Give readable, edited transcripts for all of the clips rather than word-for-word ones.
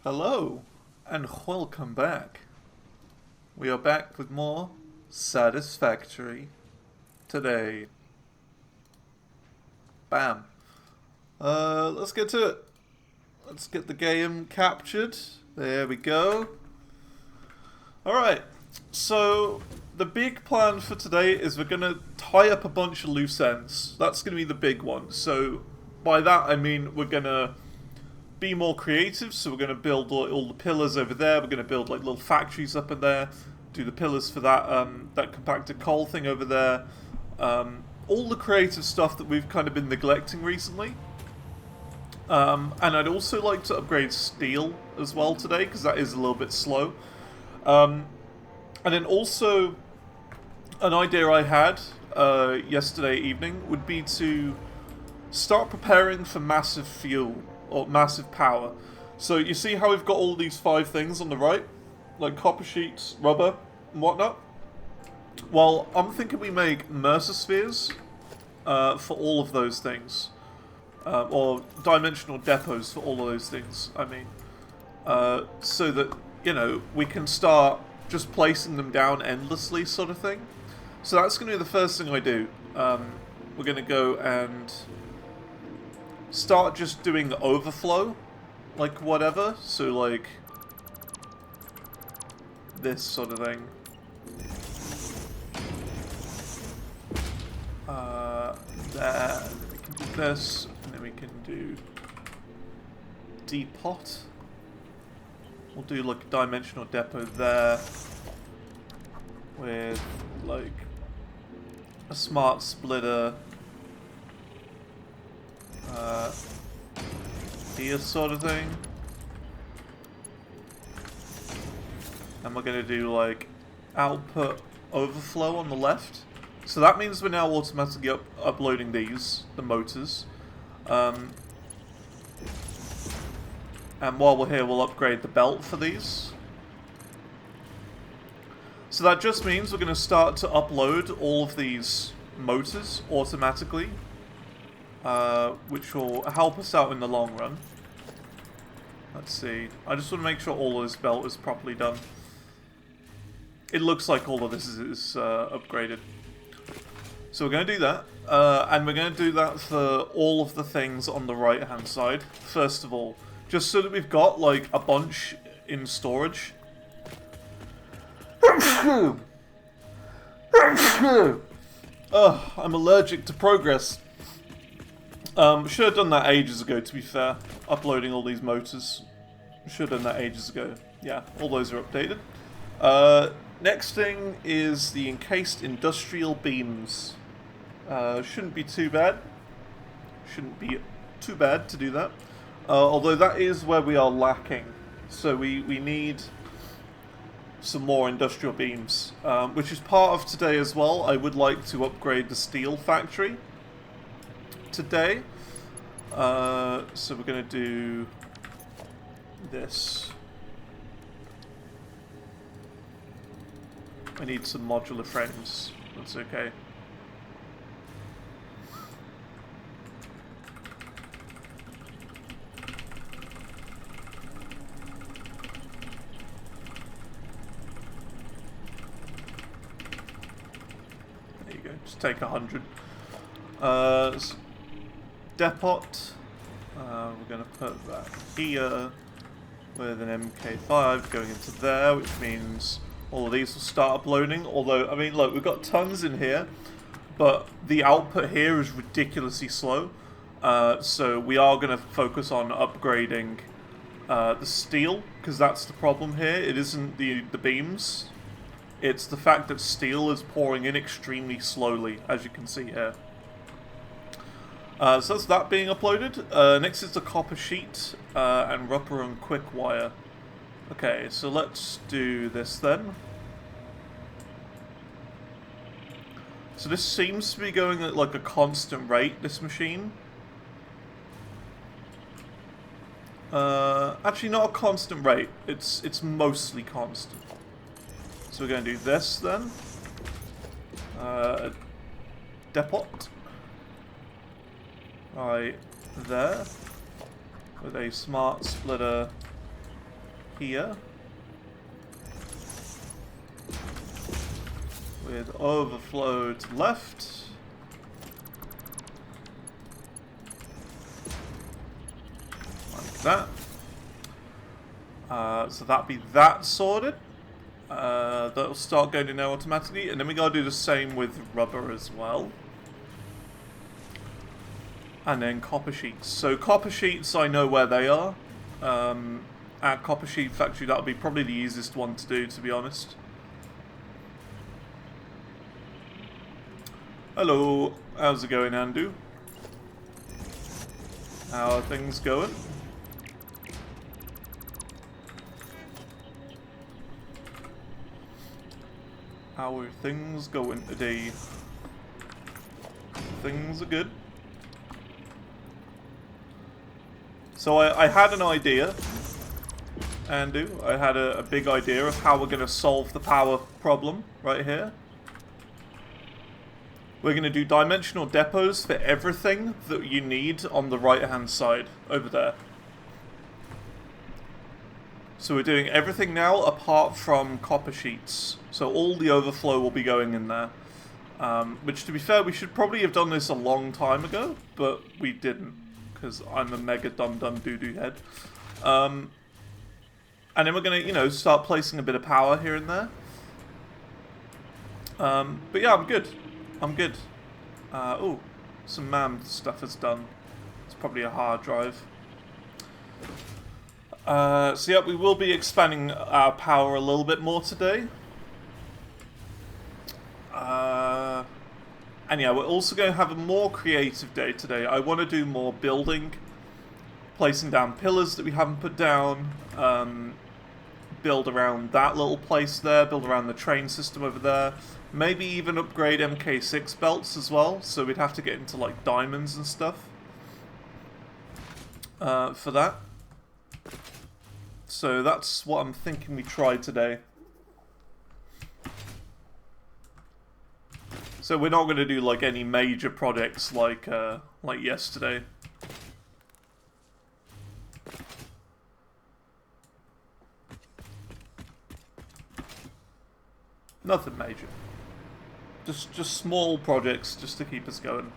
Hello, and welcome back. We are back with more Satisfactory today. Bam. Let's get to it. Let's get the game captured. There we go. Alright, so the big plan for today is we're gonna tie up a bunch of loose ends. That's gonna be the big one. So by that I mean we're gonna be more creative, so we're going to build all the pillars over there, we're going to build like little factories up in there, do the pillars for that compacted coal thing over there, all the creative stuff that we've kind of been neglecting recently. And I'd also like to upgrade steel as well today, because that is a little bit slow. And then also, an idea I had yesterday evening would be to start preparing for massive fuel, or massive power. So you see how we've got all these 5 things on the right? Like copper sheets, rubber, and whatnot? Well, I'm thinking we make Mercer spheres for all of those things. Or dimensional depots for all of those things, I mean. So that, you know, we can start just placing them down endlessly, sort of thing. So that's going to be the first thing I do. We're going to go and start just doing overflow, like whatever, so like this sort of thing. There, we can do this, and then we can do depot. We'll do like a dimensional depot there, with like a smart splitter. Here sort of thing. And we're going to do like output overflow on the left. So that means we're now automatically uploading these, the motors. And while we're here, we'll upgrade the belt for these. So that just means we're going to start to upload all of these motors automatically. Which will help us out in the long run. Let's see. I just want to make sure all of this belt is properly done. It looks like all of this is upgraded. So we're going to do that. And we're going to do that for all of the things on the right hand side. First of all. Just so that we've got like a bunch in storage. Ugh, I'm allergic to progress. Should have done that ages ago, to be fair. Uploading all these motors. Should have done that ages ago. Yeah, all those are updated. Next thing is the encased industrial beams. Shouldn't be too bad. Shouldn't be too bad to do that. Although that is where we are lacking. So we need some more industrial beams. Which is part of today as well. I would like to upgrade the steel factory today. So we're going to do this. I need some modular frames. That's okay. There you go. Just take 100. Depot. We're going to put that here with an MK5 going into there, which means all of these will start uploading. Although, I mean, look, we've got tons in here, but the output here is ridiculously slow. So we are going to focus on upgrading the steel, because that's the problem here. It isn't the beams. It's the fact that steel is pouring in extremely slowly, as you can see here. So that's that being uploaded. Next is the copper sheet and rubber and quick wire. Okay, so let's do this then. So this seems to be going at like a constant rate, this machine. Actually not a constant rate, it's mostly constant. So we're going to do this then. Depot. Right there. With a smart splitter here. With overflow to the left. Like that. So that'd be that sorted. That'll start going in there automatically. And then we gotta do the same with rubber as well. And then copper sheets. So copper sheets, I know where they are. At Copper Sheet Factory, that would be probably the easiest one to do, to be honest. Hello, how's it going, Andu? How are things going? How are things going today? Things are good. So I had an idea, Andu. I had a big idea of how we're going to solve the power problem right here. We're going to do dimensional depots for everything that you need on the right-hand side over there. So we're doing everything now apart from copper sheets. So all the overflow will be going in there. Which, to be fair, we should probably have done this a long time ago, but we didn't. Because I'm a mega dum-dum doo-doo head. And then we're going to, you know, start placing a bit of power here and there. But yeah, I'm good. I'm good. Oh, some MAM stuff is done. It's probably a hard drive. So yeah, we will be expanding our power a little bit more today. And yeah, we're also going to have a more creative day today. I want to do more building, placing down pillars that we haven't put down, build around that little place there, build around the train system over there, maybe even upgrade MK6 belts as well, so we'd have to get into like diamonds and stuff for that. So that's what I'm thinking we try today. So we're not going to do like any major projects like yesterday. Nothing major. Just small projects just to keep us going.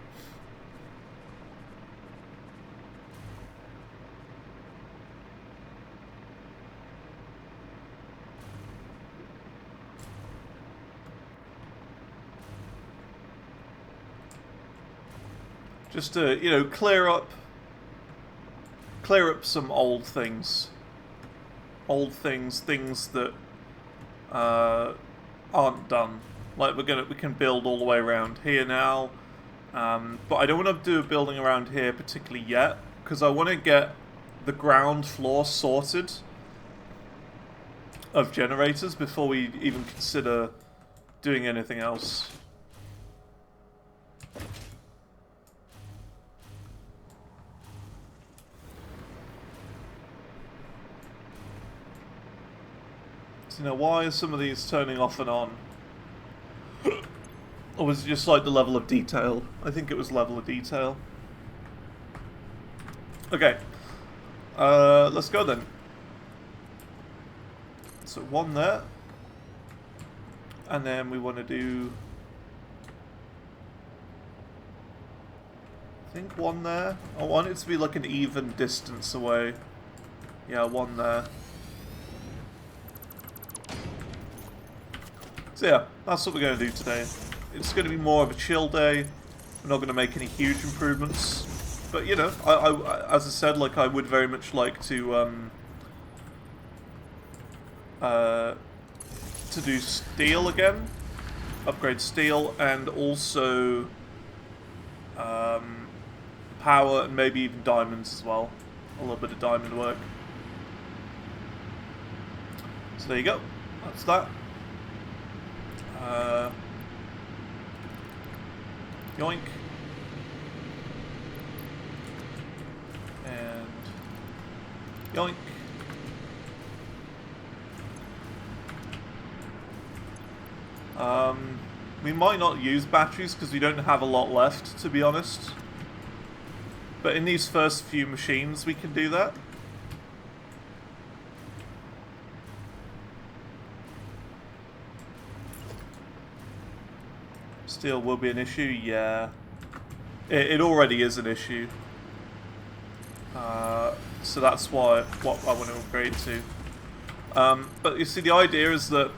Just to, you know, clear up some old things. Old things, things that aren't done. Like we can build all the way around here now. But I don't want to do a building around here particularly yet, because I want to get the ground floor sorted of generators before we even consider doing anything else. You know, why are some of these turning off and on? Or was it just like the level of detail? I think it was level of detail. Okay. Let's go then. So one there. And then we want to do... I think one there. I want it to be like an even distance away. Yeah, one there. So yeah, that's what we're going to do today. It's going to be more of a chill day. We're not going to make any huge improvements. But, you know, I as I said, like, I would very much like to do steel again. Upgrade steel, and also power, and maybe even diamonds as well. A little bit of diamond work. So there you go. That's that. Yoink. And yoink. We might not use batteries because we don't have a lot left, to be honest. But in these first few machines we can do that. Steel will be an issue, yeah. It already is an issue. So that's what I want to upgrade to. But you see, the idea is that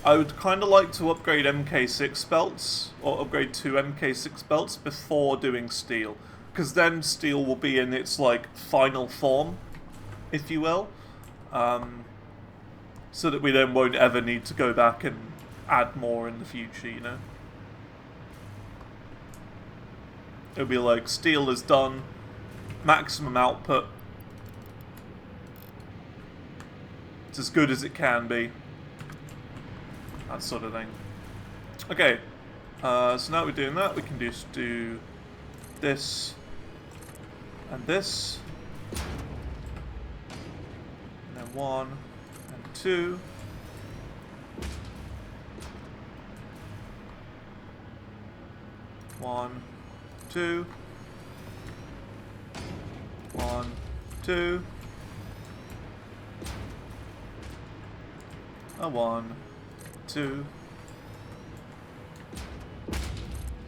I would kind of like to upgrade MK6 belts, or upgrade to MK6 belts before doing steel. Because then steel will be in its, like, final form, if you will. So that we then won't ever need to go back and add more in the future, you know? It'll be like, steel is done, maximum output. It's as good as it can be. That sort of thing. Okay, so now we're doing that, we can just do this and this. And then 1 and 2. One, 2. 1, 2. A 1, 2.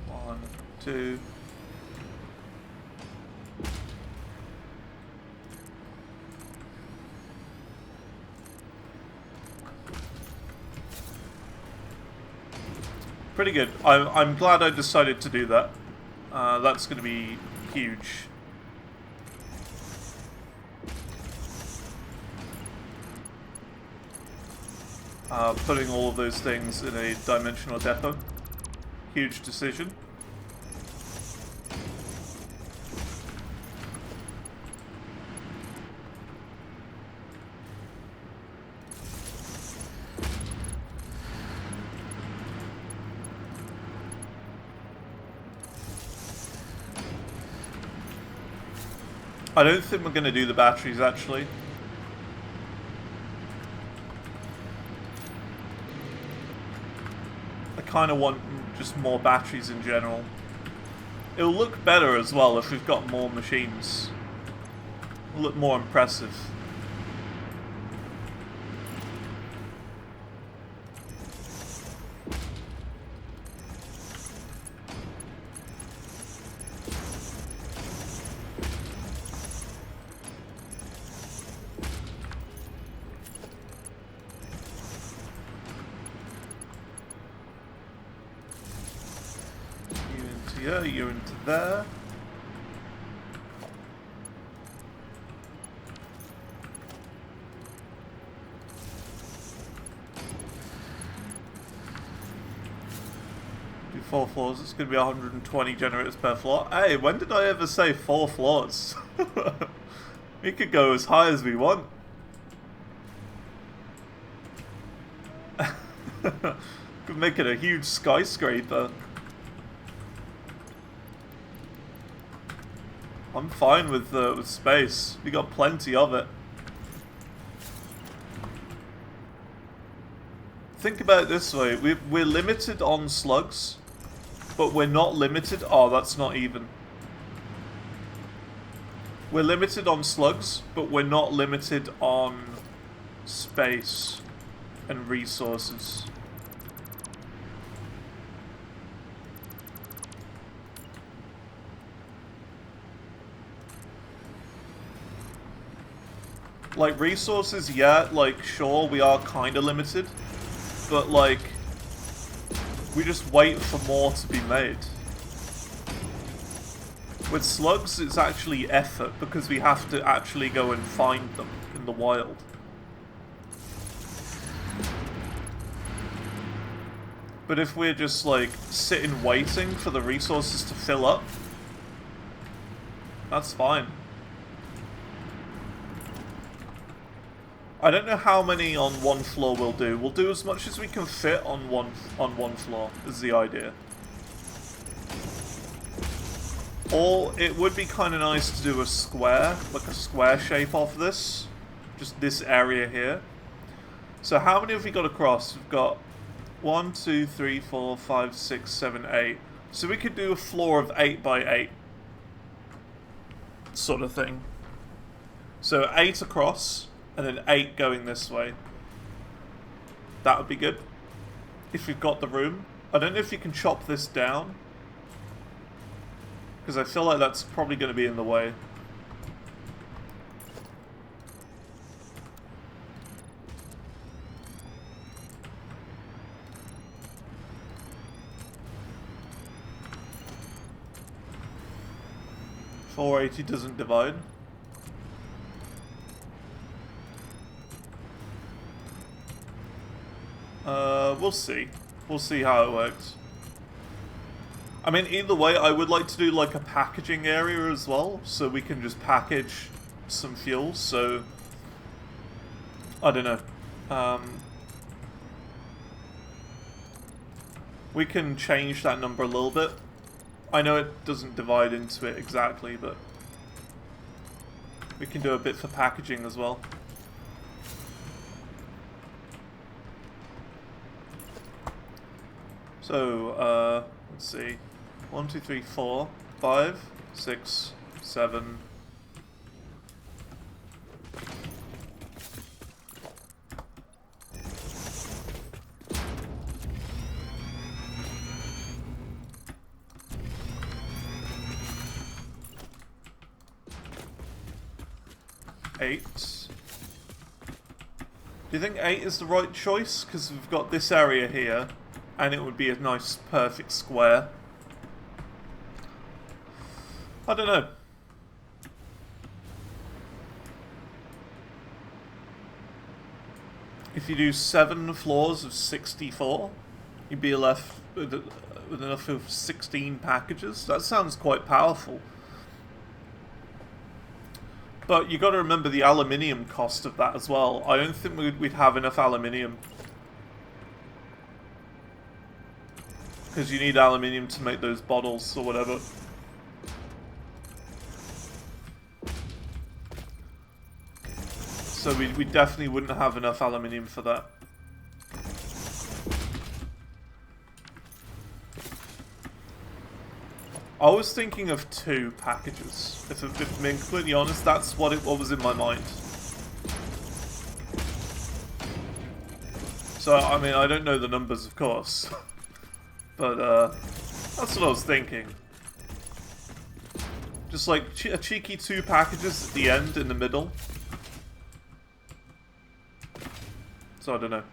1, 2. Pretty good. I'm glad I decided to do that. That's going to be huge. Putting all of those things in a dimensional depot. Huge decision. I don't think we're going to do the batteries, actually. I kind of want just more batteries in general. It'll look better as well if we've got more machines. It'll look more impressive. Here, you're into there. Do 4 floors, it's going to be 120 generators per floor. Hey, when did I ever say 4 floors? We could go as high as we want. Could make it a huge skyscraper. I'm fine with space. We got plenty of it. Think about it this way. We're limited on slugs, but we're not limited... Oh, that's not even. We're limited on slugs, but we're not limited on space and resources. Like, resources, yeah, like, sure, we are kind of limited, but, like, we just wait for more to be made. With slugs, it's actually effort, because we have to actually go and find them in the wild. But if we're just, like, sitting waiting for the resources to fill up, that's fine. I don't know how many on one floor we'll do. We'll do as much as we can fit on one floor, is the idea. Or it would be kind of nice to do a square, like a square shape of this. Just this area here. So how many have we got across? We've got 1, 2, 3, 4, 5, 6, 7, 8. So we could do a floor of 8 by 8. Sort of thing. So 8 across. And then 8 going this way. That would be good. If we've got the room. I don't know if you can chop this down, because I feel like that's probably going to be in the way. $480 doesn't divide. We'll see. We'll see how it works. I mean, either way, I would like to do like a packaging area as well, so we can just package some fuel, so... I don't know. We can change that number a little bit. I know it doesn't divide into it exactly, but... we can do a bit for packaging as well. So, let's see. 1, 2, 3, 4, 5, 6, 7. Eight. Do you think 8 is the right choice? Because we've got this area here, and it would be a nice, perfect square. I don't know. If you do 7 floors of 64, you'd be left with enough of 16 packages. That sounds quite powerful. But you got to remember the aluminium cost of that as well. I don't think we'd have enough aluminium. Because you need aluminium to make those bottles or whatever. So we definitely wouldn't have enough aluminium for that. I was thinking of 2 packages. If I'm being completely honest, that's what was in my mind. So, I mean, I don't know the numbers, of course. But, that's what I was thinking. Just like a cheeky 2 packages at the end, in the middle. So, I don't know.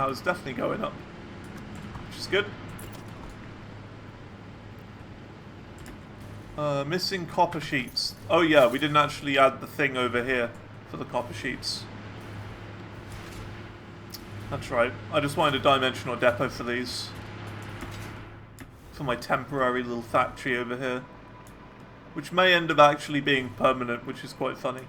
It's definitely going up, which is good. Missing copper sheets. Oh yeah, we didn't actually add the thing over here for the copper sheets. That's right. I just wanted a dimensional depot for these. For my temporary little factory over here. Which may end up actually being permanent, which is quite funny.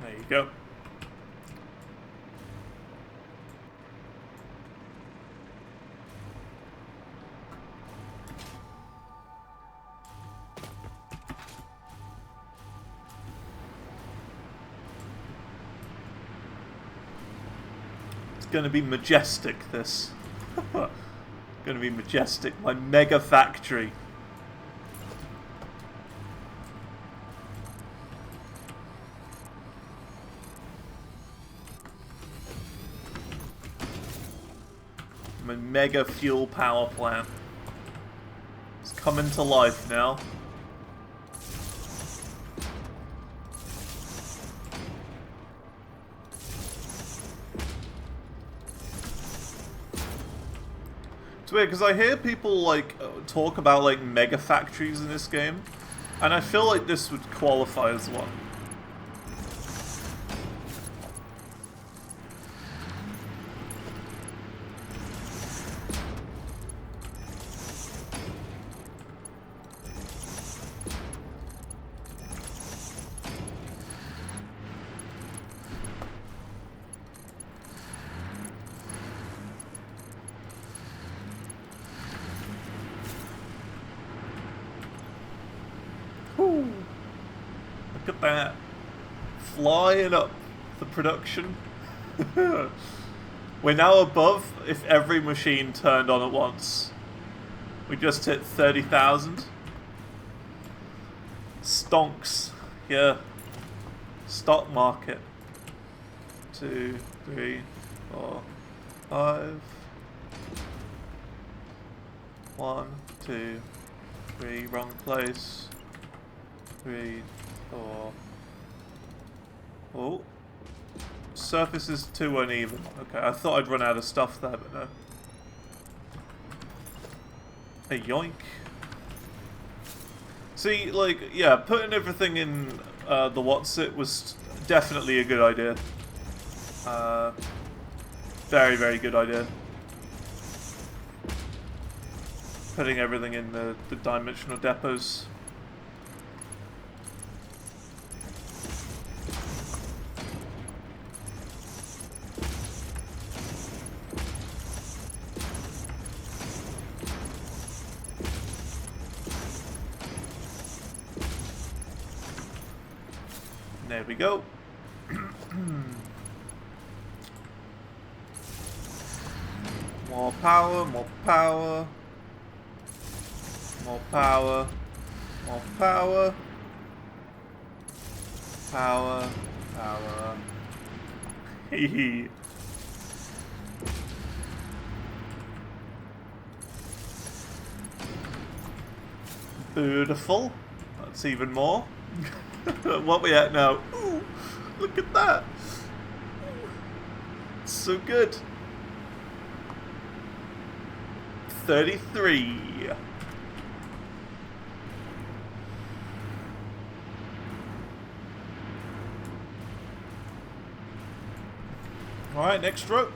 There you go. It's gonna be majestic, this. Gonna be majestic. My mega factory. My mega fuel power plant. It's coming to life now. It's weird because I hear people like talk about like mega factories in this game, And I feel like this would qualify as one. Whew. Look at that. Flying up the production. We're now above if every machine turned on at once. We just hit 30,000. Stonks. Yeah. Stock market. 2, 3, 4, 5. 1, 2, 3. Wrong place. 3, 4. Oh. Surface is too uneven. Okay, I thought I'd run out of stuff there, but no. A yoink. See, like, yeah, putting everything in the what's-it was definitely a good idea. Very, very good idea. Putting everything in the dimensional depots. There we go. More power, more power. More power. More power. Power. Power. Hehe. Beautiful. That's even more. What we at now? Ooh, look at that. So good. 33. Alright, next rope.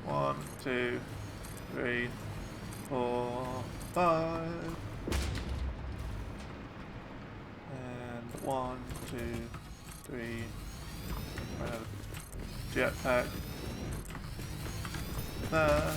1, 2, 3, 4, 5. And 1, 2, 3. Jetpack. There.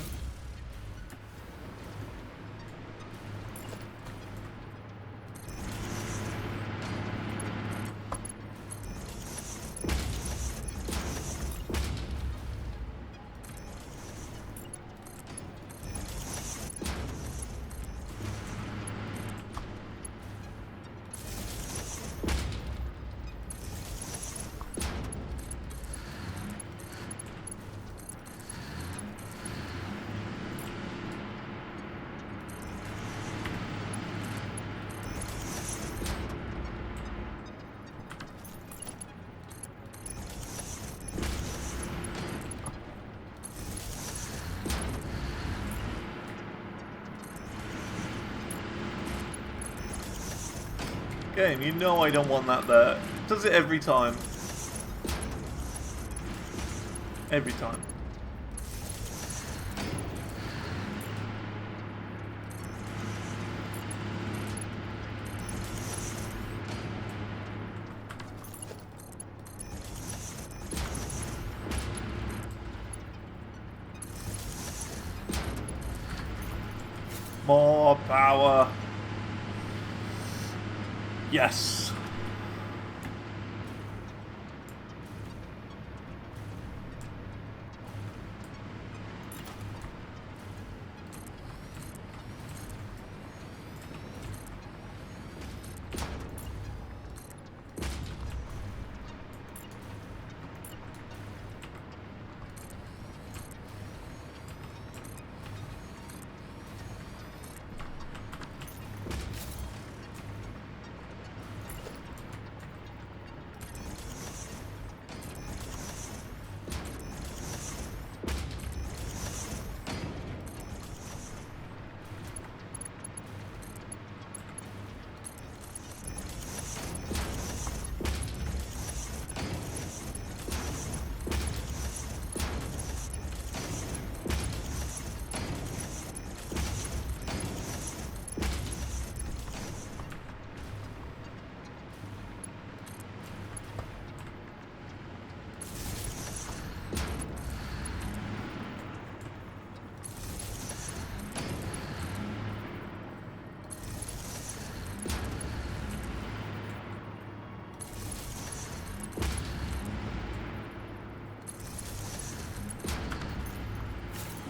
Game, you know I don't want that there. Does it every time. Every time. More power. Yes.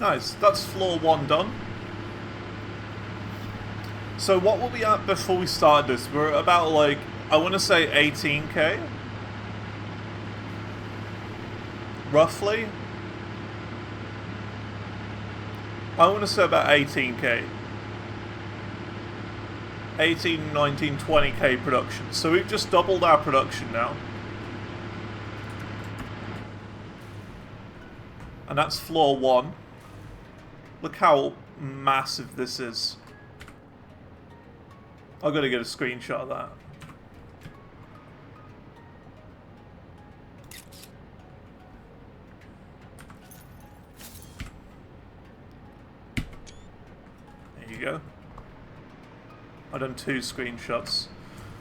Nice. That's floor 1 done. So what were we at before we started this? We're about, like, I want to say 18k? Roughly? I want to say about 18k. 18, 19, 20k production. So we've just doubled our production now. And that's floor 1. Look how massive this is. I've got to get a screenshot of that. There you go. I've done 2 screenshots.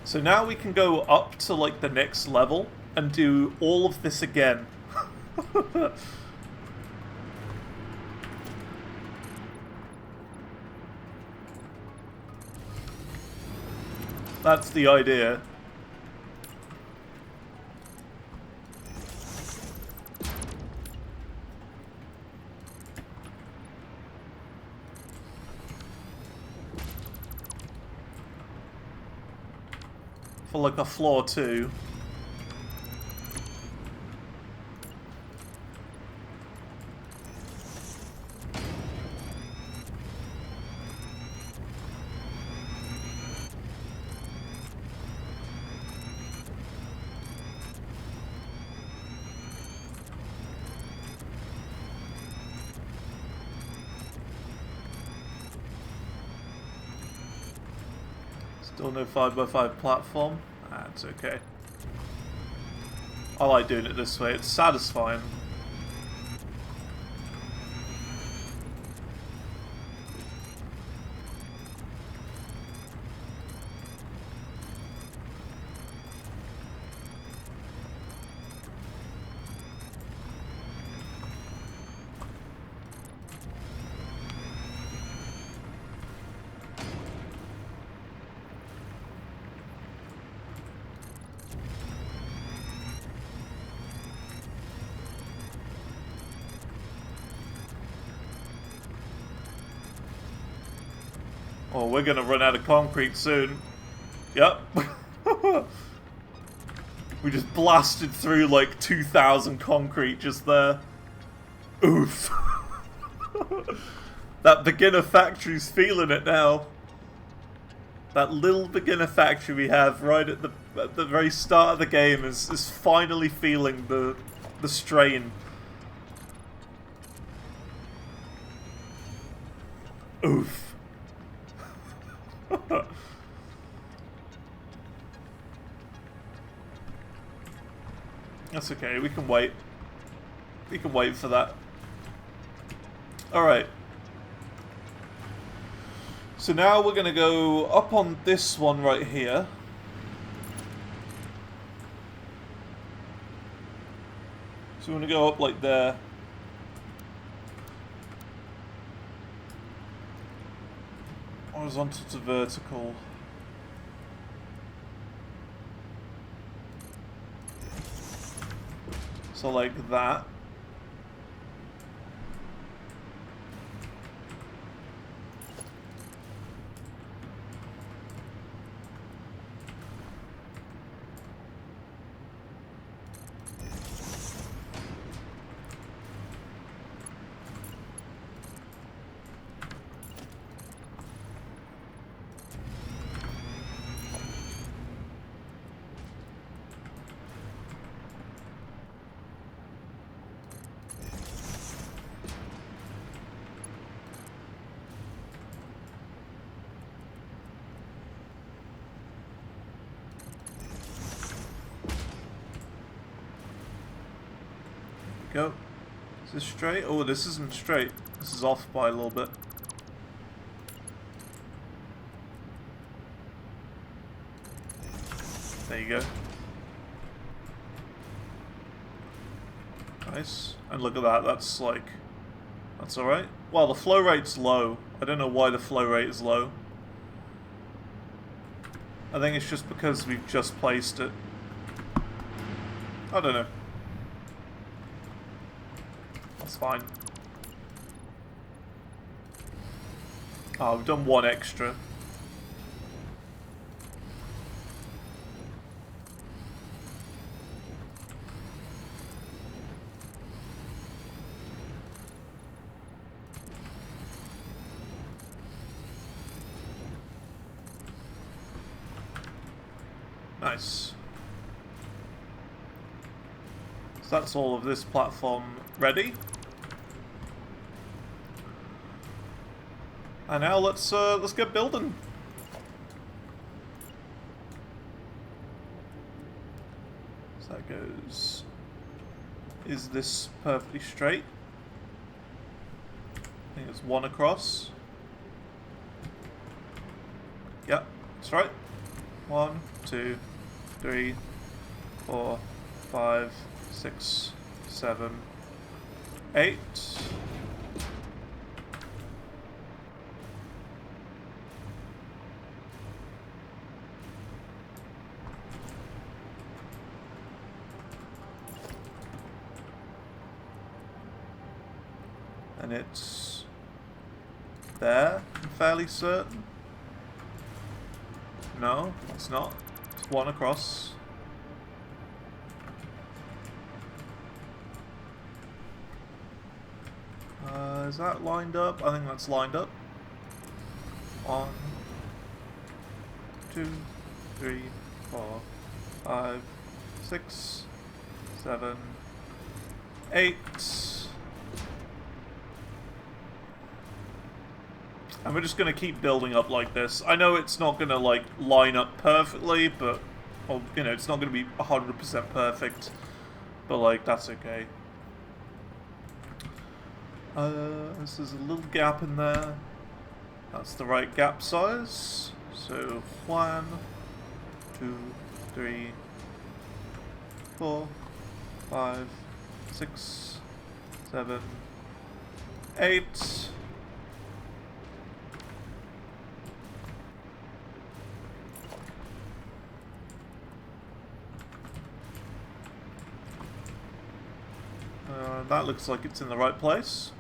So now we can go up to like the next level and do all of this again. That's the idea. For like a floor 2. Still no 5x5 platform. That's okay. I like doing it this way, it's satisfying. Oh, we're gonna run out of concrete soon. Yep. We just blasted through like 2,000 concrete just there. Oof. That beginner factory's feeling it now. That little beginner factory we have right at the very start of the game is finally feeling the strain. Oof. That's okay, we can wait. We can wait for that. Alright. So now we're gonna go up on this one right here. So we're gonna go up like there. Horizontal to vertical. So like that. Go. Is this straight? Oh, this isn't straight. This is off by a little bit. There you go. Nice. And look at that, that's like... That's alright. Well, the flow rate's low. I don't know why the flow rate is low. I think it's just because we've just placed it. I don't know. That's fine. Oh, we've done one extra. Nice. So that's all of this platform ready. And now let's get building. So that goes. Is this perfectly straight? I think it's one across. Yep, that's right. 1, 2, 3, 4, 5, 6, 7, 8. And it's there, I'm fairly certain. No, it's not. It's one across. Is that lined up? I think that's lined up. 1, 2, 3, 4, 5, 6, 7, 8. And we're just going to keep building up like this. I know it's not going to, like, line up perfectly, but, well, you know, it's not going to be 100% perfect. But, like, that's okay. This is a little gap in there. That's the right gap size. So, 1, 2, 3, 4, 5, 6, 7, 8. That looks like it's in the right place.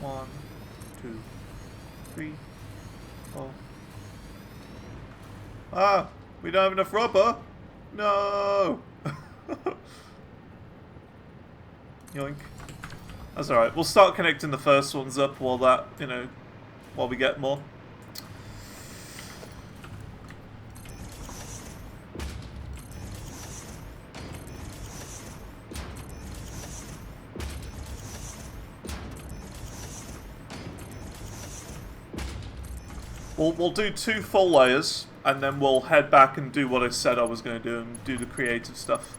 1, 2, 3, 4. Ah! We don't have enough rubber! No! Yoink. That's alright. We'll start connecting the first ones up while that, you know, while we get more. We'll do 2 full layers, and then we'll head back and do what I said I was going to do, and do the creative stuff.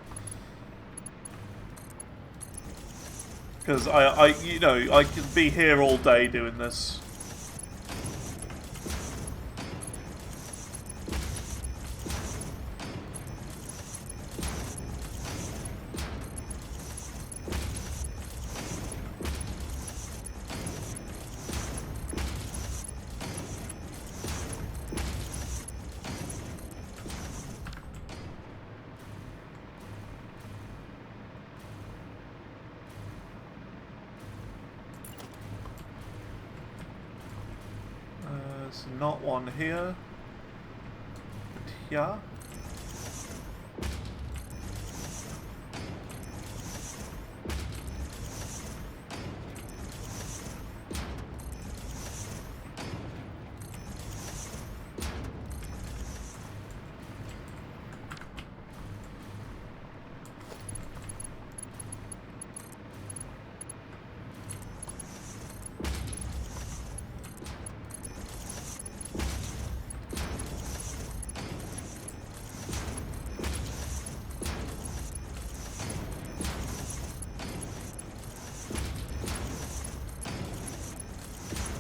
Because you know, I could be here all day doing this. There's not one here. But here.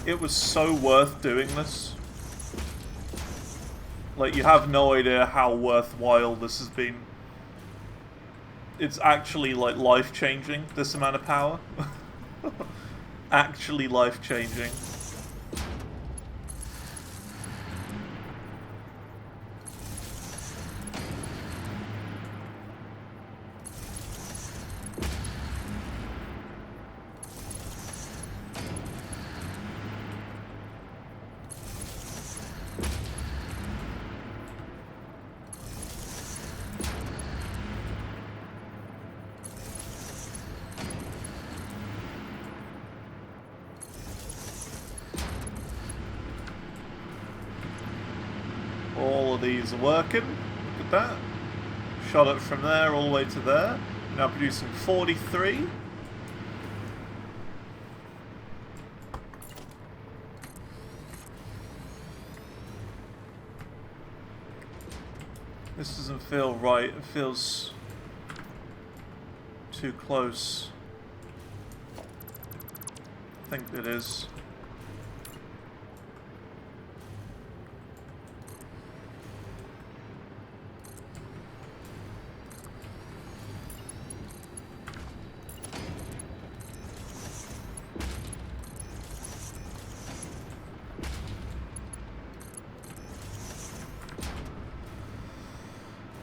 It was so worth doing this. Like, you have no idea how worthwhile this has been. It's actually, like, life-changing, this amount of power. Actually life-changing. All of these are working. Look at that. Shot it from there all the way to there. Now producing 43. This doesn't feel right. It feels too close. I think it is.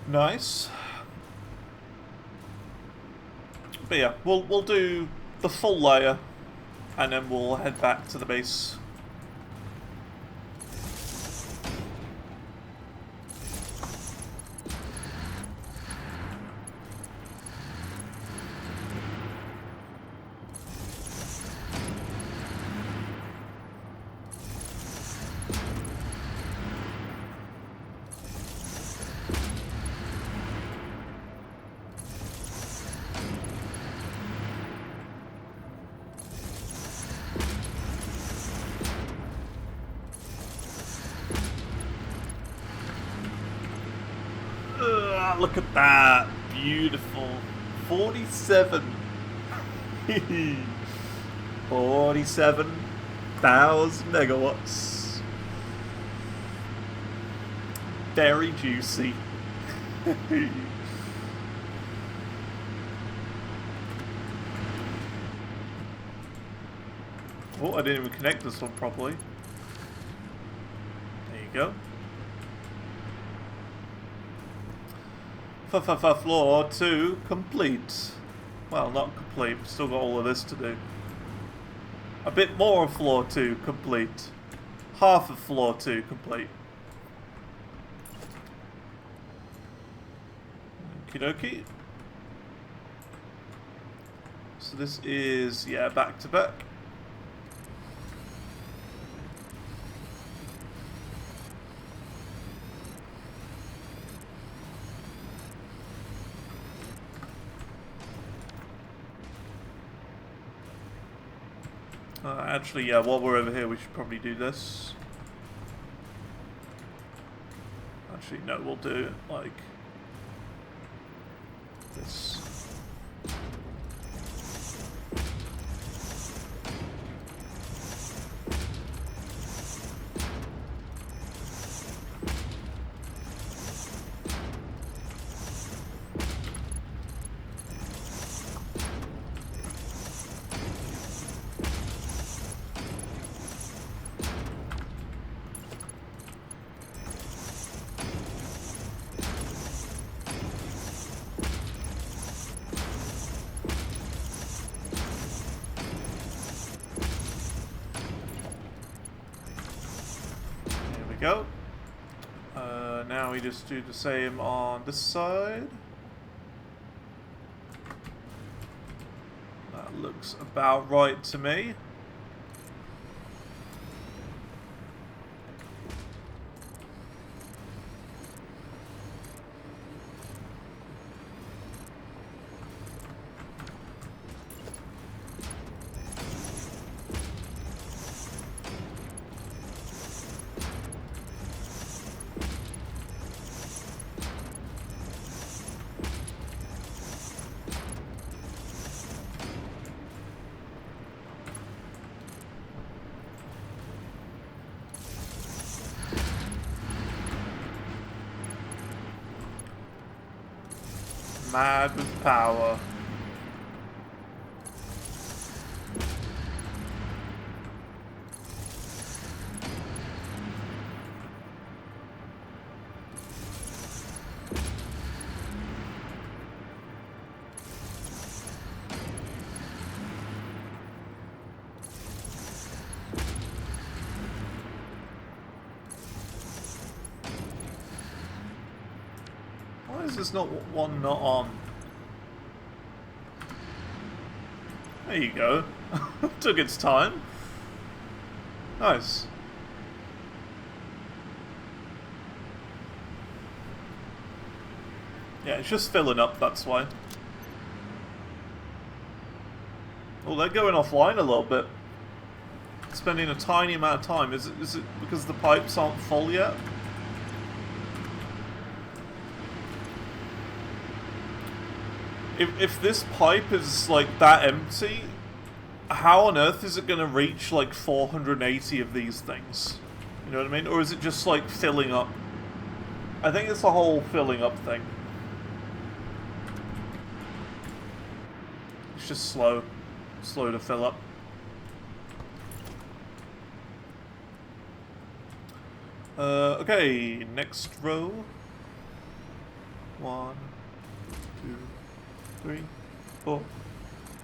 Nice. But yeah, we'll do the full layer and then we'll head back to the base. Look at that. Beautiful. 47. 47,000 megawatts. Very juicy. Oh, I didn't even connect this one properly. There you go. Floor 2 complete. Well, not complete, we've still got all of this to do. A bit more of floor 2 complete. Half of floor 2 complete. Okie dokie. So this is, yeah, back to back. Actually, yeah, while we're over here, we should probably do this. Actually, no, we'll do it like this. Go. Now we just do the same on this side. That looks about right to me. Mad with power. Why is this not one not on? There you go. Took its time. Nice. Yeah, it's just filling up, that's why. Oh, they're going offline a little bit. Spending a tiny amount of time. Is it because the pipes aren't full yet? If this pipe is like that empty, how on earth is it going to reach like 480 of these things? You know what I mean? Or is it just like filling up? I think it's a whole filling up thing. It's just slow to fill up. Okay, next row. 1, 2, 3, 4,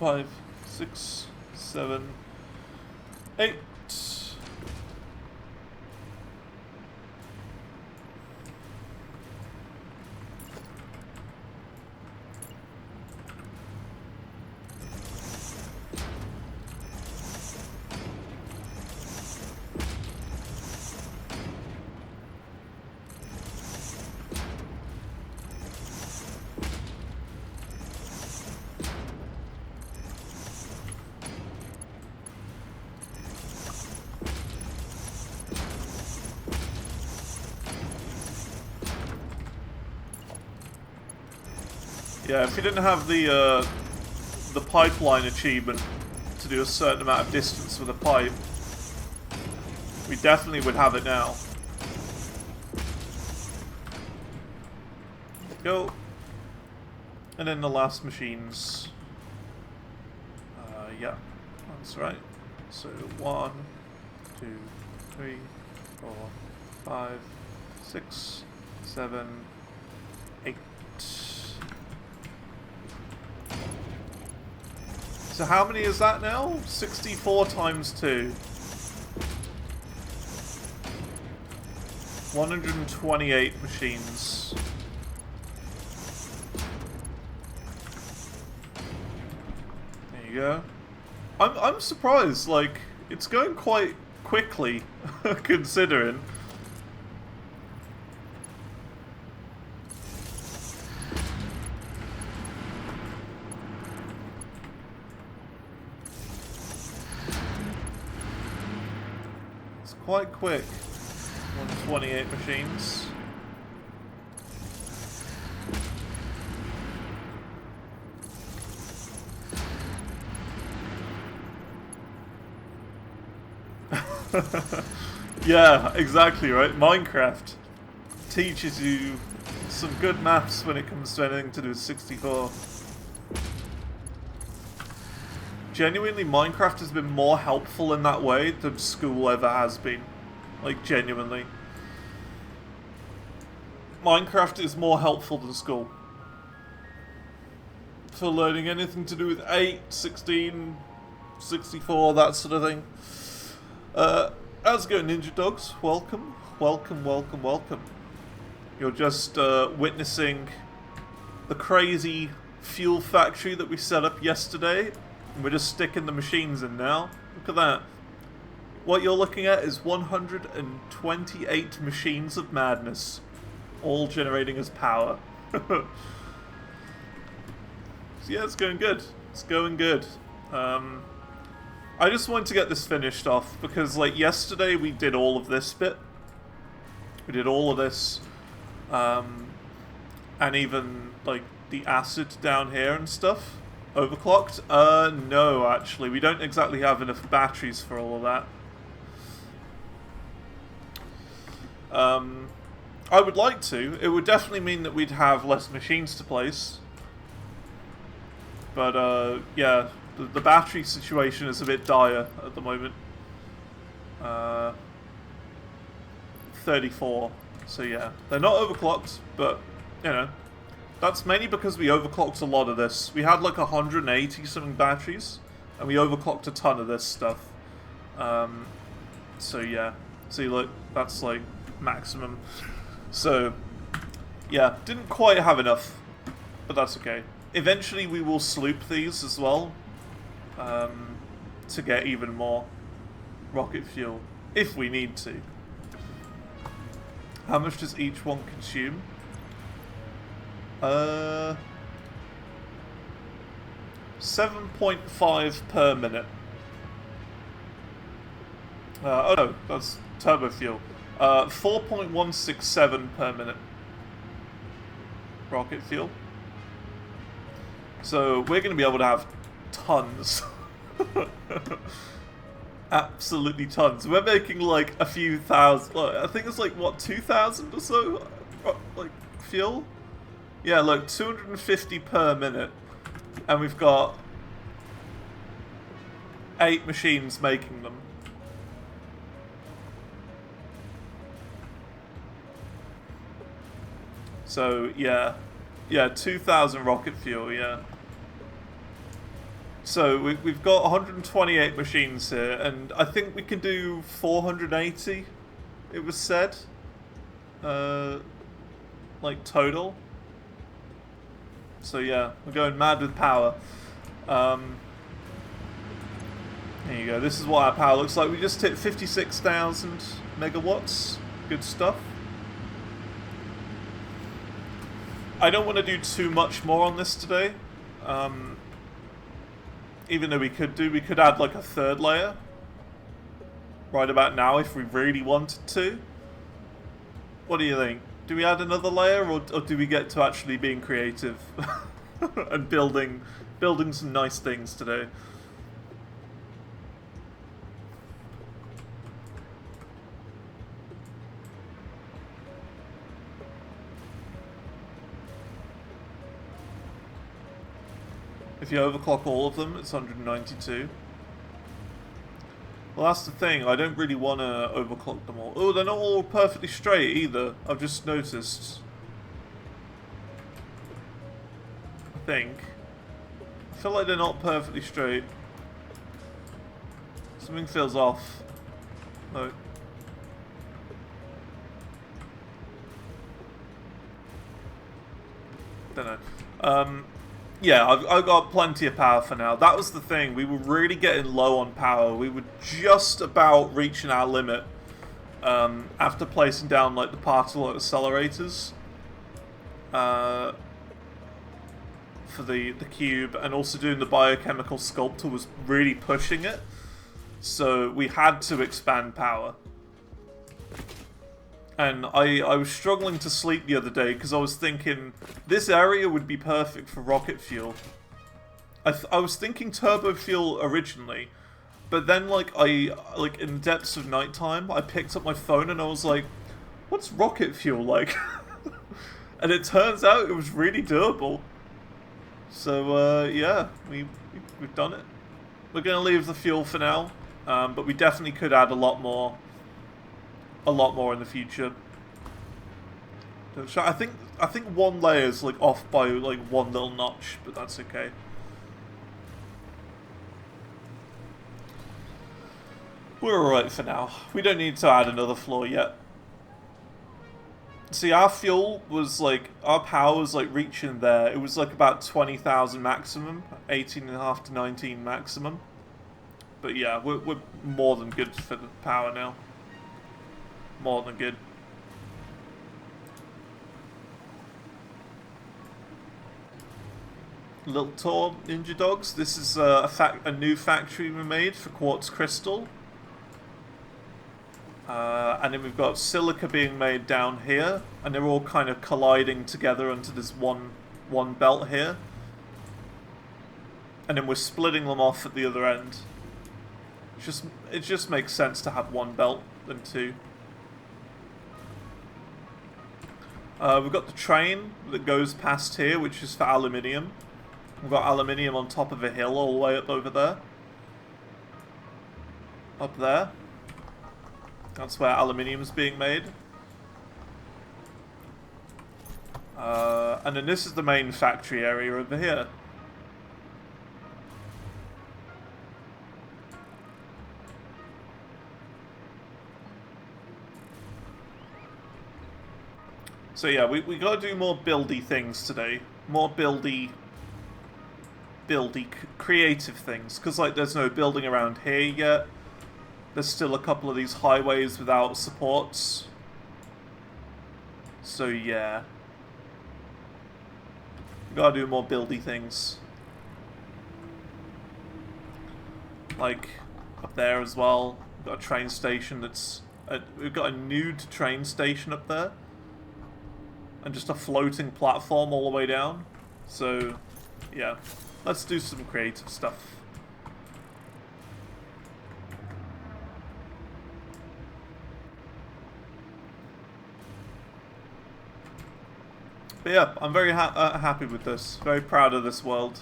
5, 6, 7, 8. Yeah, if we didn't have the pipeline achievement to do a certain amount of distance with a pipe, we definitely would have it now. Go. And then the last machines. Yeah, that's right. So 1, 2, 3, 4, 5, 6, 7, 8. So how many is that now? 64 times 2. 128 machines. There you go. I'm surprised, like, it's going quite quickly, considering. Quite quick. 128 machines. Yeah, exactly, right? Minecraft teaches you some good maths when it comes to anything to do with 64. Genuinely, Minecraft has been more helpful in that way than school ever has been. Like, genuinely. Minecraft is more helpful than school. For learning anything to do with 8, 16, 64, that sort of thing. How's it going, Ninja Dogs? Welcome, welcome, welcome, welcome. You're just witnessing the crazy fuel factory that we set up yesterday. We're just sticking the machines in now. Look at that. What you're looking at is 128 machines of madness, all generating as power. So yeah, it's going good. It's going good. I just wanted to get this finished off because, like, yesterday we did all of this bit. We did all of this, and even like the acid down here and stuff. Overclocked? No, actually. We don't exactly have enough batteries for all of that. I would like to. It would definitely mean that we'd have less machines to place. But, yeah, the battery situation is a bit dire at the moment. 34. So, yeah. They're not overclocked, but, you know. That's mainly because we overclocked a lot of this. We had like 180 something batteries, and we overclocked a ton of this stuff. So yeah, see, look, that's like maximum. So yeah, didn't quite have enough, but that's okay. Eventually we will sloop these as well, to get even more rocket fuel, if we need to. How much does each one consume? Uh, 7.5 per minute. Oh no, that's turbo fuel. 4.167 per minute. Rocket fuel. So we're going to be able to have tons. Absolutely tons. We're making like a few thousand. I think it's like, what, 2,000 or so? Like, fuel? Yeah, look, 250 per minute. And we've got 8 machines making them. So, yeah. Yeah, 2,000 rocket fuel, yeah. So, we've got 128 machines here, and I think we can do 480, it was said. Like, total. So, yeah, we're going mad with power. There you go, this is what our power looks like. We just hit 56,000 megawatts. Good stuff. I don't want to do too much more on this today. Even though we could add like a third layer. Right about now if we really wanted to. What do you think? Do we add another layer or do we get to actually being creative and building some nice things today? If you overclock all of them, it's 192. Well, that's the thing. I don't really want to overclock them all. Oh, they're not all perfectly straight either. I've just noticed. I think. I feel like they're not perfectly straight. Something feels off. No. Don't know. Yeah, I've got plenty of power for now. That was the thing. We were really getting low on power. We were just about reaching our limit after placing down like the particle accelerators for the cube, and also doing the biochemical sculptor was really pushing it. So we had to expand power. And I was struggling to sleep the other day because I was thinking this area would be perfect for rocket fuel. I was thinking turbo fuel originally, but then like in the depths of nighttime, I picked up my phone and I was like, what's rocket fuel like? And it turns out it was really doable. So yeah, we've done it. We're gonna leave the fuel for now, but we definitely could add a lot more in the future. I think one layer is like off by like one little notch, but that's okay. We're alright for now. We don't need to add another floor yet. See, our fuel was like, our power was like reaching there. It was like about 20,000 maximum, 18.5 to 19 maximum. But yeah, we're more than good for the power now. More than good. Little tour, Ninja Dogs. This is a new factory we made for quartz crystal. And then we've got silica being made down here, and they're all kind of colliding together into this one belt here. And then we're splitting them off at the other end. It just makes sense to have one belt than two. We've got the train that goes past here, which is for aluminium. We've got aluminium on top of a hill all the way up over there. Up there. That's where aluminium is being made. And then this is the main factory area over here. So yeah, we gotta do more buildy things today. More buildy creative things. Because like there's no building around here yet. There's still a couple of these highways without supports. So yeah. We gotta do more buildy things. Like, up there as well. We've got a train station that's... we've got a nude train station up there. And just a floating platform all the way down. So, yeah. Let's do some creative stuff. But yeah, I'm very happy with this. Very proud of this world.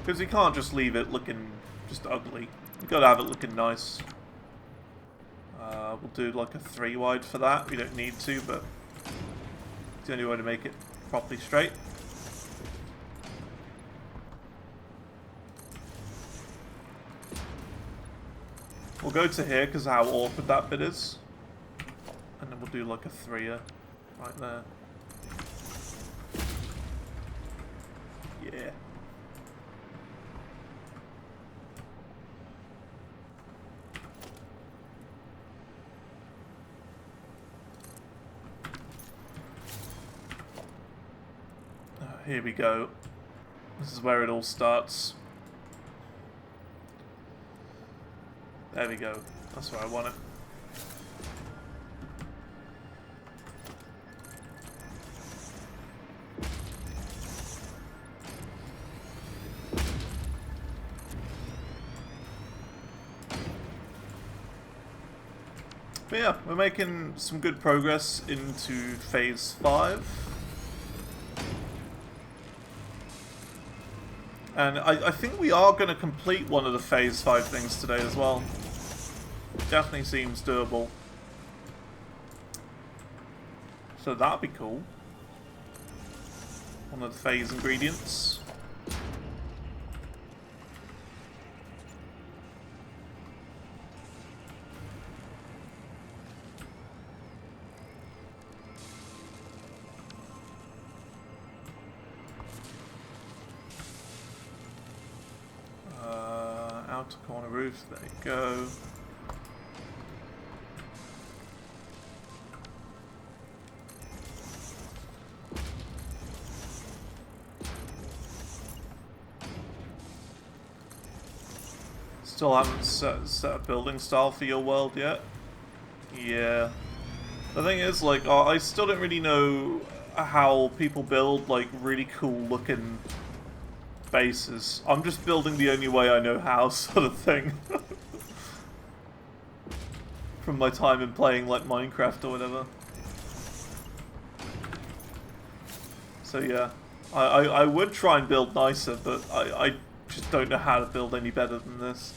Because you can't just leave it looking just ugly. You've got to have it looking nice. We'll do like a 3 wide for that. We don't need to, but it's the only way to make it properly straight. We'll go to here because of how awkward that bit is. And then we'll do like a 3er right there. Yeah. Here we go. This is where it all starts. There we go. That's where I want it. But yeah, we're making some good progress into phase 5. And I think we are going to complete one of the phase 5 things today as well. Definitely seems doable. So that'd be cool. One of the phase ingredients. Outer corner roof, there you go. Still haven't set a building style for your world yet. Yeah. The thing is, like, I still don't really know how people build, like, really cool looking bases. I'm just building the only way I know how, sort of thing. From my time in playing, like, Minecraft or whatever. So yeah, I would try and build nicer, but I just don't know how to build any better than this.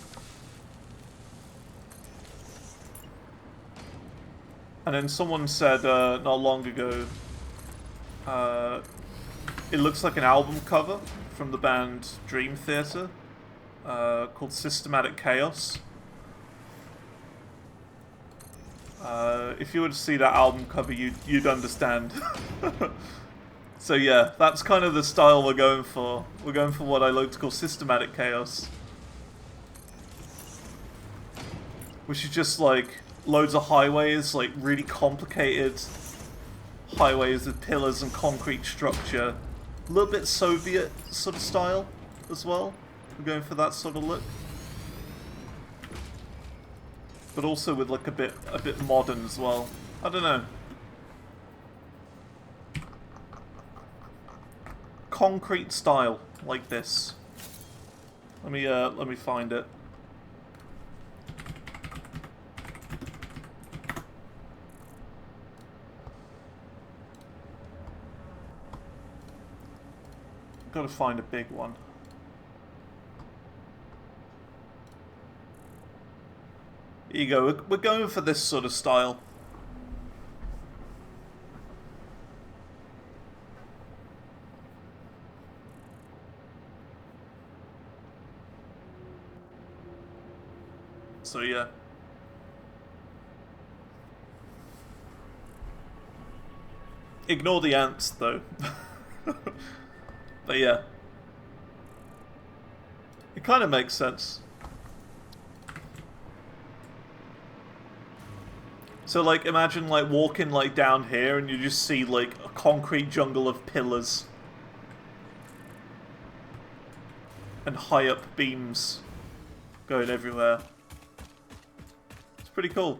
And then someone said not long ago, it looks like an album cover from the band Dream Theater, called Systematic Chaos. If you were to see that album cover, you'd understand. So yeah, that's kind of the style we're going for. We're going for what I like to call Systematic Chaos. Which is just like loads of highways, like really complicated highways with pillars and concrete structure. A little bit Soviet sort of style as well. We're going for that sort of look. But also with like a bit modern as well. I don't know. Concrete style like this. Let me find it. Gotta find a big one. Here you go, we're going for this sort of style. So yeah. Ignore the ants though. But yeah. It kind of makes sense. So like imagine like walking like down here and you just see like a concrete jungle of pillars. And high up beams going everywhere. It's pretty cool.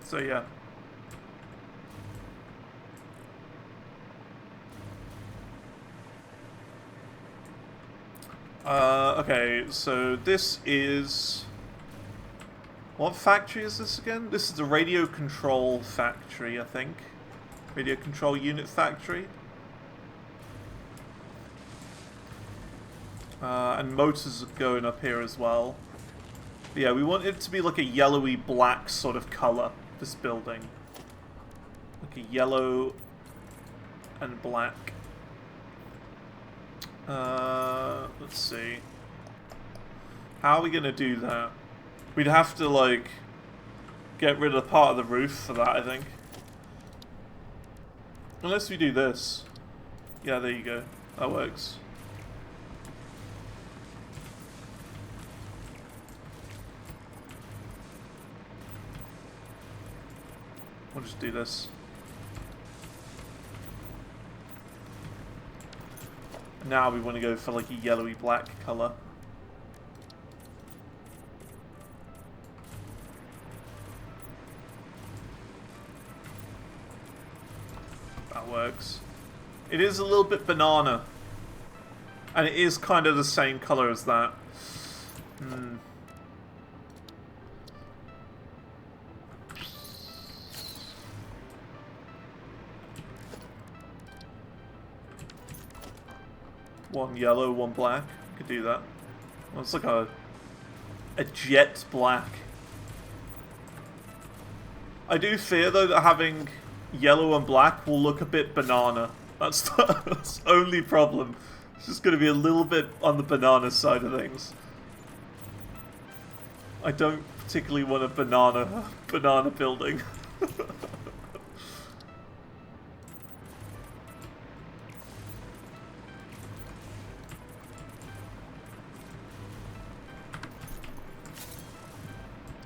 So yeah. Okay, so this is... What factory is this again? This is the radio control factory, I think. Radio control unit factory. And motors are going up here as well. But yeah, we want it to be like a yellowy black sort of colour, this building. Like a yellow and black. Let's see. How are we gonna do that? We'd have to, like, get rid of part of the roof for that, I think. Unless we do this. Yeah, there you go. That works. We'll just do this. Now we want to go for like a yellowy black colour. That works. It is a little bit banana. And it is kind of the same colour as that. One yellow, one black. Could do that. Well, it's like a jet black. I do fear though that having yellow and black will look a bit banana. That's the only problem. It's just going to be a little bit on the banana side of things. I don't particularly want a banana building.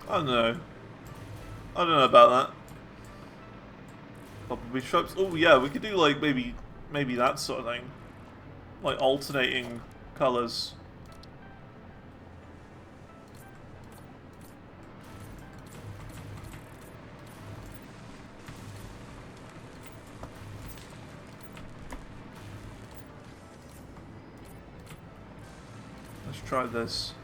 I don't know. I don't know about that. Probably stripes. Oh yeah, we could do like maybe that sort of thing. Like alternating colours. Let's try this.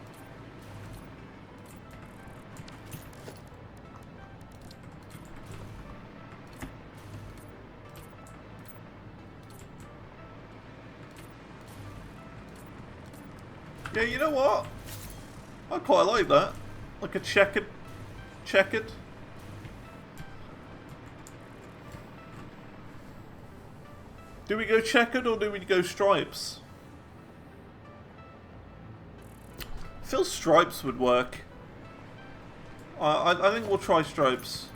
Yeah, you know what? I quite like that. Like a checkered. Do we go checkered or do we go stripes? I feel stripes would work. I think we'll try stripes.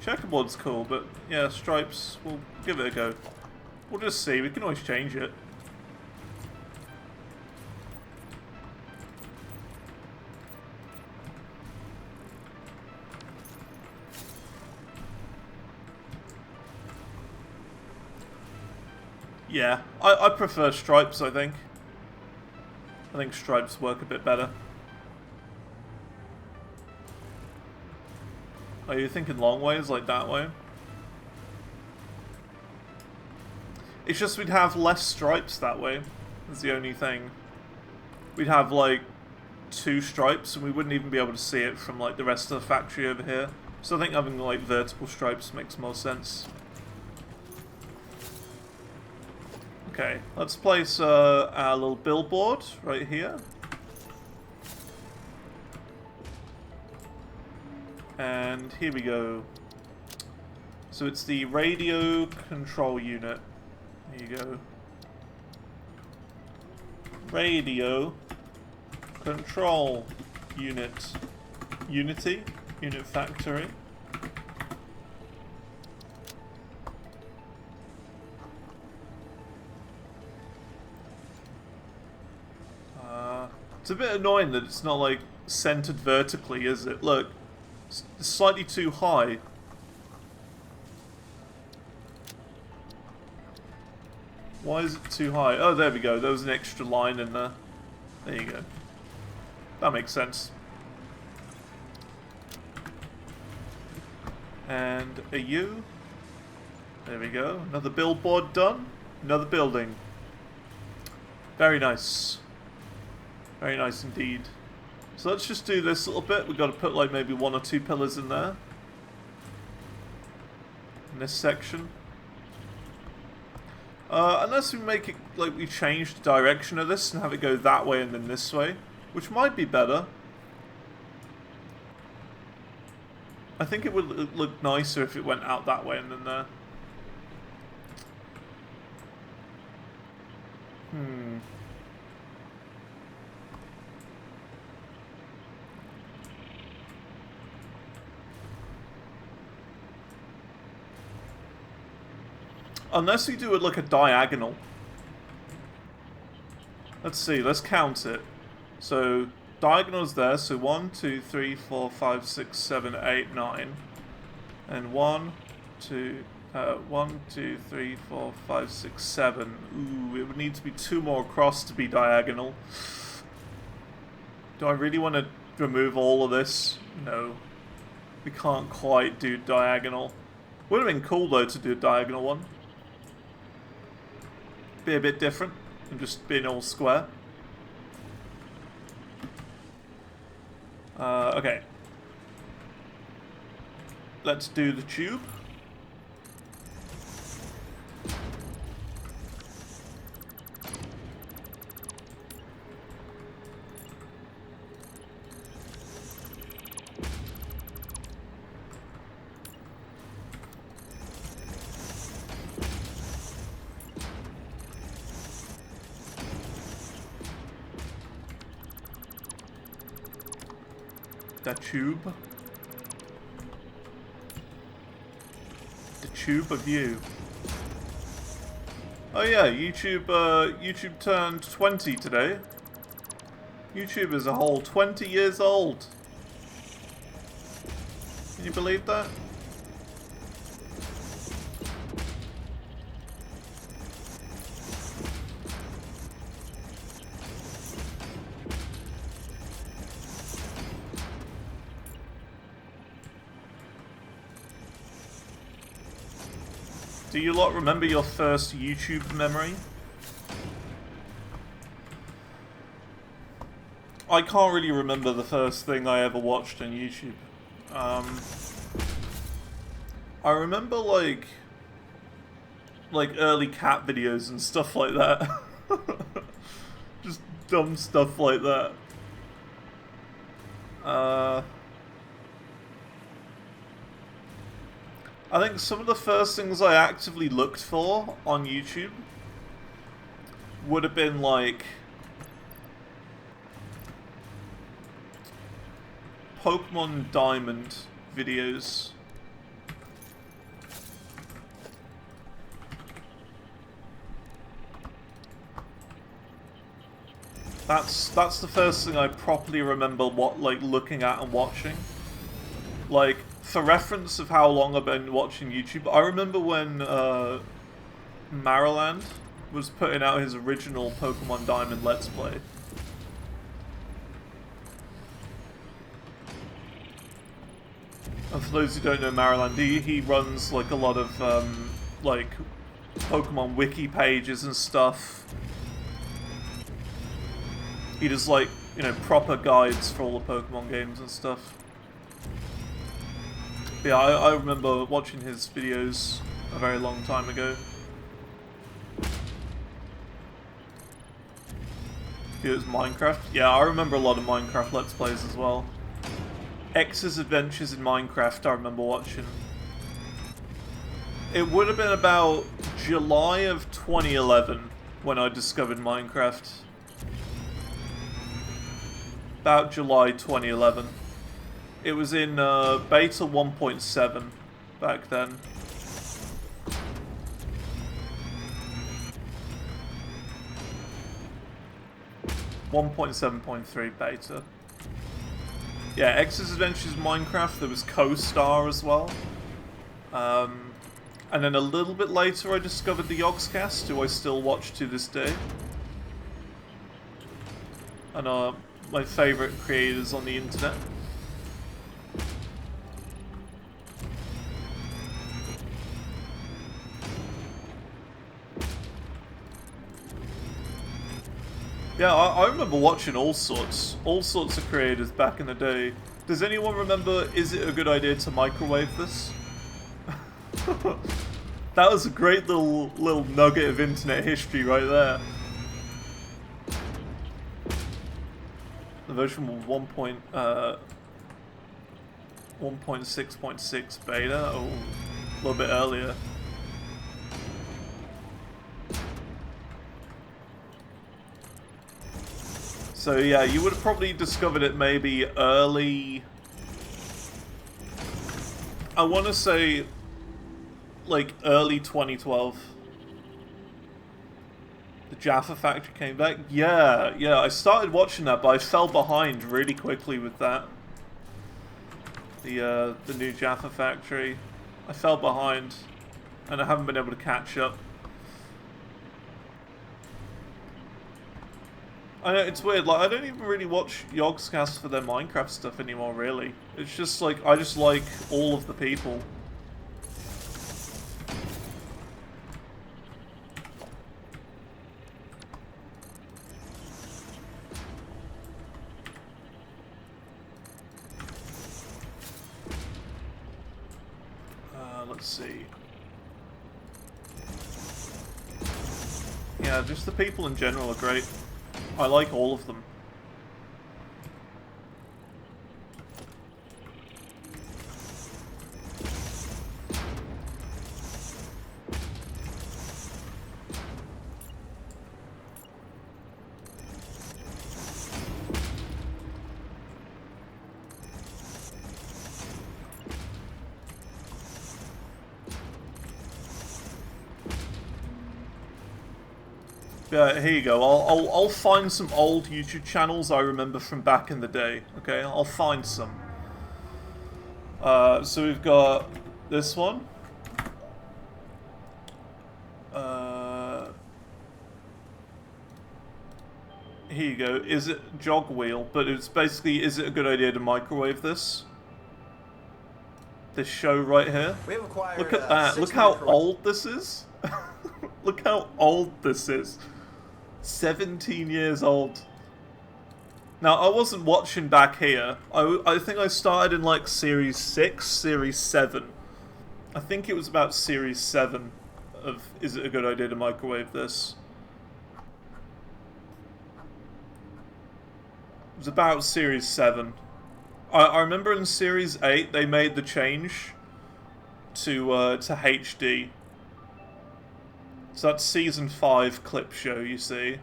Checkerboard's cool, but yeah, stripes, we'll give it a go. We'll just see, we can always change it. Yeah, I prefer stripes, I think. I think stripes work a bit better. Are you thinking long ways, like that way? It's just we'd have less stripes that way. That's the only thing. We'd have like 2 stripes and we wouldn't even be able to see it from like the rest of the factory over here. So I think having like vertical stripes makes more sense. Okay, let's place our little billboard right here. And And here we go. So it's the radio control unit. There you go. Radio control unit. Unity? Unit factory. It's a bit annoying that it's not like centered vertically, is it? Look, it's slightly too high. Why is it too high? Oh, there we go. There was an extra line in there. There you go. That makes sense. And a U. There we go. Another billboard done. Another building. Very nice. Very nice indeed. So let's just do this little bit. We've got to put like maybe 1 or 2 pillars in there. In this section. Unless we make it like we change the direction of this and have it go that way and then this way. Which might be better. I think it would look nicer if it went out that way and then there. Unless we do it like a diagonal. Let's see, let's count it. So, diagonal's there, so 1, 2, 3, 4, 5, 6, 7, 8, 9. And 1, 2, 3, 4, 5, 6, 7. Ooh, it would need to be 2 more across to be diagonal. Do I really want to remove all of this? No. We can't quite do diagonal. Would have been cool though to do a diagonal one. Be a bit different than just being all square. Okay. Let's do the tube. The tube. The tube of you. Oh yeah, YouTube turned 20 today. YouTube is a whole 20 years old. Can you believe that? Do you lot remember your first YouTube memory? I can't really remember the first thing I ever watched on YouTube. I remember like early cat videos and stuff like that. Just dumb stuff like that. I think some of the first things I actively looked for on YouTube would have been like Pokemon Diamond videos. That's the first thing I properly remember looking at and watching. Like, for reference of how long I've been watching YouTube, I remember when Mariland was putting out his original Pokemon Diamond Let's Play. And for those who don't know Mariland, he runs like a lot of like Pokemon wiki pages and stuff. He does like, you know, proper guides for all the Pokemon games and stuff. But yeah, I remember watching his videos a very long time ago. It was Minecraft. Yeah, I remember a lot of Minecraft Let's Plays as well. X's Adventures in Minecraft I remember watching. It would have been about July of 2011 when I discovered Minecraft. About July 2011. It was in beta 1.7 back then. .7.3 beta. Yeah, X's Adventures Minecraft, there was Co-Star as well. And then a little bit later I discovered the Yogscast, who I still watch to this day. And my favourite creators on the internet. Yeah, I remember watching all sorts of creators back in the day. Does anyone remember, is it a good idea to microwave this? That was a great little nugget of internet history right there. The version was 1.6.6 beta, oh, a little bit earlier. So yeah, you would have probably discovered it maybe early... I want to say, like, early 2012. The Jaffa Factory came back? Yeah, I started watching that, but I fell behind really quickly with that. The new Jaffa Factory. I fell behind, and I haven't been able to catch up. I know, it's weird, like, I don't even really watch Yogscast for their Minecraft stuff anymore, really. It's just, like, I just like all of the people. Let's see. Yeah, just the people in general are great. I like all of them. Yeah, here you go. I'll find some old YouTube channels I remember from back in the day. Okay, I'll find some. So we've got this one. Here you go. Is it jog wheel? But it's basically, is it a good idea to microwave this? This show right here. We have acquired, look at that. Look how old this is. Look how old this is. 17 years old. Now, I wasn't watching back here. I think I started in, like, Series 6, Series 7. I think it was about Series 7 of, is it a good idea to microwave this? It was about Series 7. I remember in Series 8, they made the change to HD. So that's Season 5 clip show, you see.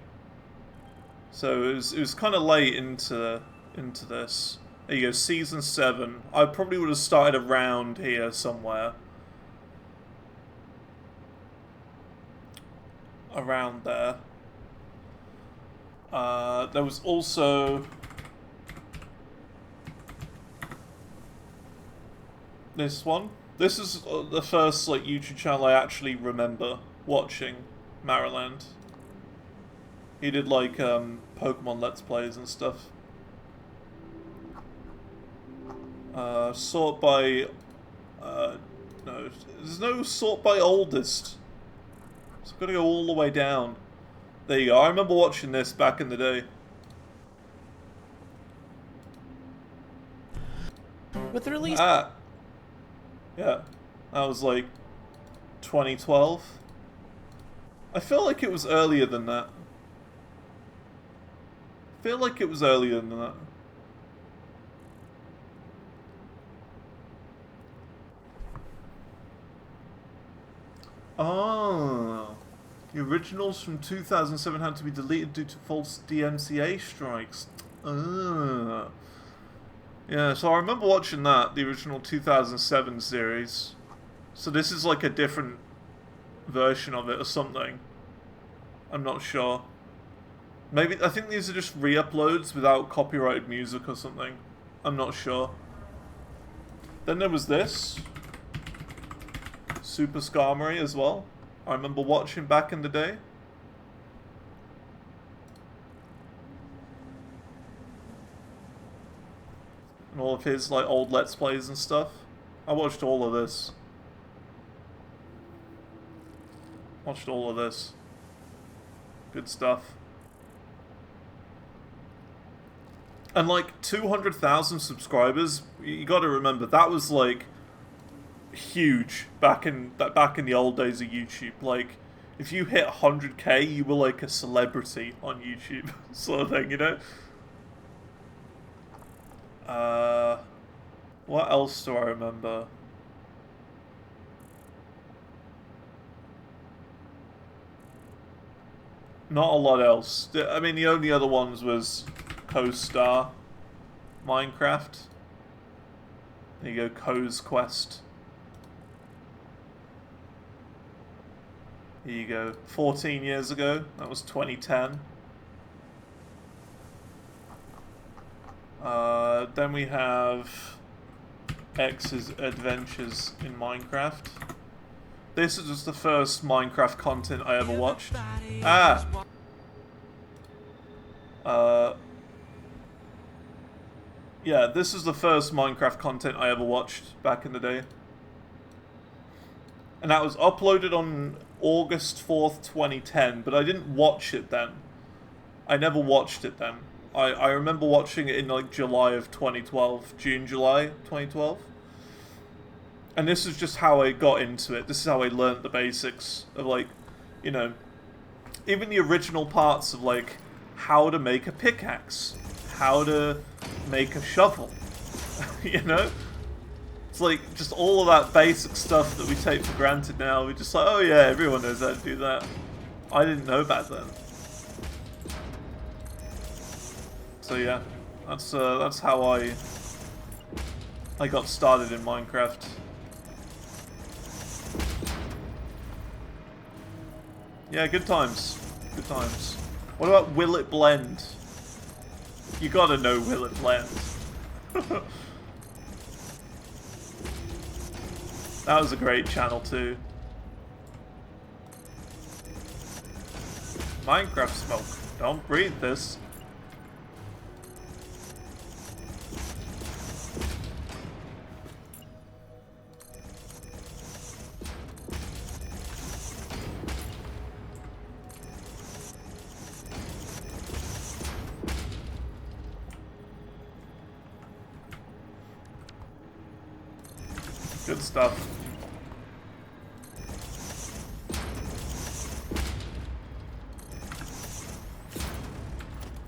So it was kind of late into this. There you go, Season 7. I probably would have started around here somewhere. Around there. There was also... this one. This is the first, like, YouTube channel I actually remember watching, Mariland. He did, like, Pokemon Let's Plays and stuff. Sort by... no, there's no sort by oldest. So I've got to go all the way down. There you go, I remember watching this back in the day. With the release... Ah. Yeah, that was, like, 2012. I feel like it was earlier than that. I feel like it was earlier than that. Oh. The originals from 2007 had to be deleted due to false DMCA strikes. Yeah, so I remember watching that, the original 2007 series. So this is like a different version of it or something. I'm not sure. Maybe, I think these are just re-uploads without copyrighted music or something. I'm not sure. Then there was this. Super Skarmory as well. I remember watching back in the day. And all of his like old Let's Plays and stuff. I watched all of this. Watched all of this. Good stuff. And like 200,000 subscribers, you got to remember that was like huge back in the old days of YouTube. Like if you hit 100k, you were like a celebrity on YouTube, sort of thing, you know. What else do I remember? Not a lot else. I mean, the only other ones was Co-Star, Minecraft. There you go, Co's Quest. Here you go, 14 years ago. That was 2010. Then we have X's Adventures in Minecraft. This is just the first Minecraft content I ever watched. Yeah, this is the first Minecraft content I ever watched back in the day. And that was uploaded on August 4th, 2010, but I didn't watch it then. I never watched it then. I remember watching it in like July of 2012, June, July 2012. And this is just how I got into it. This is how I learned the basics of like, you know, even the original parts of like how to make a pickaxe, how to make a shovel, you know? It's like just all of that basic stuff that we take for granted now. We're just like, oh yeah, everyone knows how to do that. I didn't know back then. So yeah, that's how I got started in Minecraft. Yeah, good times. Good times. What about Will It Blend? You gotta know Will It Blend. That was a great channel too. Minecraft smoke. Don't breathe this. Good stuff.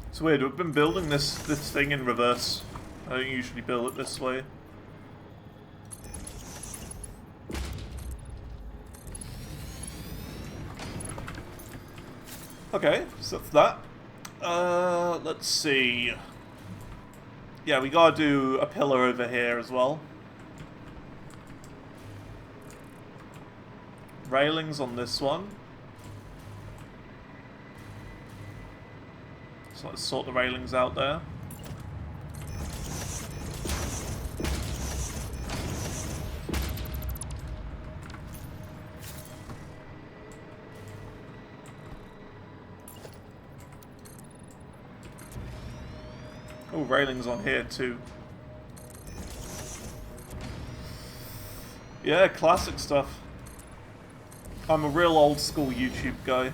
It's weird, we've been building this thing in reverse. I don't usually build it this way. Okay, so that's that. Let's see. Yeah, we gotta do a pillar over here as well. Railings on this one. So let's sort the railings out there. Oh, railings on here too. Yeah, classic stuff. I'm a real old school YouTube guy.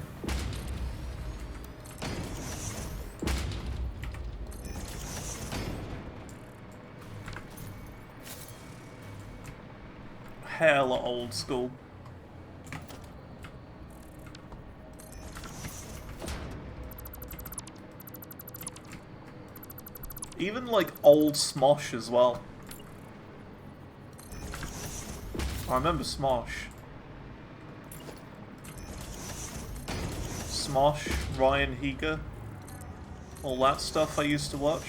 Hella old school. Even like old Smosh as well. I remember Smosh. Smosh, Ryan Higa, all that stuff I used to watch.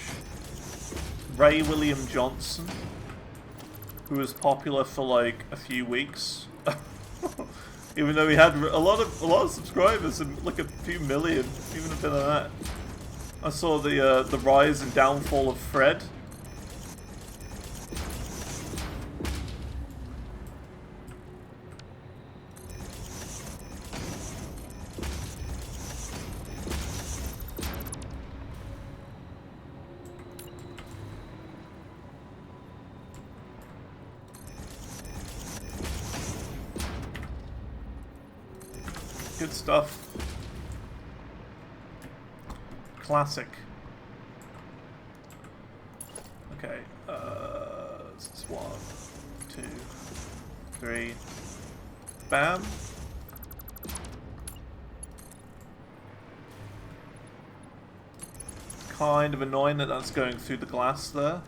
Ray William Johnson, who was popular for like a few weeks, even though he had a lot of subscribers and like a few million, even a bit of that. I saw the rise and downfall of Fred. Good stuff. Classic. Okay, this is 1, 2, 3. Bam. Kind of annoying that that's going through the glass there.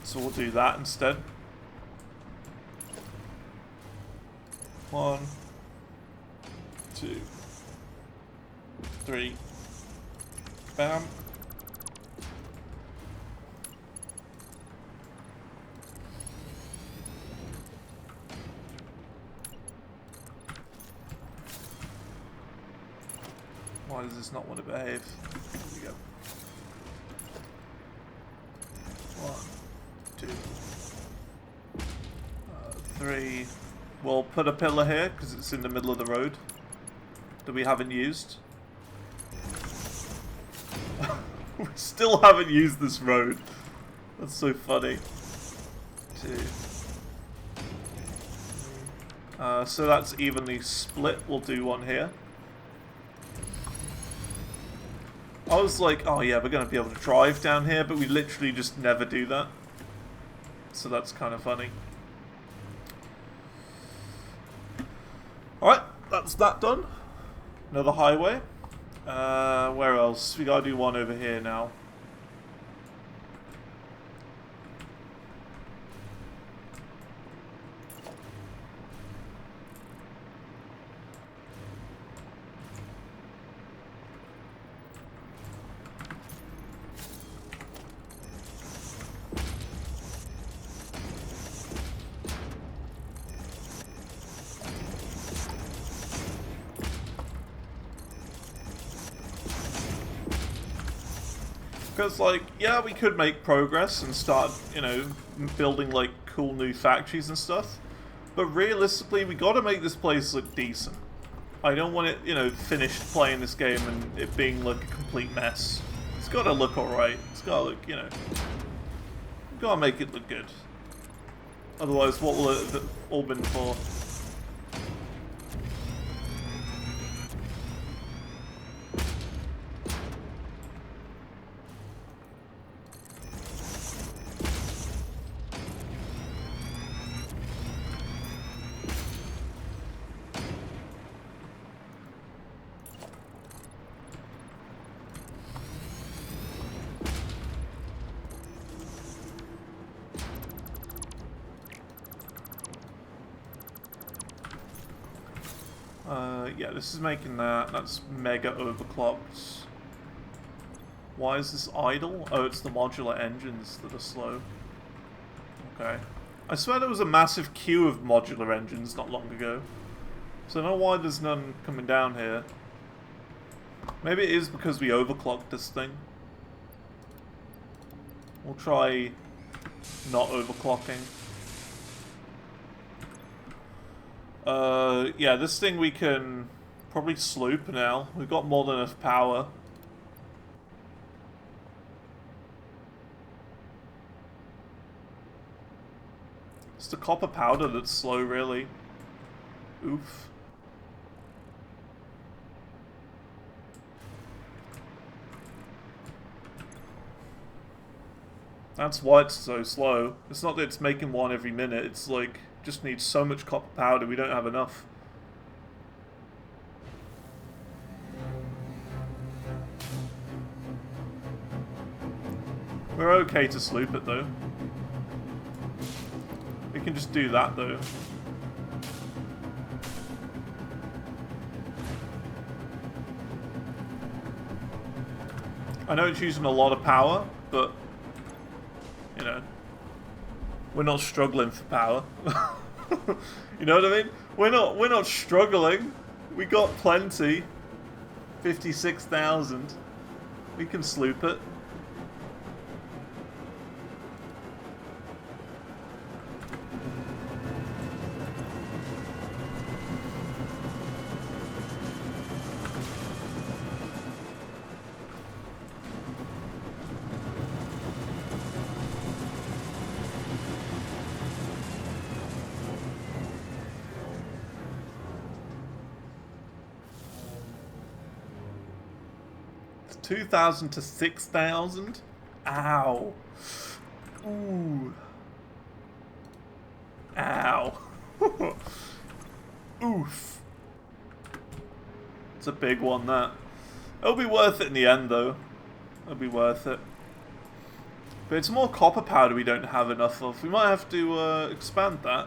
So we'll do that instead. 1, 2, 3. Bam. Why does this not want to behave? Here we go. 1, 2, 3. We'll put a pillar here because it's in the middle of the road that we haven't used. We still haven't used this road. That's so funny. 2. So that's evenly split. We'll do one here. I was like, oh yeah, we're going to be able to drive down here, but we literally just never do that. So that's kind of funny. Alright, that's that done. Another highway. Where else? We gotta do one over here now. Because, like, yeah, we could make progress and start, you know, building, like, cool new factories and stuff. But realistically, we gotta make this place look decent. I don't want it, you know, finished playing this game and it being, like, a complete mess. It's gotta look alright. It's gotta look, you know... Gotta make it look good. Otherwise, what will it have all been for? Yeah, this is making that. That's mega overclocked. Why is this idle? Oh, it's the modular engines that are slow. Okay. I swear there was a massive queue of modular engines not long ago. So I don't know why there's none coming down here. Maybe it is because we overclocked this thing. We'll try not overclocking. Yeah, this thing we can probably sloop now. We've got more than enough power. It's the copper powder that's slow, really. Oof. That's why it's so slow. It's not that it's making one every minute, it's like, just needs so much copper powder, we don't have enough. We're okay to sloop it though. We can just do that though. I know it's using a lot of power, but you know, we're not struggling for power. You know what I mean? We're not struggling. We got plenty. 56,000. We can sloop it. It's 2,000 to 6,000. Ow. Ooh. Ow. Oof. It's a big one, that. It'll be worth it in the end, though. It'll be worth it. But it's more copper powder we don't have enough of. We might have to expand that.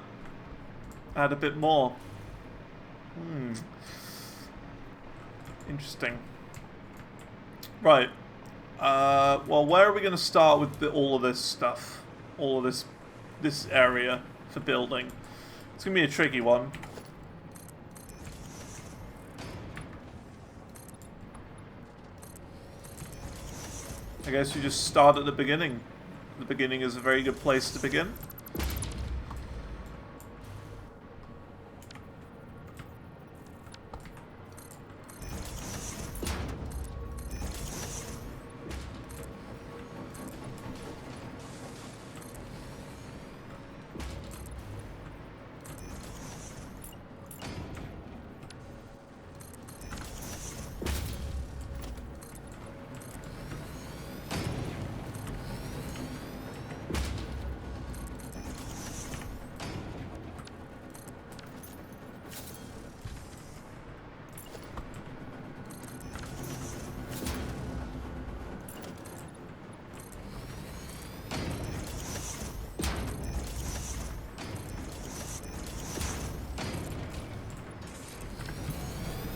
Add a bit more. Interesting. Right. Well, where are we going to start with all of this stuff? All of this area for building. It's going to be a tricky one. I guess you just start at the beginning. The beginning is a very good place to begin.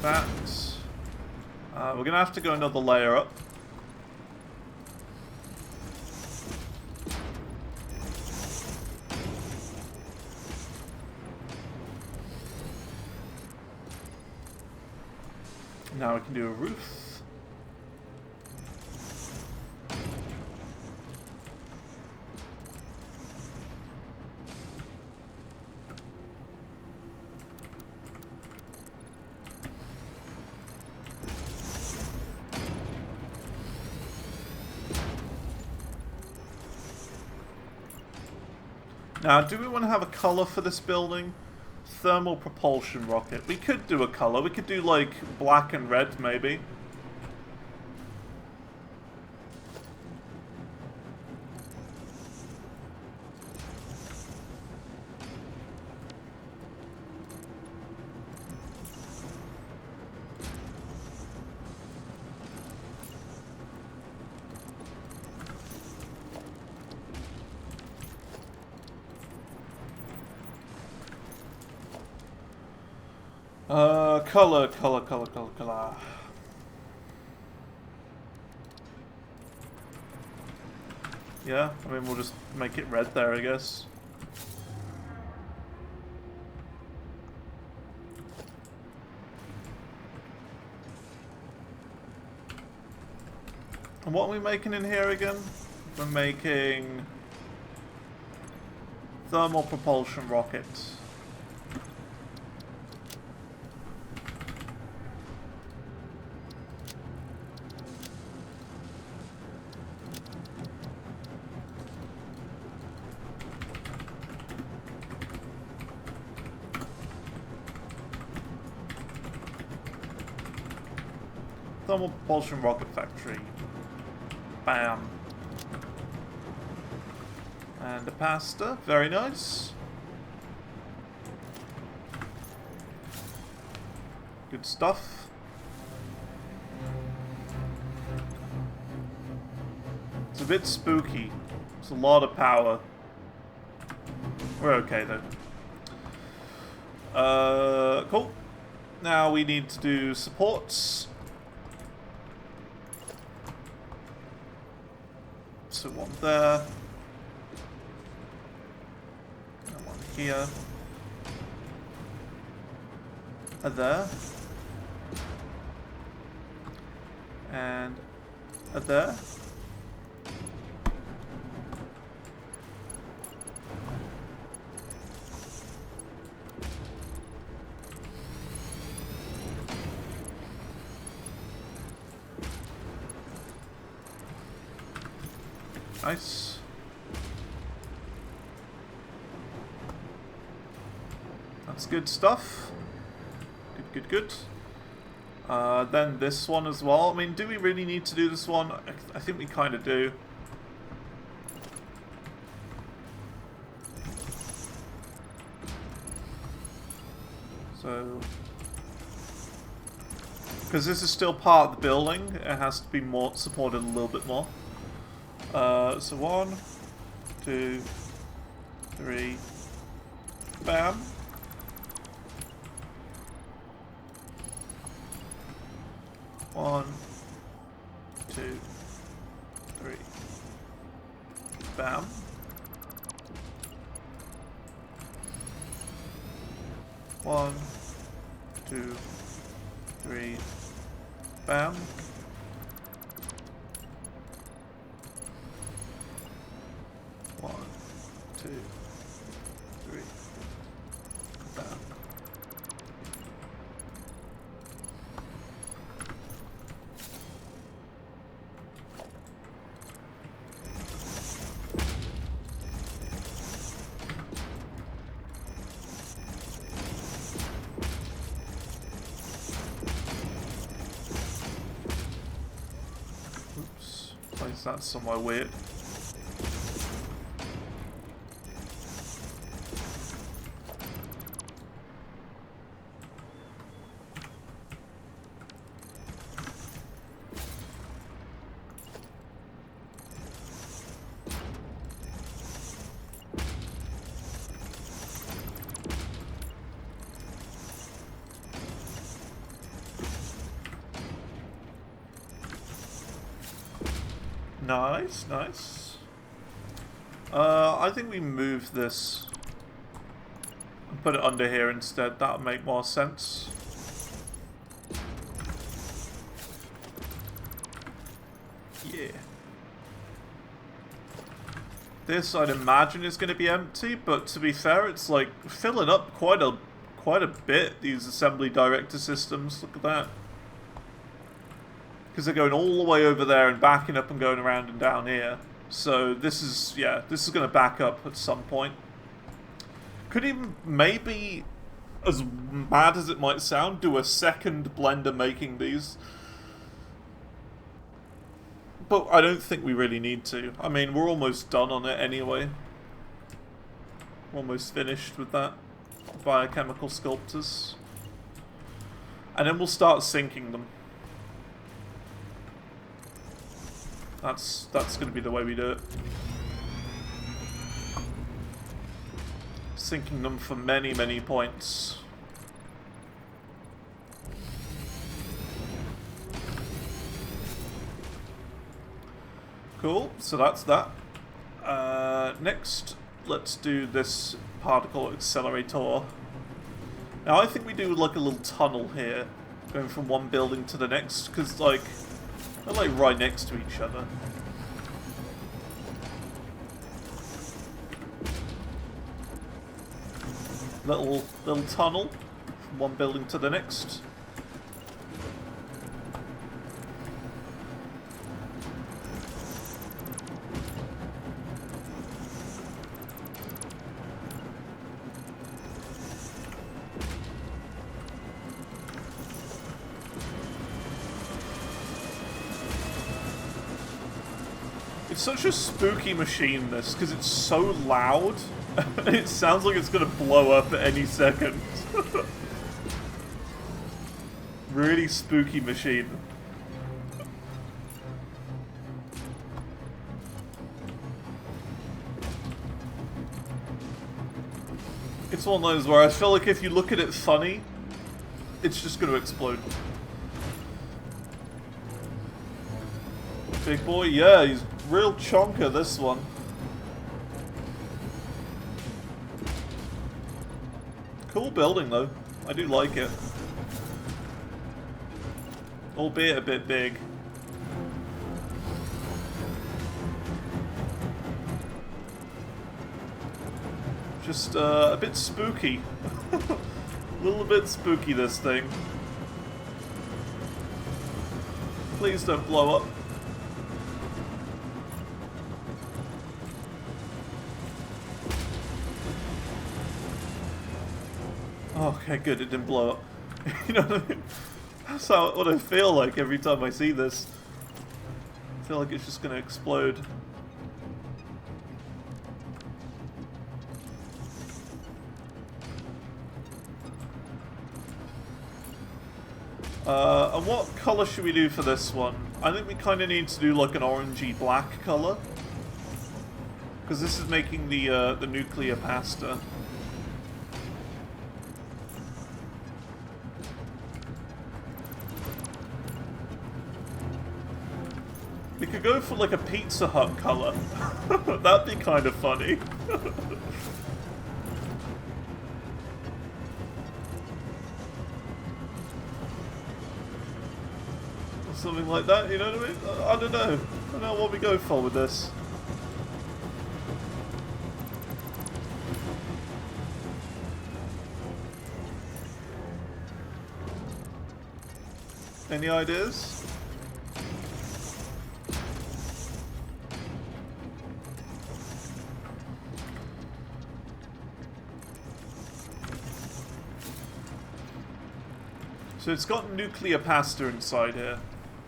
That. We're gonna have to go another layer up. Now we can do a roof. Now, do we want to have a color for this building? Thermal propulsion rocket. We could do a color. We could do, like, black and red, maybe. Color. Yeah, I mean, we'll just make it red there, I guess. And what are we making in here again? We're making thermal propulsion rockets. Thermal propulsion rocket factory. Bam. And a pasta. Very nice. Good stuff. a bit spooky. It's a lot of power. We're okay though. Cool. Now we need to do supports. So one there. And one here. And there. And there. Nice. That's good stuff. Good, good, good. Then this one as well. I mean, do we really need to do this one? I think we kind of do. So... because this is still part of the building, it has to be more supported a little bit more. So 1, 2, 3, bam. One, 2, 3, bam. One, 2, 3, bam. One, 2, 3, bam. Oops, place that somewhere weird. Nice, nice. I think we move this and put it under here instead. That would make more sense. Yeah. This, I'd imagine, is going to be empty, but to be fair, it's like filling up quite a bit, these assembly director systems. Look at that. Because they're going all the way over there and backing up and going around and down here. So this is, yeah, this is going to back up at some point. Could even, maybe, as mad as it might sound, do a second blender making these. But I don't think we really need to. I mean, we're almost done on it anyway. We're almost finished with that. Biochemical sculptors. And then we'll start sinking them. That's going to be the way we do it. Sinking them for many, many points. Cool, so that's that. Next, let's do this particle accelerator. Now I think we do like a little tunnel here, going from one building to the next, because like, they're like right next to each other. Little tunnel from one building to the next. It's such a spooky machine, this, because it's so loud. It sounds like it's going to blow up at any second. Really spooky machine. It's one of those where I feel like if you look at it funny, it's just going to explode. Big boy, yeah, he's real chonker, this one. Cool building, though. I do like it. Albeit a bit big. Just a bit spooky. A little bit spooky, this thing. Please don't blow up. Okay, good, it didn't blow up. You know what I mean? That's what I feel like every time I see this. I feel like it's just gonna explode. And what colour should we do for this one? I think we kind of need to do like an orangey black colour. Because this is making the nuclear pasta. We could go for like a Pizza Hut colour. That'd be kind of funny. Something like that, you know what I mean? I don't know. I don't know what we go for with this. Any ideas? So it's got nuclear pasta inside here.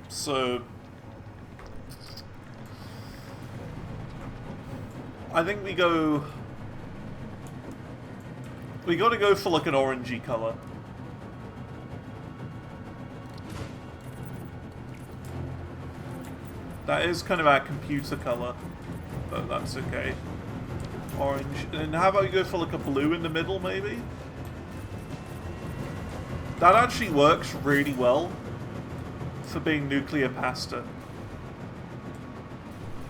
So I think we gotta go for like an orangey colour. That is kind of our computer colour, but that's okay. Orange. And how about we go for like a blue in the middle, maybe? That actually works really well for being nuclear pasta.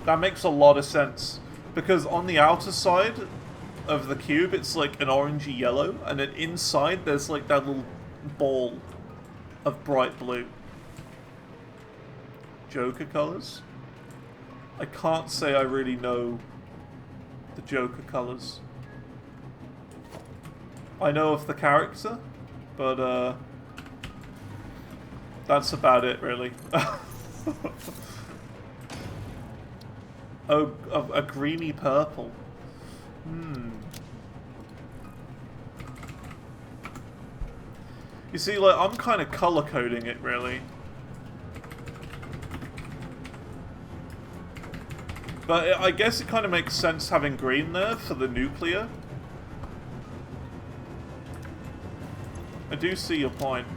That makes a lot of sense, because on the outer side of the cube it's like an orangey yellow, and then inside there's like that little ball of bright blue. Joker colours? I can't say I really know the Joker colours. I know of the character, but that's about it, really. Oh, a greeny purple. You see, like, I'm kind of color coding it, really. But I guess it kind of makes sense having green there for the nuclear. I do see your point.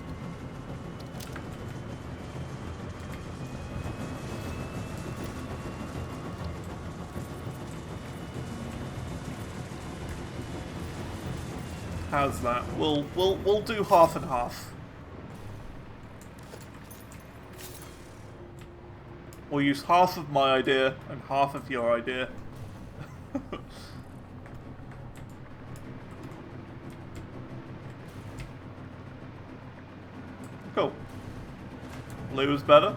How's that? We'll do half and half. We'll use half of my idea and half of your idea. Cool. Blue is better.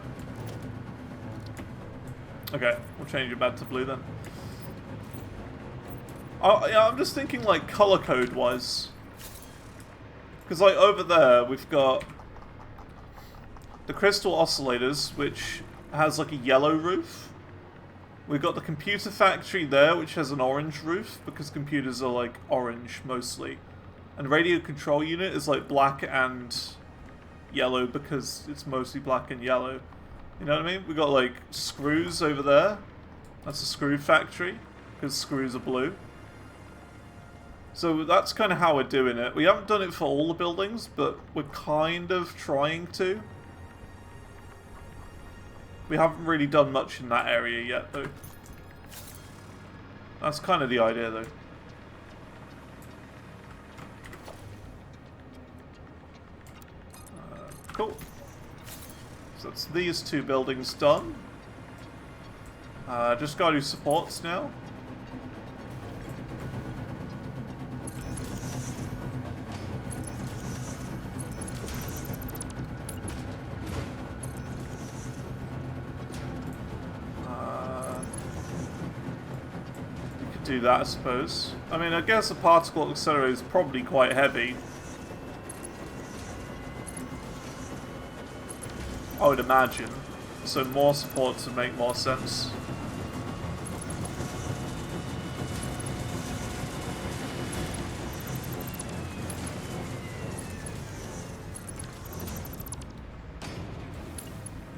Okay, we'll change it back to blue then. Oh, yeah, I'm just thinking like color code wise. Because like over there we've got the crystal oscillators, which has like a yellow roof. We've got the computer factory there, which has an orange roof, because computers are like orange mostly. And radio control unit is like black and yellow, because it's mostly black and yellow. You know what I mean? We've got like screws over there. That's a screw factory, because screws are blue. So that's kind of how we're doing it. We haven't done it for all the buildings, but we're kind of trying to. We haven't really done much in that area yet, though. That's kind of the idea, though. cool. So that's these two buildings done. Just gotta do supports now. Do that, I suppose. I mean, I guess a particle accelerator is probably quite heavy. I would imagine. So more supports would make more sense.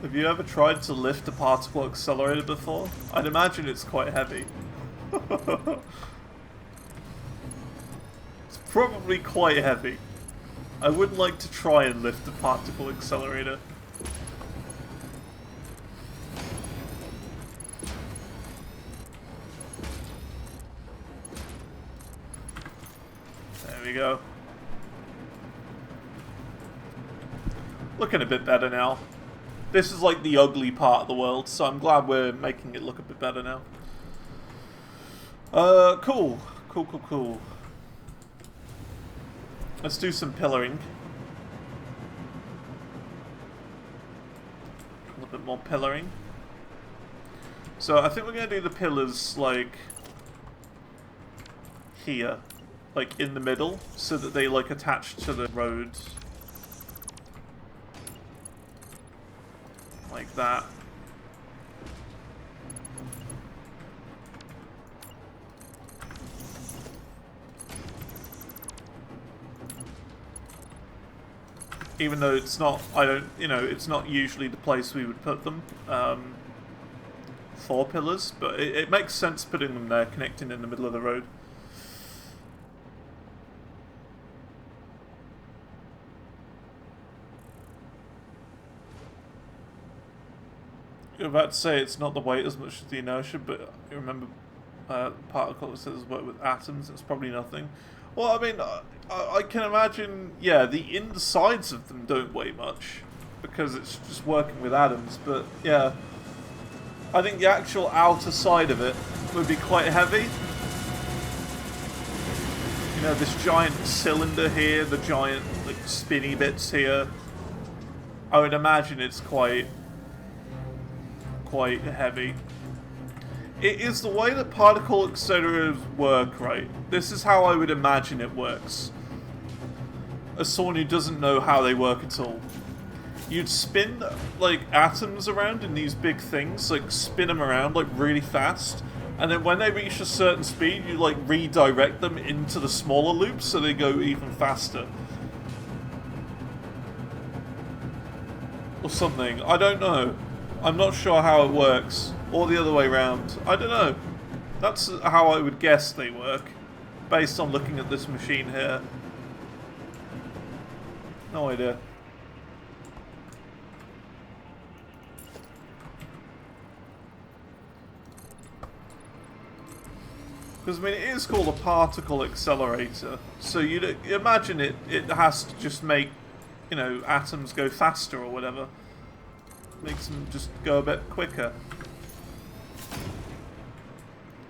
Have you ever tried to lift a particle accelerator before? I'd imagine it's quite heavy. It's probably quite heavy. I wouldn't like to try and lift a particle accelerator. There we go. Looking a bit better now. This is like the ugly part of the world, so I'm glad we're making it look a bit better now. Cool. Cool. Let's do some pillaring. A little bit more pillaring. So I think we're going to do the pillars, like, here. Like, in the middle, so that they, like, attach to the road. Like that. Even though it's not, it's not usually the place we would put them, for pillars, but it makes sense putting them there, connecting in the middle of the road. You're about to say it's not the weight as much as the inertia, but you remember particles says work with atoms, it's probably nothing. Well, I mean, I can imagine, yeah, the insides of them don't weigh much, because it's just working with atoms, but yeah, I think the actual outer side of it would be quite heavy. You know, this giant cylinder here, the giant, like, spinny bits here, I would imagine it's quite heavy. It is the way that particle accelerators work, right? This is how I would imagine it works. As someone who doesn't know how they work at all. You'd spin, like, atoms around in these big things, like, spin them around, like, really fast. And then when they reach a certain speed, you, like, redirect them into the smaller loops so they go even faster. Or something. I don't know. I'm not sure how it works. Or the other way around. I don't know. That's how I would guess they work. Based on looking at this machine here. No idea. Because, I mean, it is called a particle accelerator. So you'd imagine it has to just make, you know, atoms go faster or whatever. Makes them just go a bit quicker.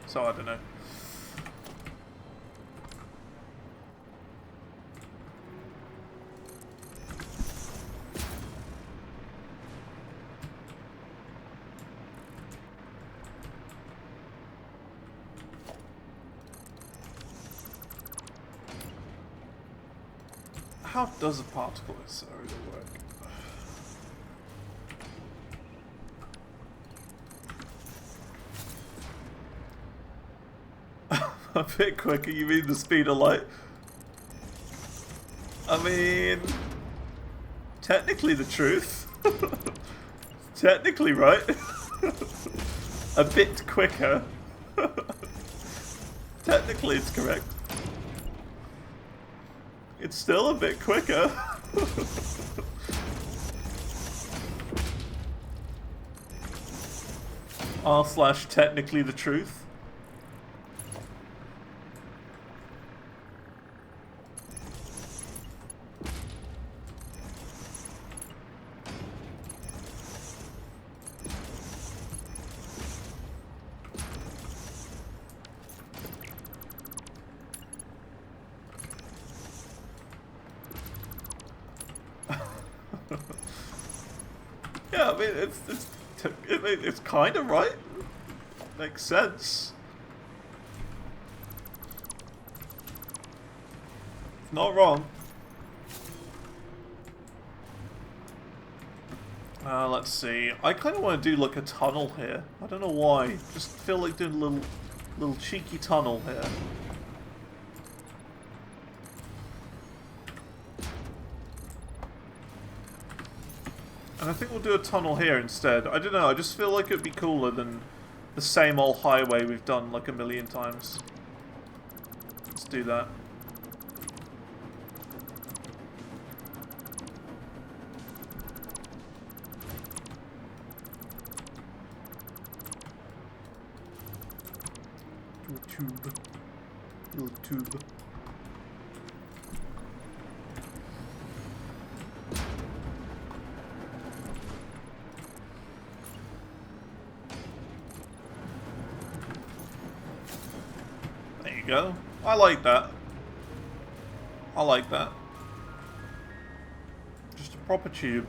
So I don't know. How does a particle accelerator work? A bit quicker, you mean the speed of light? I mean, technically the truth. Technically, right? A bit quicker. Technically it's correct. It's still a bit quicker. R/ technically the truth. Yeah, I mean, it's kind of right. Makes sense. It's not wrong. Let's see. I kind of want to do like a tunnel here. I don't know why. Just feel like doing a little cheeky tunnel here. And I think we'll do a tunnel here instead. I don't know, I just feel like it'd be cooler than the same old highway we've done like a million times. Let's do that. Little tube. Little tube. Go. I like that. I like that. Just a proper tube.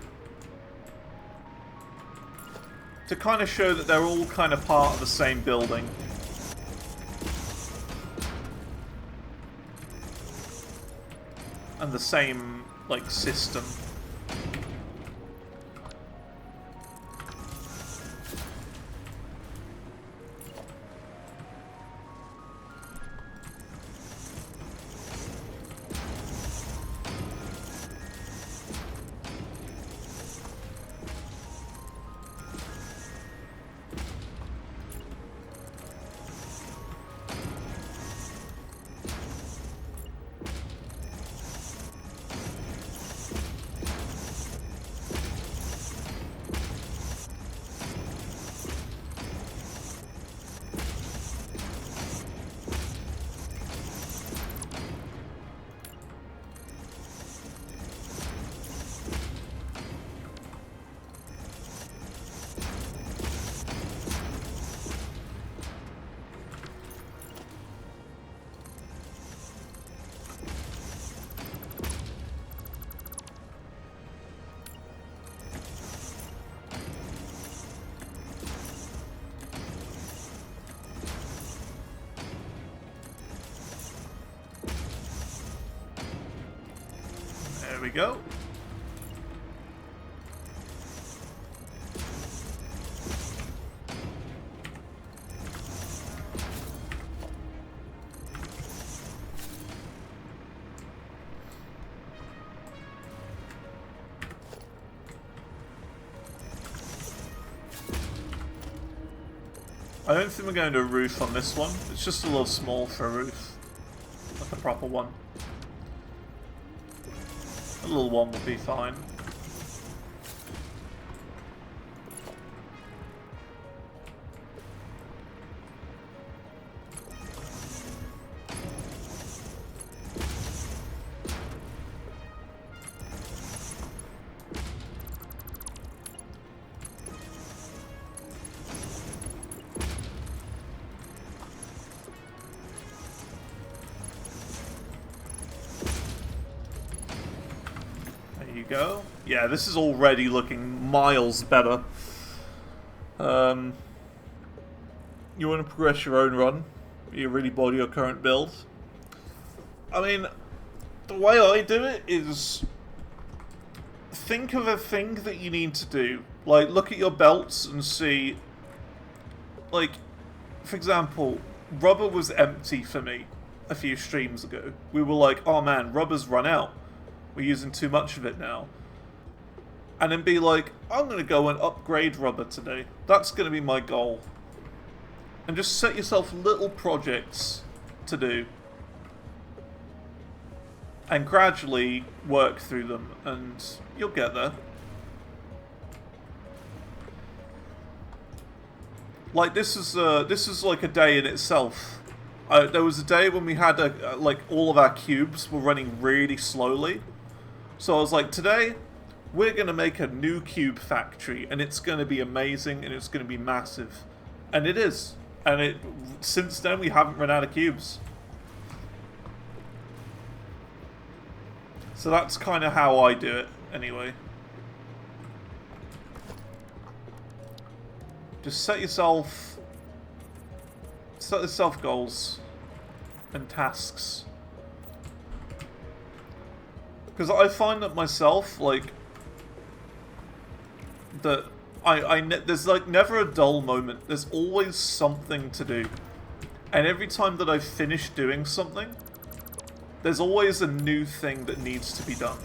To kind of show that they're all kind of part of the same building. And the same, like, system. There we go. I don't think we're going to do a roof on this one. It's just a little small for a roof. Like a proper one. A little one will be fine. Go. Yeah, this is already looking miles better. You want to progress your own run? You really body your current build? I mean, the way I do it is think of a thing that you need to do. Like, look at your belts and see, like, for example, rubber was empty for me a few streams ago. We were like, oh man, rubber's run out. We're using too much of it now. And then be like, I'm going to go and upgrade rubber today. That's going to be my goal. And just set yourself little projects to do. And gradually work through them, and you'll get there. Like, this is like a day in itself. There was a day when we had, like, all of our cubes were running really slowly. So I was like, today, we're going to make a new cube factory, and it's going to be amazing, and it's going to be massive. And it is. And since then, we haven't run out of cubes. So that's kind of how I do it, anyway. Just set yourself goals and tasks. Because I find that myself, like, that there's like never a dull moment. There's always something to do. And every time that I finish doing something, there's always a new thing that needs to be done.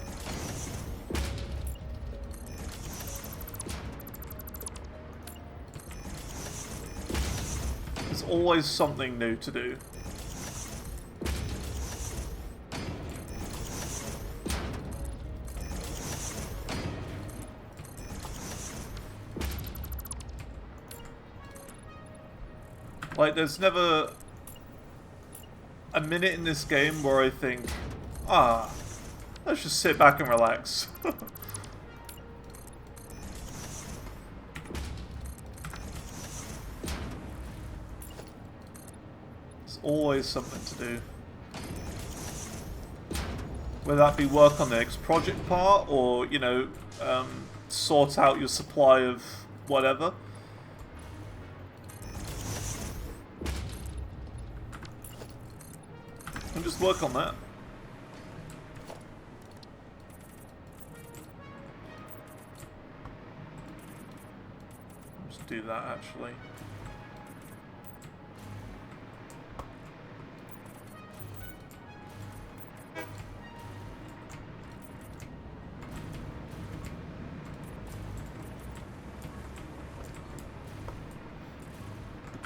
There's always something new to do. Like, there's never a minute in this game where I think, let's just sit back and relax. There's always something to do. Whether that be work on the next project part, or, you know, sort out your supply of whatever. And just work on that. Just do that, actually.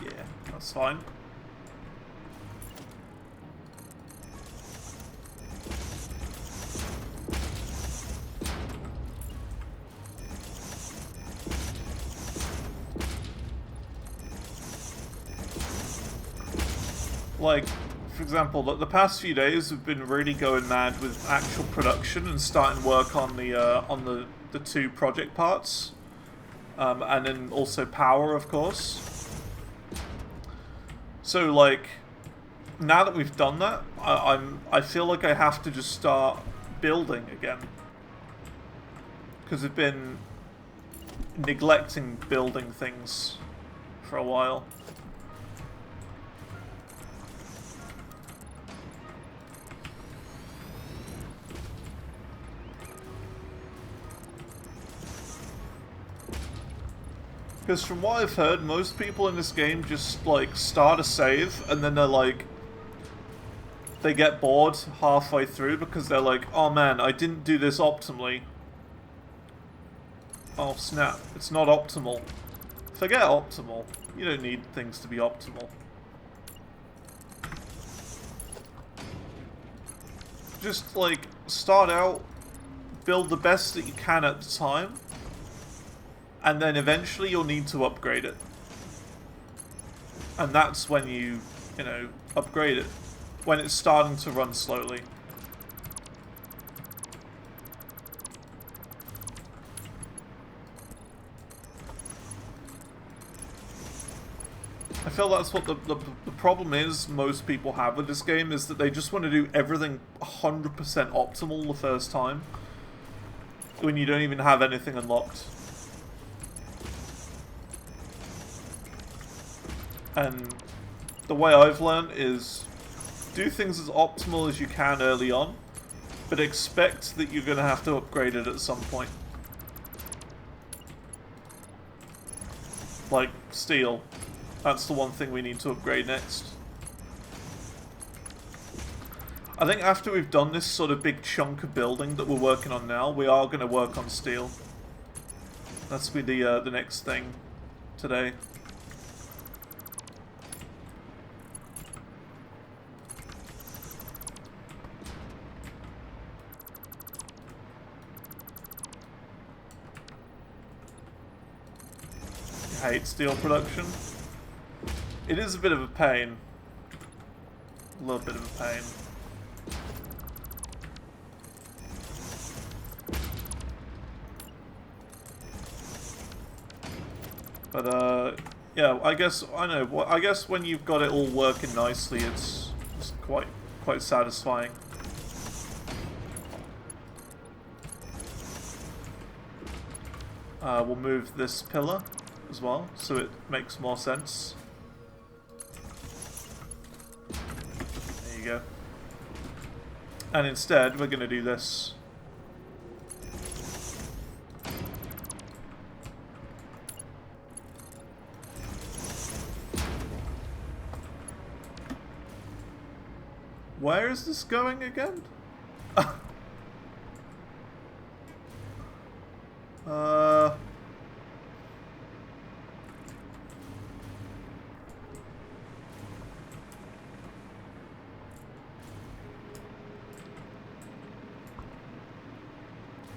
Yeah, that's fine. Like, for example, the past few days have been really going mad with actual production and starting work on the two project parts, and then also power, of course. So, like, now that we've done that, I feel like I have to just start building again, because I've been neglecting building things for a while. Because from what I've heard, most people in this game just, like, start a save, and then they're like, they get bored halfway through because they're like, oh man, I didn't do this optimally. Oh snap, it's not optimal. Forget optimal. You don't need things to be optimal. Just, like, start out, build the best that you can at the time, and then eventually you'll need to upgrade it. And that's when you know, upgrade it. When it's starting to run slowly. I feel that's what the problem is most people have with this game, is that they just want to do everything 100% optimal the first time, when you don't even have anything unlocked. And the way I've learned is do things as optimal as you can early on, but expect that you're going to have to upgrade it at some point. Like steel. That's the one thing we need to upgrade next. I think after we've done this sort of big chunk of building that we're working on now, we are going to work on steel. That's be the next thing today. Hate steel production. It is a bit of a pain. A little bit of a pain. But yeah, I guess when you've got it all working nicely, it's quite satisfying. We'll move this pillar. as well, so it makes more sense. There you go. And instead, we're going to do this. Where is this going again?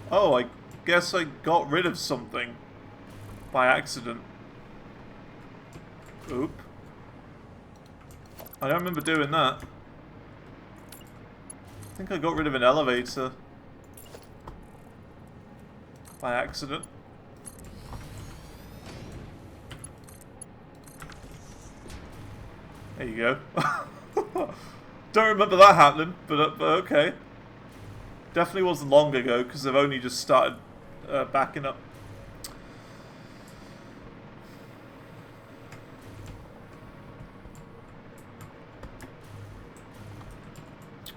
Oh, I guess I got rid of something by accident. Oop. I don't remember doing that. I think I got rid of an elevator by accident. There you go. Don't remember that happening, but okay. Definitely wasn't long ago because they've only just started backing up.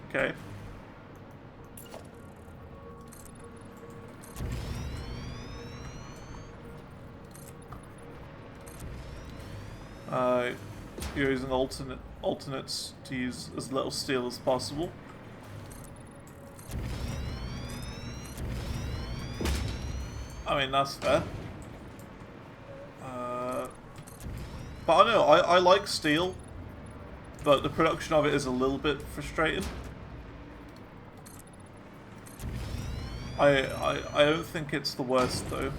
Okay. You're using alternates to use as little steel as possible. I mean, that's fair. But I don't know, I like steel, but the production of it is a little bit frustrating. I don't think it's the worst though.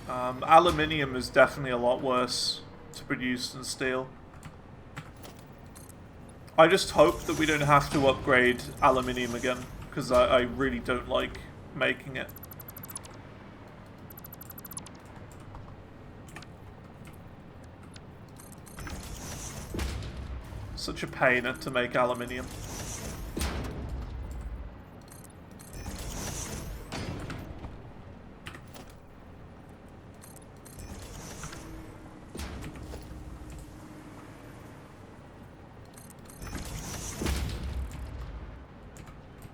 Aluminium is definitely a lot worse to produce than steel. I just hope that we don't have to upgrade aluminium again, because I really don't like making it. Such a pain to make aluminium.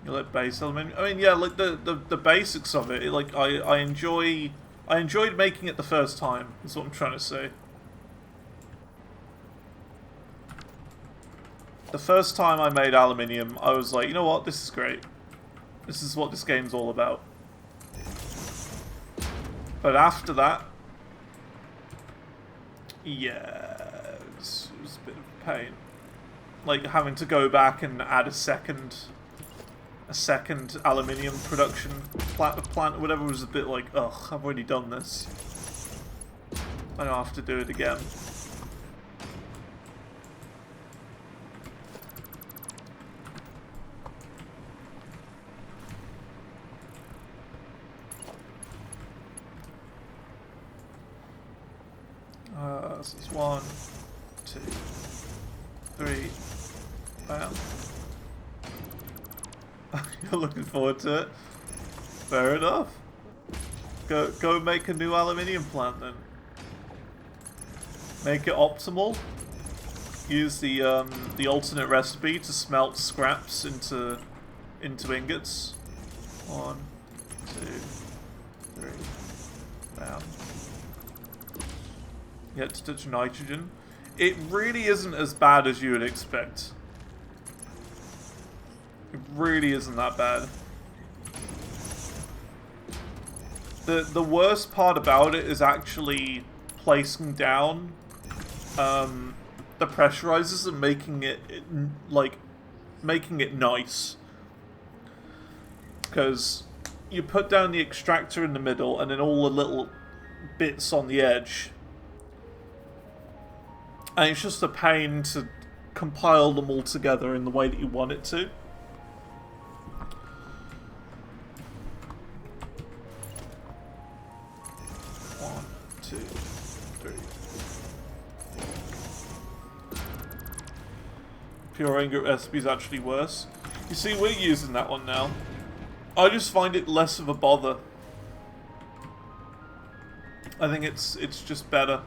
You like base aluminium? I mean, yeah, like the basics of it. Like I enjoyed making it the first time. Is what I'm trying to say. The first time I made aluminium, I was like, you know what, this is great. This is what this game's all about. But after that, yeah, it was a bit of a pain. Like having to go back and add a second aluminium production plant or whatever was a bit like, ugh, I've already done this. I don't have to do it again. This is 1, 2, 3, bam. You're looking forward to it. Fair enough. Go make a new aluminium plant then. Make it optimal. Use the alternate recipe to smelt scraps into ingots. 1, 2, 3, bam. Yet to touch nitrogen. It really isn't as bad as you would expect. It really isn't that bad. The worst part about it is actually placing down the pressurizers and making it nice. Because you put down the extractor in the middle and then all the little bits on the edge. And it's just a pain to compile them all together in the way that you want it to. One, two, three, four. Pure ingot recipe is actually worse. You see, we're using that one now. I just find it less of a bother. I think it's just better.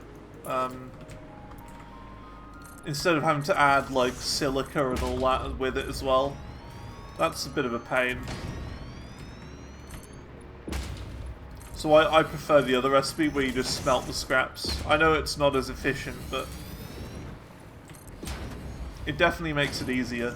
Instead of having to add like silica and all that with it as well. That's a bit of a pain. So I prefer the other recipe where you just smelt the scraps. I know it's not as efficient, but it definitely makes it easier.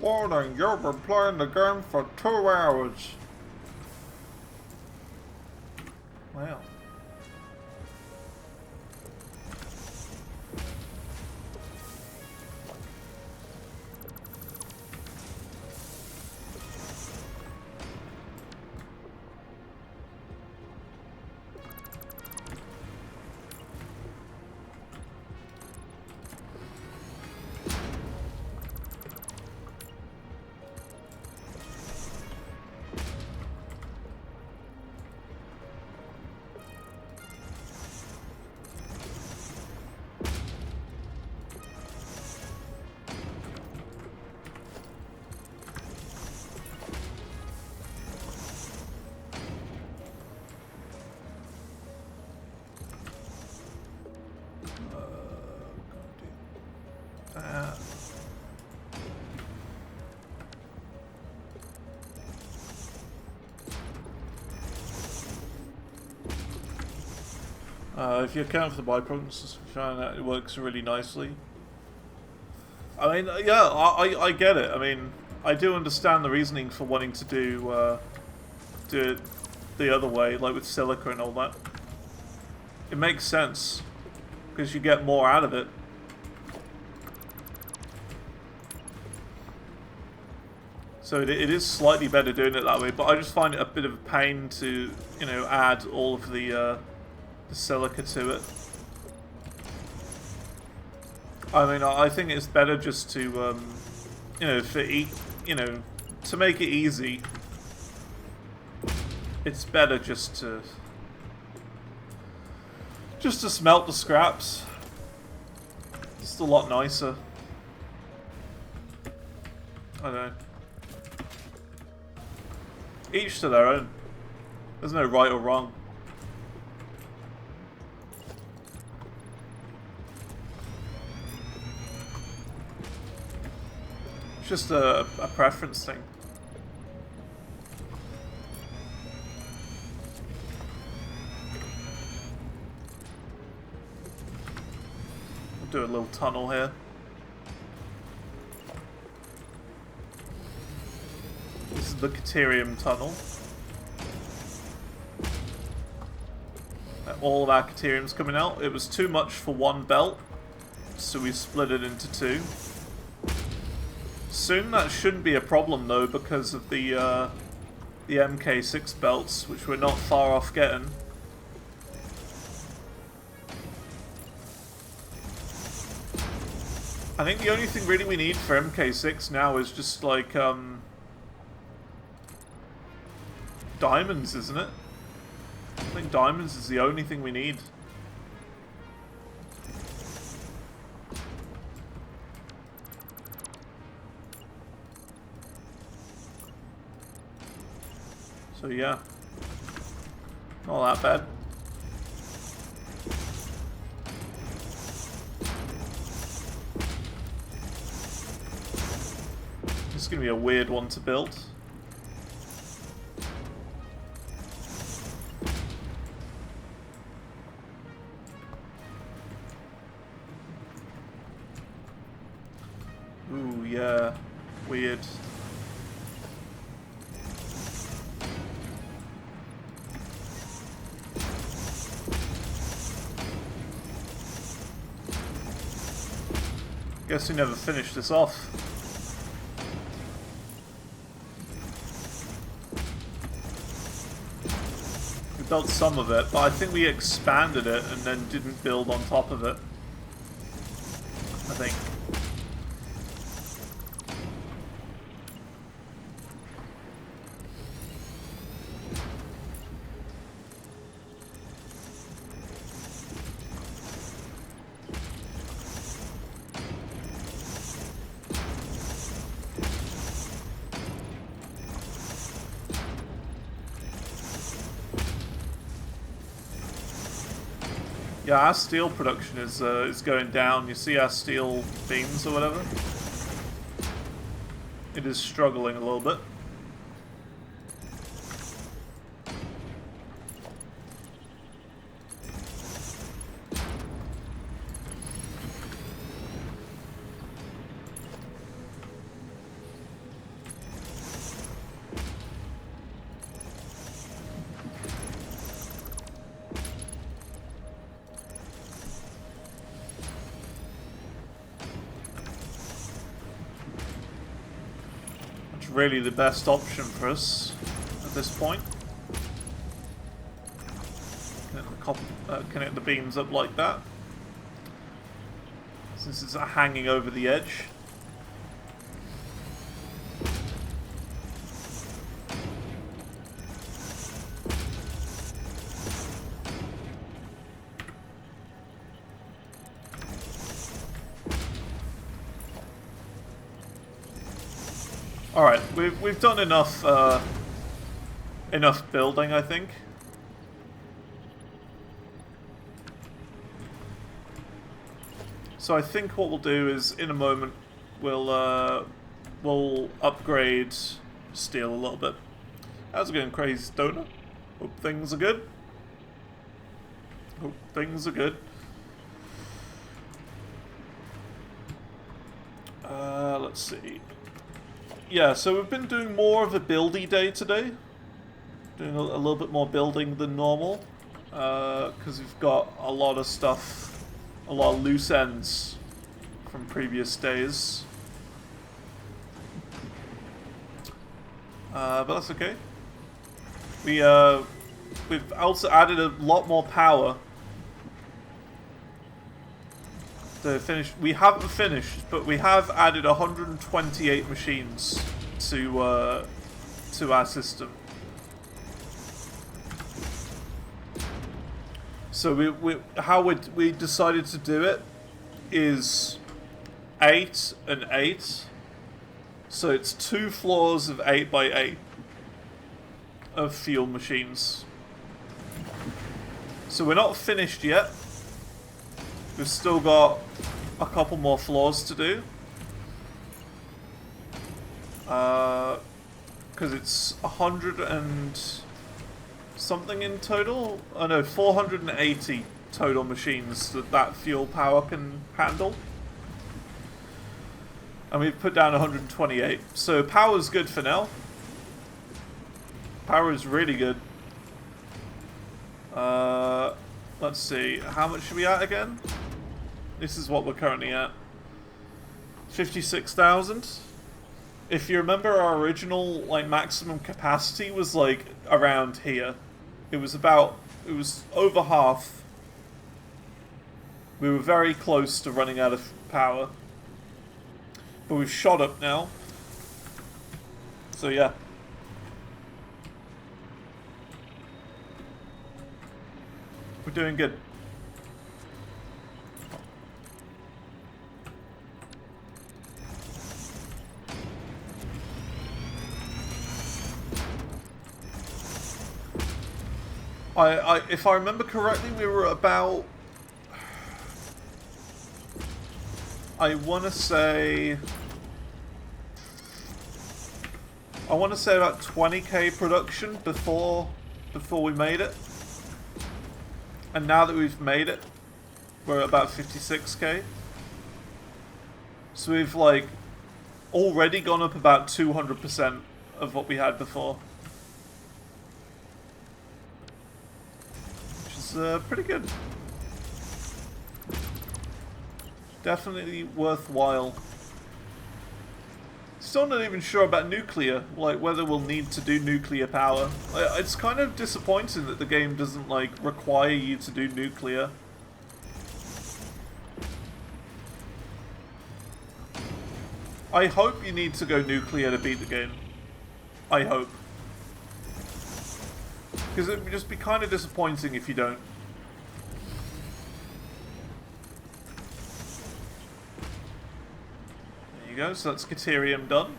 Warning, you've been playing the game for 2 hours. Wow. If you account for the byproducts, you find that it works really nicely. I mean, yeah, I get it. I mean, I do understand the reasoning for wanting to do it the other way, like with silica and all that. It makes sense, because you get more out of it. So it is slightly better doing it that way, but I just find it a bit of a pain to, you know, add all of the silica to it. I mean, I think it's better just to, you know, to make it easy. It's better just to smelt the scraps. It's a lot nicer. I don't know. Each to their own. There's no right or wrong. It's just a preference thing. We'll do a little tunnel here. This is the Caterium tunnel. All of our Caterium's coming out. It was too much for one belt, so we split it into 2. Soon that shouldn't be a problem though, because of the MK6 belts, which we're not far off getting. I think the only thing really we need for MK6 now is just like diamonds, isn't it? I think diamonds is the only thing we need. So yeah, not that bad. This is going to be a weird one to build. Ooh, yeah, weird. Guess we never finished this off. We built some of it, but I think we expanded it and then didn't build on top of it. I think. Yeah, our steel production is going down. You see our steel beams or whatever? It is struggling a little bit. Really the best option for us at this point. Connect the beams up like that, since it's hanging over the edge. Alright, we've done enough enough building, I think. So I think what we'll do is, in a moment, we'll upgrade steel a little bit. How's it going, Crazy Stoner? Hope things are good. Hope things are good. Let's see. Yeah, so we've been doing more of a buildy day today. Doing a little bit more building than normal. Because we've got a lot of stuff, a lot of loose ends from previous days. But that's okay. We've also added a lot more power to finish. We haven't finished, but we have added 128 machines to our system. So how we decided to do it is 8 and 8. So it's 2 floors of 8 by 8 of fuel machines. So we're not finished yet. We've still got a couple more floors to do. Because it's 100 and something in total. Oh no, 480 total machines that fuel power can handle. And we've put down 128. So power's good for now. Power is really good. Let's see, how much are we at again? This is what we're currently at. 56,000. If you remember, our original maximum capacity was around here. It was over half. We were very close to running out of power. But we've shot up now. So yeah. We're doing good. If I remember correctly, we were about... I want to say about 20k production before we made it. And now that we've made it, we're at about 56k. So we've already gone up about 200% of what we had before. Which is pretty good. Definitely worthwhile. Still not even sure about nuclear, like whether we'll need to do nuclear power. It's kind of disappointing that the game doesn't like require you to do nuclear. I hope you need to go nuclear to beat the game. I hope. Because it would just be kind of disappointing if you don't. There you go, so that's Caterium done.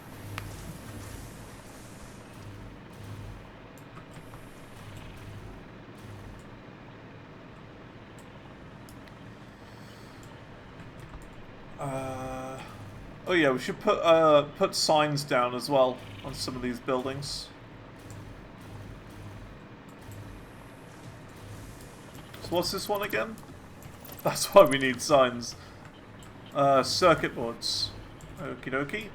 Oh yeah, we should put signs down as well on some of these buildings. So what's this one again? That's why we need signs. Circuit boards. Okie dokie.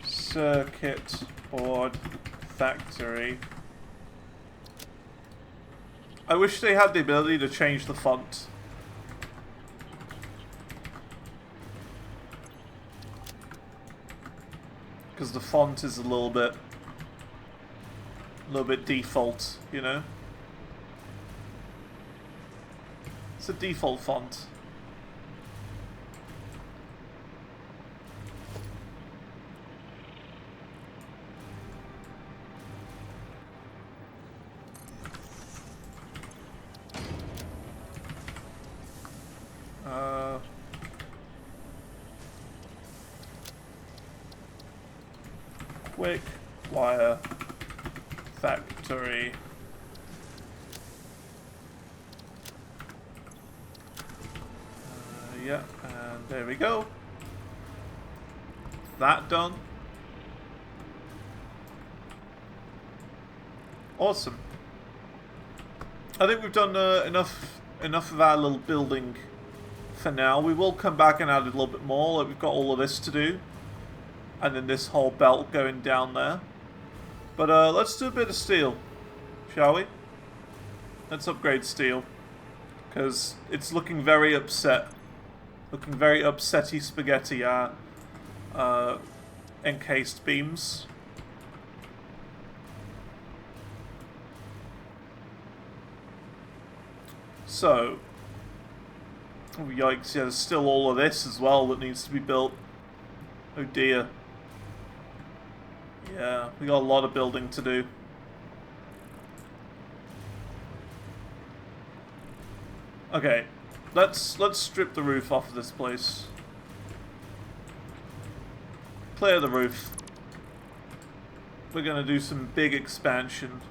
Circuit board factory. I wish they had the ability to change the font. Because the font is a little bit default, you know? It's a default font. Quick wire factory. Yeah, and there we go. That done. Awesome. I think we've done enough of our little building for now. We will come back and add a little bit more. Like, we've got all of this to do. And then this whole belt going down there. But let's do a bit of steel, shall we? Let's upgrade steel. Because it's looking very upset. Looking very upsetty spaghetti, our encased beams. So, oh yikes, yeah, there's still all of this as well that needs to be built. Oh dear. Yeah, we got a lot of building to do. Okay, let's strip the roof off of this place. Clear the roof. We're gonna do some big expansion.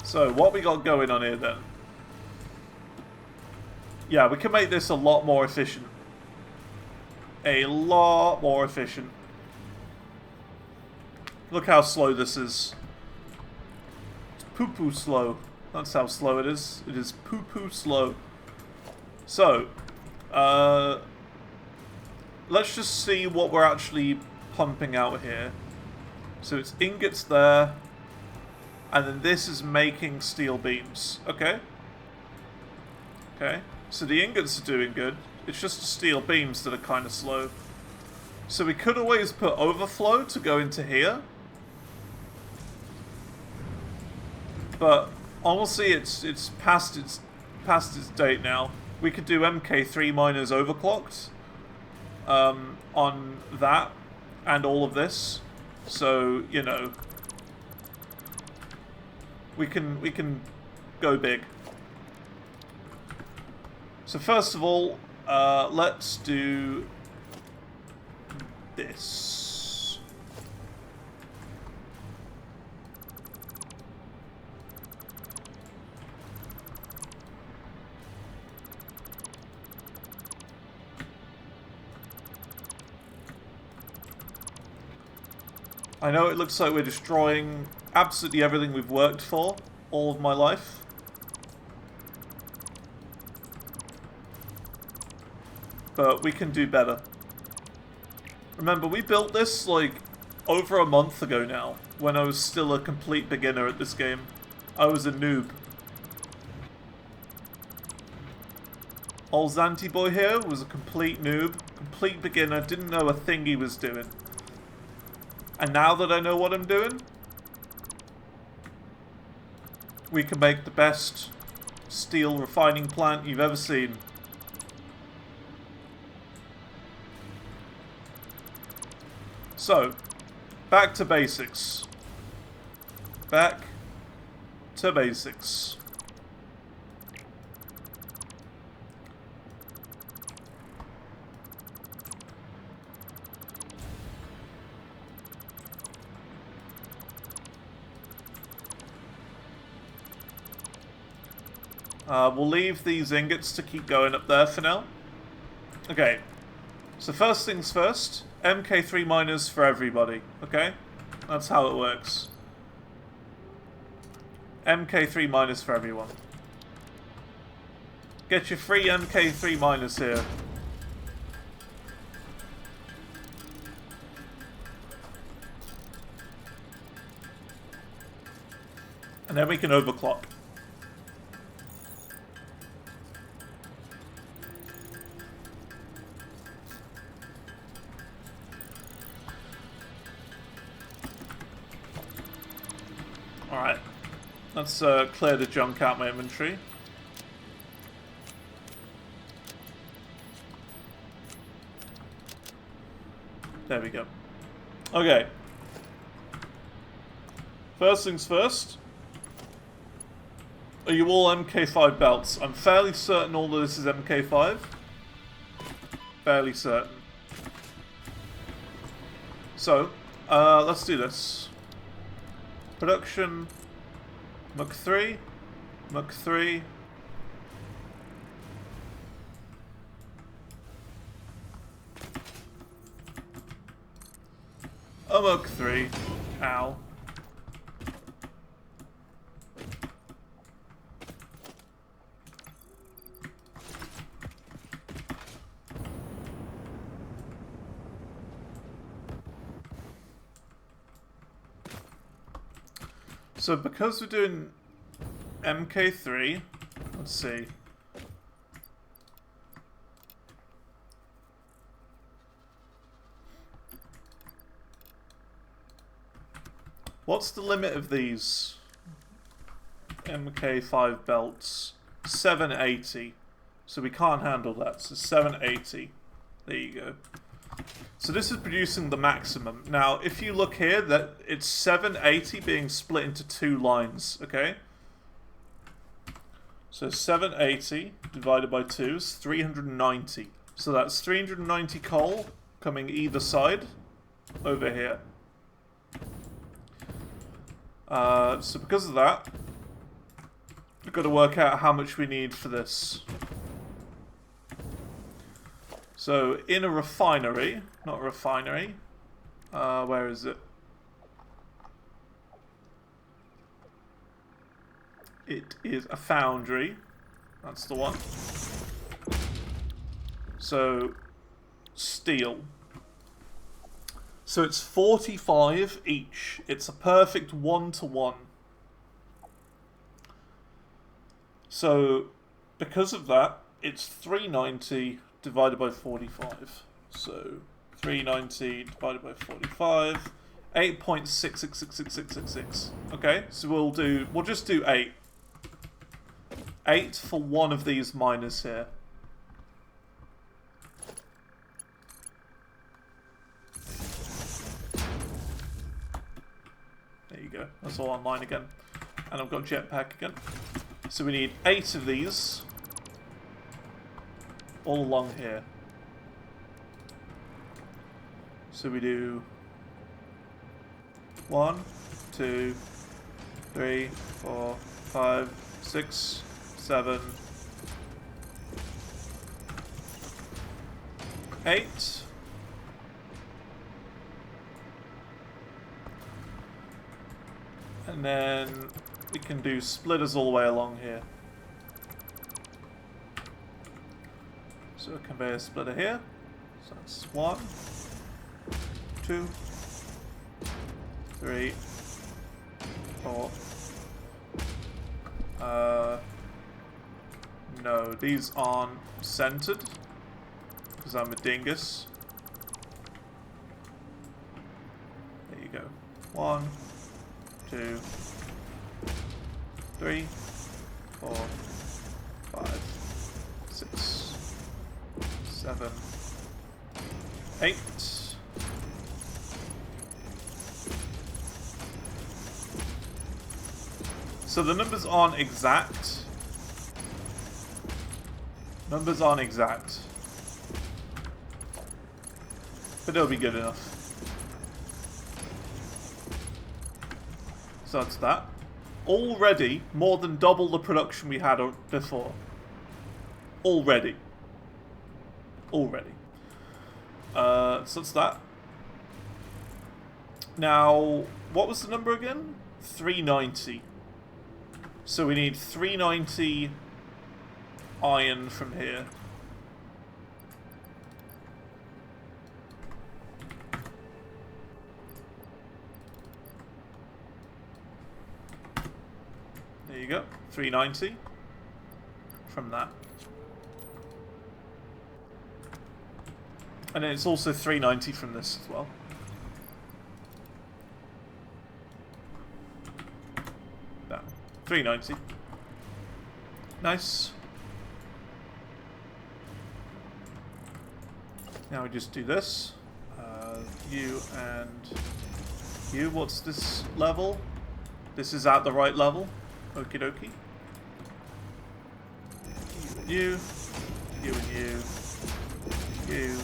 So, what we got going on here then? Yeah, we can make this a lot more efficient. A lot more efficient. Look how slow this is. It's poo-poo slow. That's how slow it is. It is poo-poo slow. So, let's just see what we're actually pumping out here. So it's ingots there. And then this is making steel beams. Okay. Okay. So the ingots are doing good. It's just the steel beams that are kind of slow. So we could always put overflow to go into here. But honestly, it's past its date now. We could do MK3 miners overclocked on that and all of this. So, you know, we can go big. So first of all, let's do this. I know it looks like we're destroying absolutely everything we've worked for all of my life. But we can do better. Remember, we built this, like, over a month ago now, when I was still a complete beginner at this game. I was a noob. Old Zanti boy here was a complete noob, complete beginner, didn't know a thing he was doing. And now that I know what I'm doing, we can make the best steel refining plant you've ever seen. So, back to basics. Back to basics. We'll leave these ingots to keep going up there for now. Okay, so first things first, MK3 miners for everybody, okay? That's how it works. MK3 miners for everyone. Get your free MK3 miners here. And then we can overclock. Alright, let's clear the junk out my inventory. There we go. Okay. First things first. Are you all MK5 belts? I'm fairly certain all of this is MK5. Fairly certain. So, let's do this. Production, Mach 3, Mach 3. A Mach 3. Ow. So because we're doing MK3, let's see. What's the limit of these MK5 belts? 780. So we can't handle that. So 780. There you go. So this is producing the maximum. Now, if you look here, that it's 780 being split into two lines, okay? So 780 divided by 2 is 390. So that's 390 coal coming either side over here. So because of that, we've got to work out how much we need for this. So, in a refinery, not a refinery, where is it? It is a foundry, that's the one. So, steel. So it's 45 each, it's a perfect 1-to-1. So, because of that, it's 390 divided by 45. So 390 divided by 45, 8.666666. Okay, so we'll just do 8. 8 for one of these miners here. There you go. That's all online again. And I've got jetpack again. So we need 8 of these. All along here. So we do 1, 2, 3, 4, 5, 6, 7, 8. And then we can do splitters all the way along here. So a conveyor splitter here. So that's 1, 2, 3, 4. No, these aren't centered because I'm a dingus. There you go. 1, 2, 3, 4, 5, 6, 7, 8. So the numbers aren't exact. Numbers aren't exact. But they'll be good enough. So that's that. Already more than double the production we had before. Already. So that's that. Now, what was the number again? 390. So we need 390 iron from here. There you go. 390 from that. And then it's also 390 from this as well. That. 390. Nice. Now we just do this. You and you. What's this level? This is at the right level. Okie dokie. You and you. You and you. You.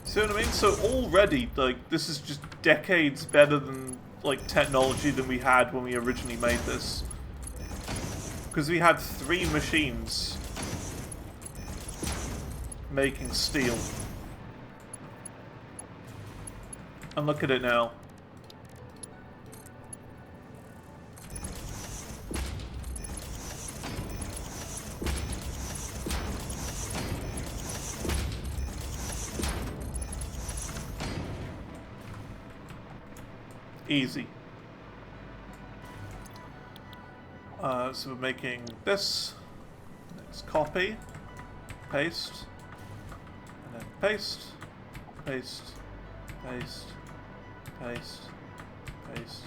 See what I mean? So already, like, this is just decades better than, like, technology than we had when we originally made this. Because we had 3 machines making steel. And look at it now. Easy. So we're making this. Let's copy, paste, and then paste, paste, paste, paste, paste,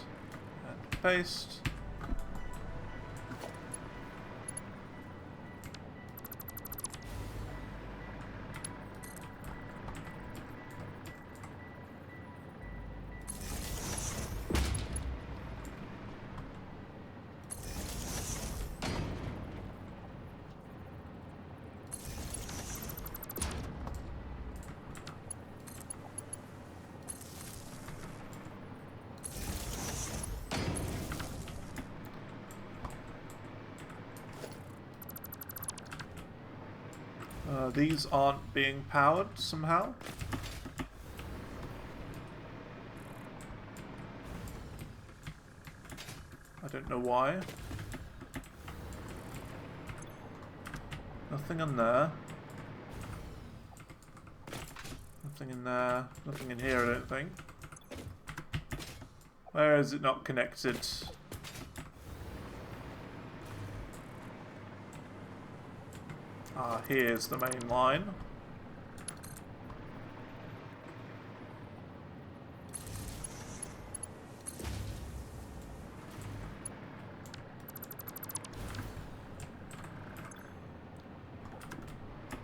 and paste. These aren't being powered somehow. I don't know why. Nothing in there. Nothing in there. Nothing in here, I don't think. Where is it not connected? Ah, here's the main line.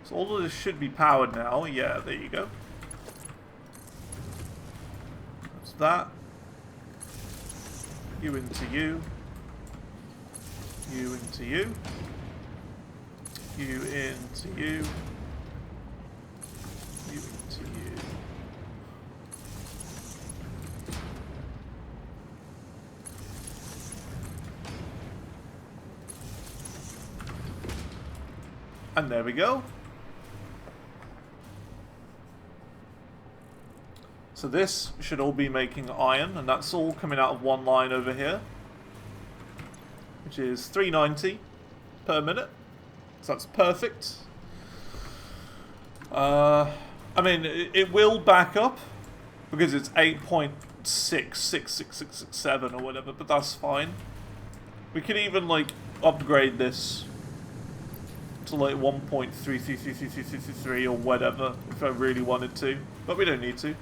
So all of this should be powered now. Yeah, there you go. That's that. You into you. You into you. You into you. You into you. And there we go. So this should all be making iron, and that's all coming out of one line over here, which is 390 per minute. So that's perfect. I mean, it will back up because it's 8.66667 or whatever, but that's fine. We can even like upgrade this to like 1.333333 or whatever if I really wanted to, but we don't need to.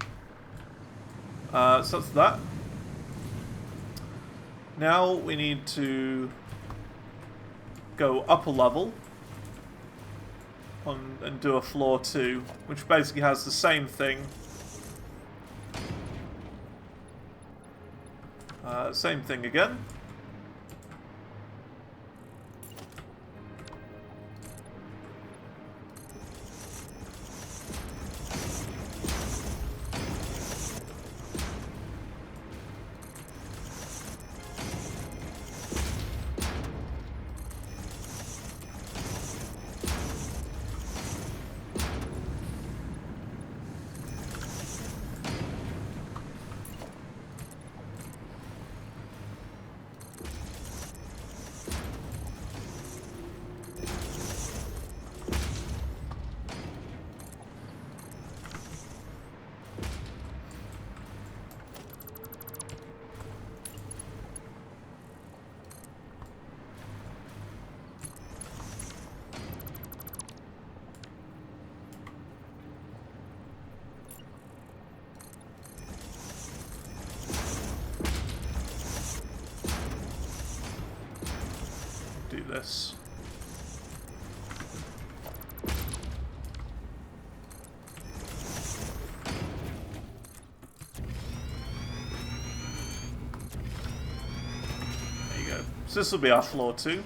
So that's that. Now we need to go up a level and do a floor 2, which basically has the same thing. Same thing again. Do this. There you go. So this will be our floor 2.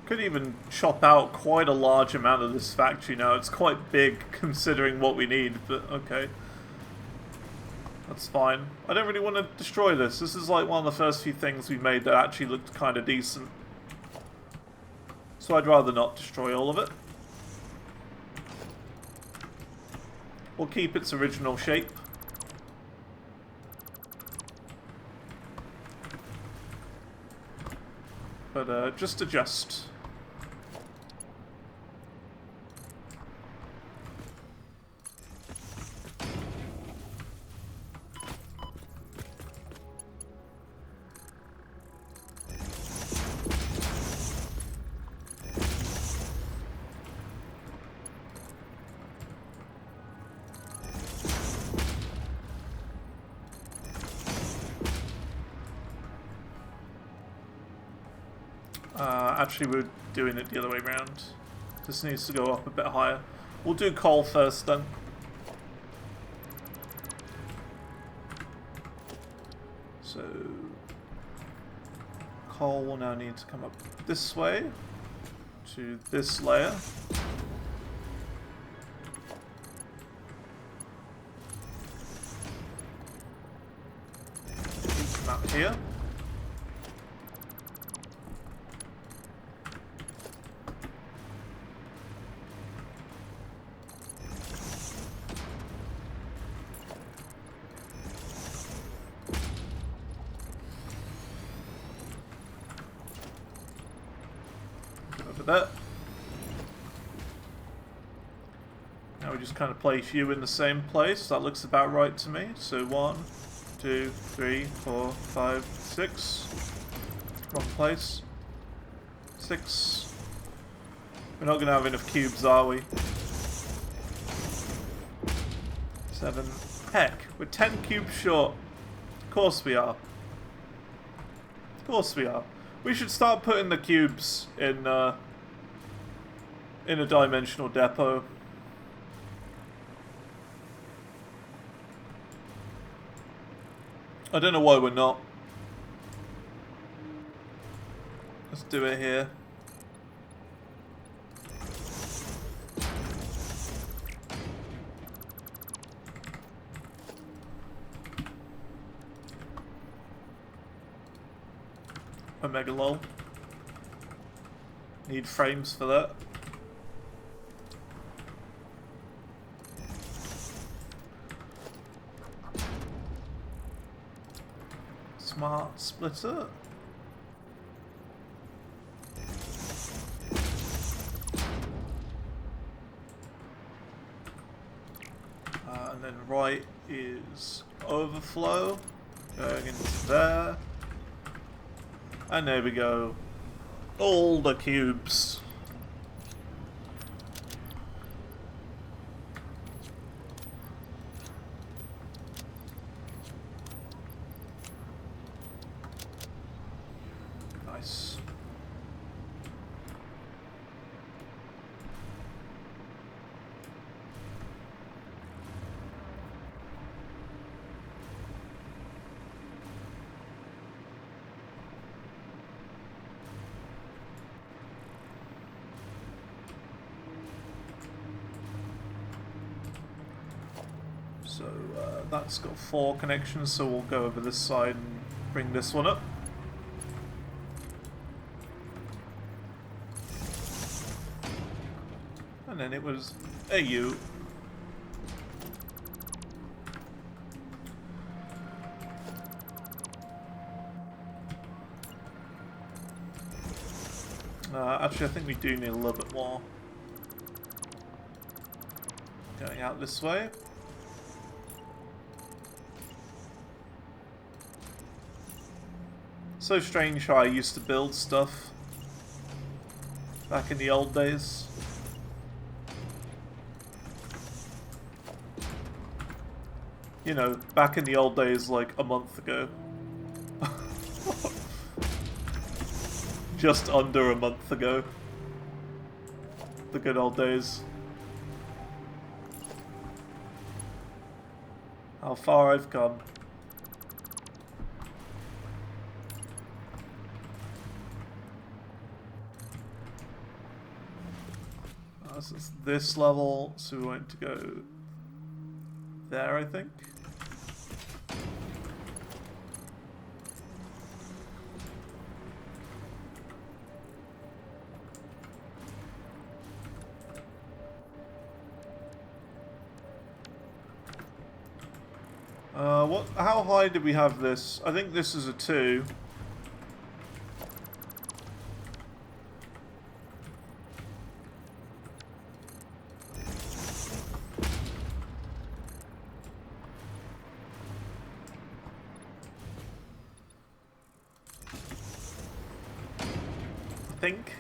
Could even chop out quite a large amount of this factory now. It's quite big considering what we need, but okay. That's fine. I don't really want to destroy this. This is like one of the first few things we made that actually looked kind of decent. So I'd rather not destroy all of it. We'll keep its original shape. But just adjust. Actually, we're doing it the other way around. This needs to go up a bit higher. We'll do coal first then. So, coal will now need to come up this way to this layer. Come up here. That. Now we just kind of place you in the same place. That looks about right to me. So 1, 2, 3, 4, 5, 6. Wrong place. 6. We're not going to have enough cubes, are we? 7. Heck, we're 10 cubes short. Of course we are. Of course we are. We should start putting the cubes in a dimensional depot. I don't know why we're not. Let's do it here. Omega lol. Need frames for that. Smart splitter. And then right is overflow going into there. And there we go. All the cubes. Nice. So that's got 4 connections, so we'll go over this side and bring this one up. And then it was AU. Actually, I think we do need a little bit more. Going out this way. So strange how I used to build stuff back in the old days. You know, back in the old days, like a month ago. Just under a month ago. The good old days. How far I've come. This is this level, so we want to go there, I think. How high did we have this? I think this is a 2. I think.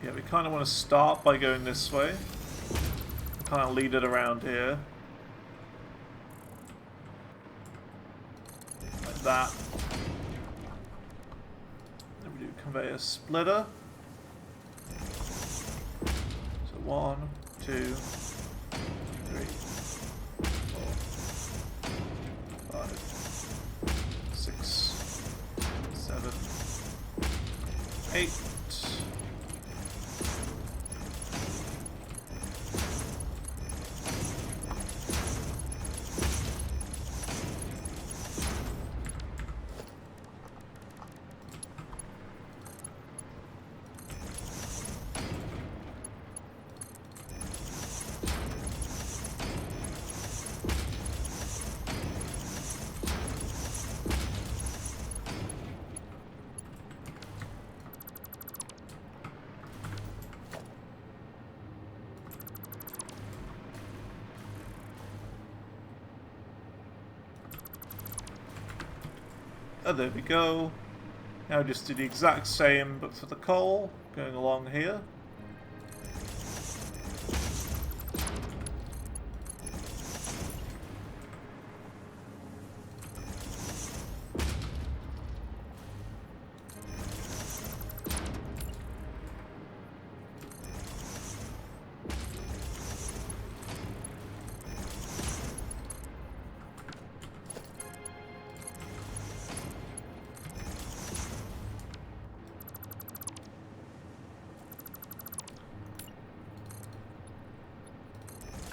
Yeah, we kind of want to start by going this way. Kind of lead it around here. Like that. Then we do conveyor splitter. So 1, 2, 3, 4, 5, 6, 7, 8. Oh, there we go. Now just do the exact same, but for the coal, going along here.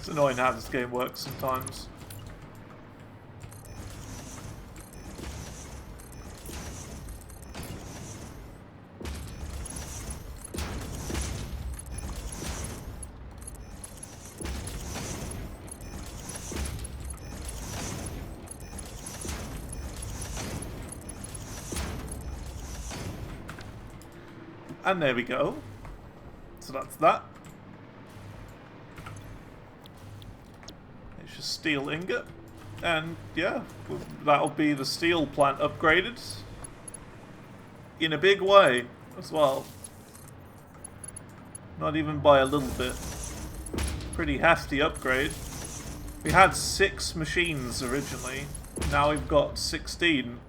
It's annoying how this game works sometimes. And there we go. So that's that. It's just steel ingot. And yeah, that'll be the steel plant upgraded. In a big way as well. Not even by a little bit. Pretty hefty upgrade. We had 6 machines originally. Now we've got 16.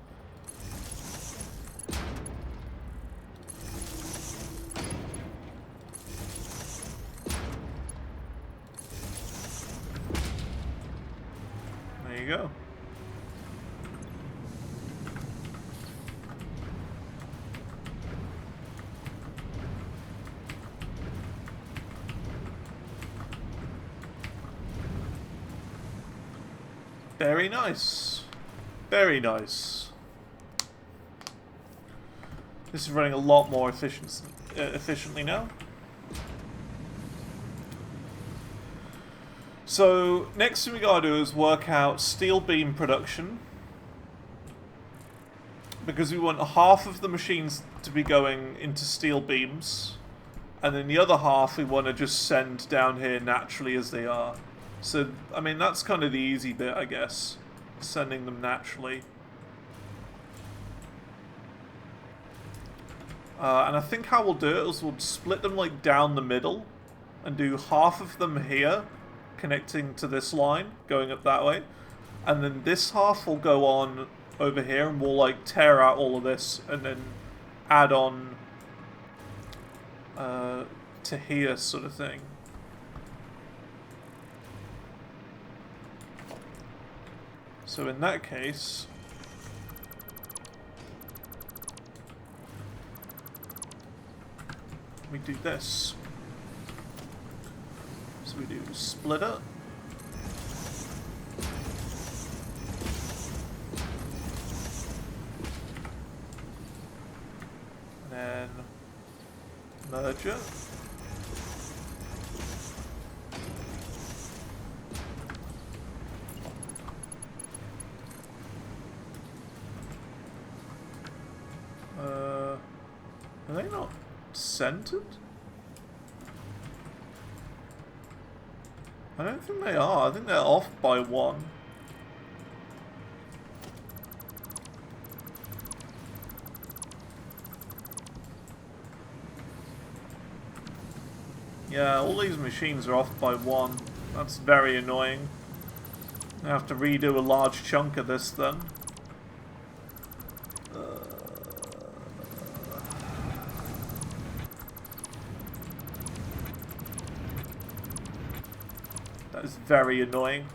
There you go. Very nice. Very nice. This is running a lot more efficiently now. So, next thing we gotta do is work out steel beam production. Because we want half of the machines to be going into steel beams. And then the other half we want to just send down here naturally as they are. So, I mean, that's kind of the easy bit, I guess. Sending them naturally. And I think how we'll do it is we'll split them, like, down the middle. And do half of them here, connecting to this line, going up that way. And then this half will go on over here, and we'll, like, tear out all of this, and then add on to here, sort of thing. So in that case, we do this. So we do splitter. And then merger. Are they not centered? I don't think they are. I think they're off by 1. Yeah, all these machines are off by 1. That's very annoying. I have to redo a large chunk of this then. That is very annoying.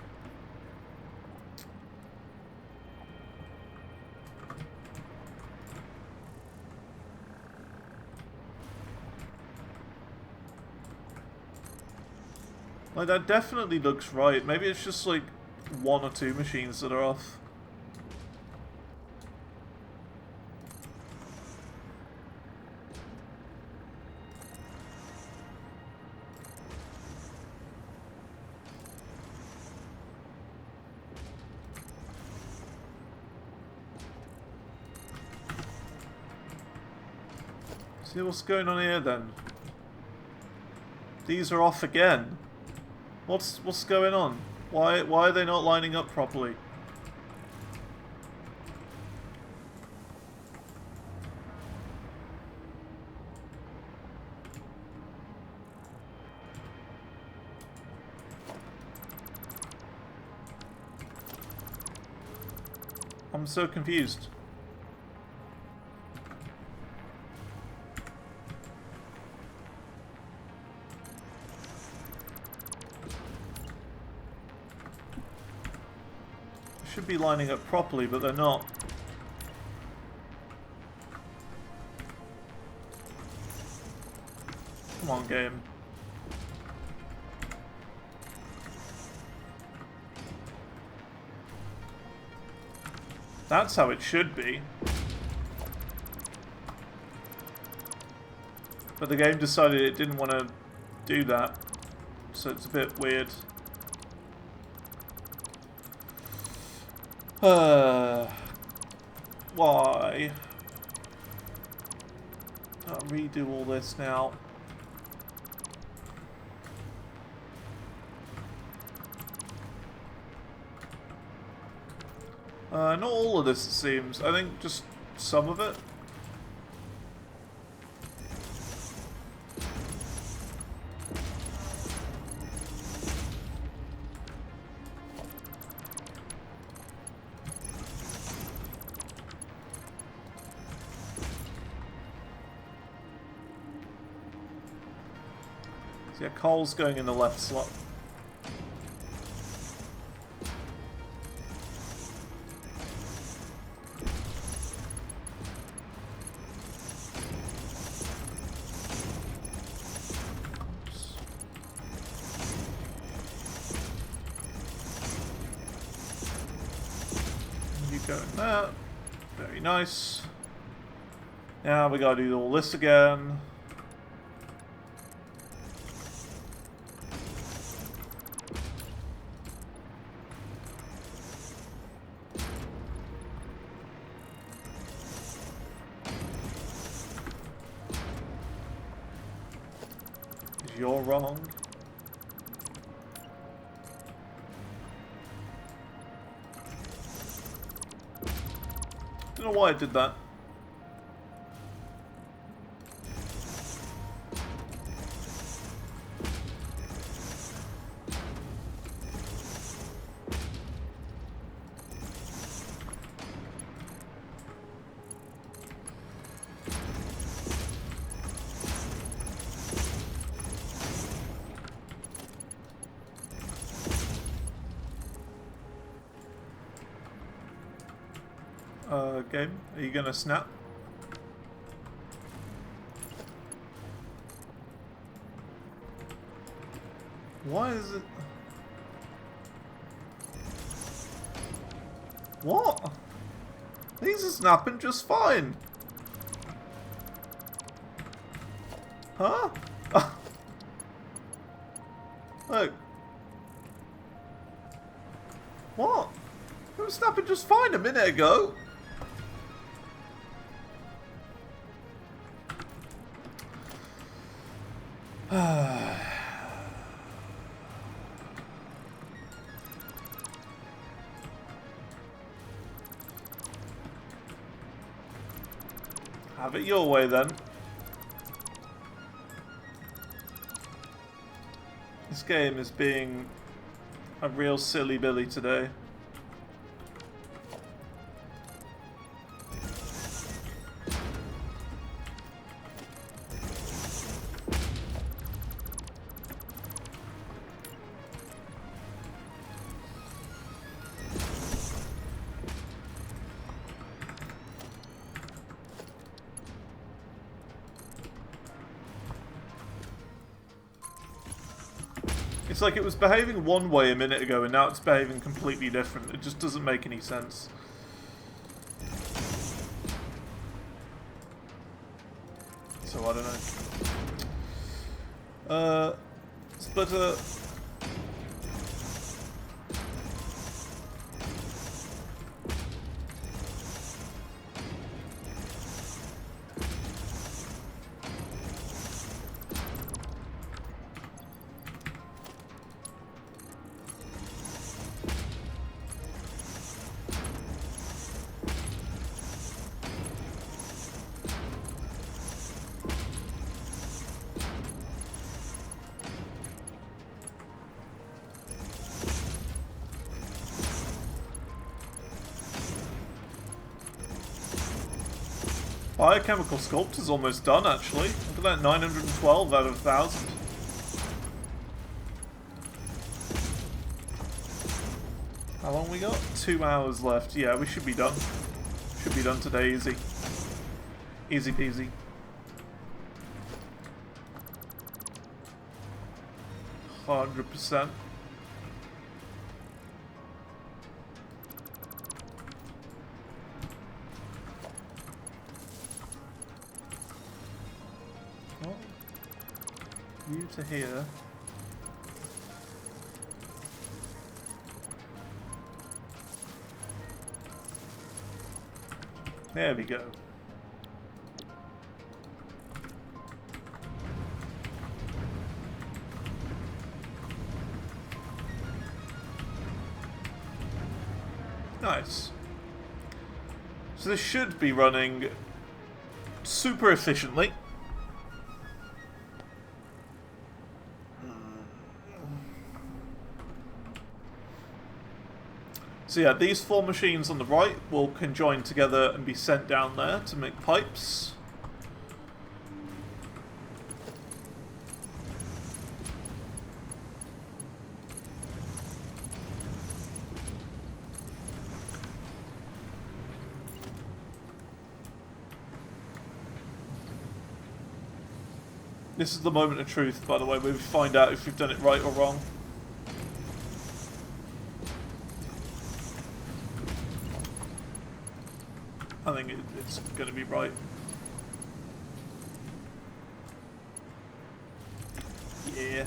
Like, that definitely looks right. Maybe it's just like 1 or 2 machines that are off. See what's going on here then. These are off again. What's going on? Why are they not lining up properly? I'm so confused. They should be lining up properly, but they're not. Come on, game. That's how it should be. But the game decided it didn't want to do that. So it's a bit weird. Why? I'll redo all this now. Not all of this, it seems. I think just some of it. So yeah, coal's going in the left slot. Going there. Very nice. Now we gotta do all this again. You're wrong. I don't know why I did that. Game, are you gonna snap? Why is it? What? These are snapping just fine. Huh? Look. What? It was snapping just fine a minute ago. Have it your way then. This game is being a real silly billy today. It's like it was behaving one way a minute ago and now it's behaving completely different. It just doesn't make any sense. So I don't know. Splitter. biochemical sculptor's almost done, actually. Look at that, 912 out of 1,000. How long we got? 2 hours left. Yeah, we should be done. Should be done today, easy. Easy peasy. %. Well, you to here. There we go. Nice. So this should be running super efficiently. So yeah, these 4 machines on the right will conjoin together and be sent down there to make pipes. This is the moment of truth, by the way, where we find out if we've done it right or wrong. I think it's going to be right. Yeah.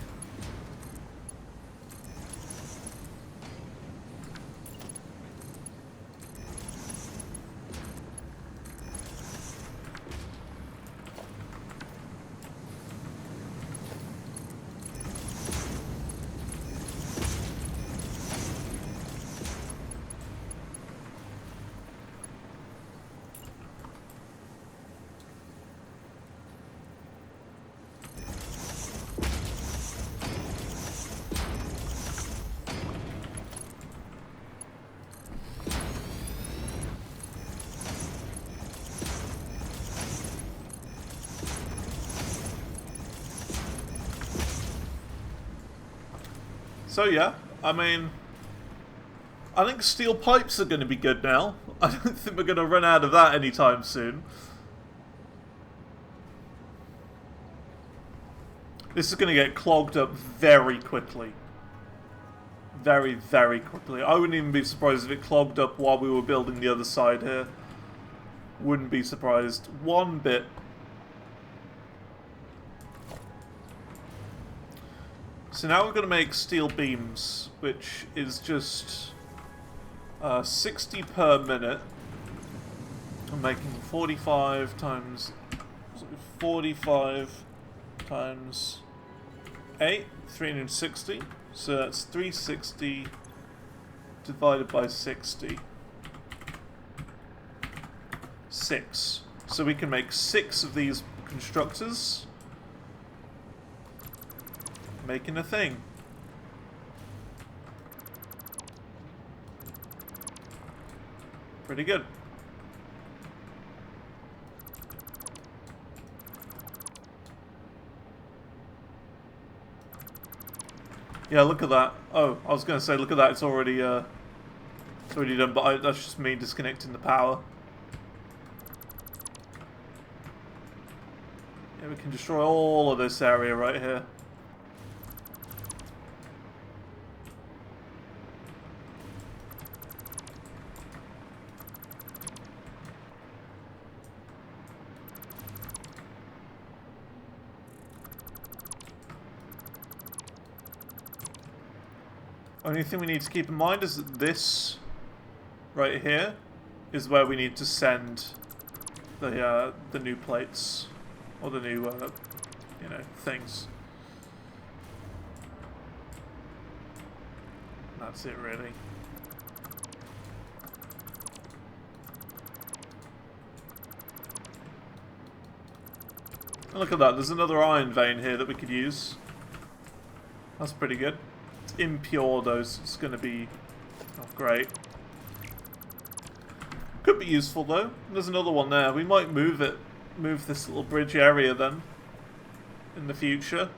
So yeah, I mean, I think steel pipes are going to be good now. I don't think we're going to run out of that anytime soon. This is going to get clogged up very quickly. Very, very quickly. I wouldn't even be surprised if it clogged up while we were building the other side here. Wouldn't be surprised one bit. So now we're going to make steel beams, which is just 60 per minute. I'm making 45 times 8, 360. So that's 360 divided by 60. 6. So we can make 6 of these constructors. Making a thing. Pretty good. Yeah, look at that. Oh, I was going to say, look at that. It's already done, but that's just me disconnecting the power. Yeah, we can destroy all of this area right here. Only thing we need to keep in mind is that this right here is where we need to send the new plates or the new you know, things. That's it really. And look at that, there's another iron vein here that we could use. That's pretty good. Impure though, so it's going to be not great. Could be useful though. There's another one there. We might move it move this little bridge area then in the future.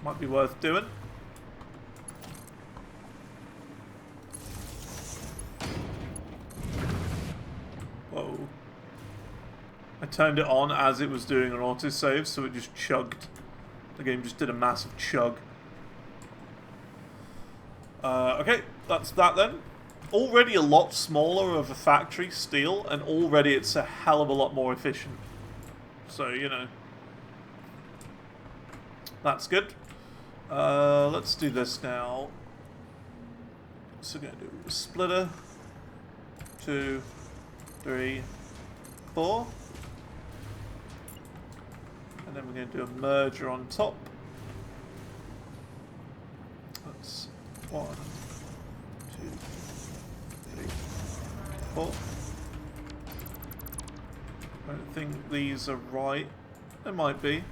Might be worth doing. Whoa. I turned it on as it was doing an autosave, so it just chugged. The game just did a massive chug. Okay, that's that then. Already a lot smaller of a factory, steel, and already it's a hell of a lot more efficient. So, you know. That's good. Let's do this now. So we're going to do a splitter. 2, 3, 4. And then we're going to do a merger on top. That's 1, 2, 3, 4. I don't think these are right. They might be.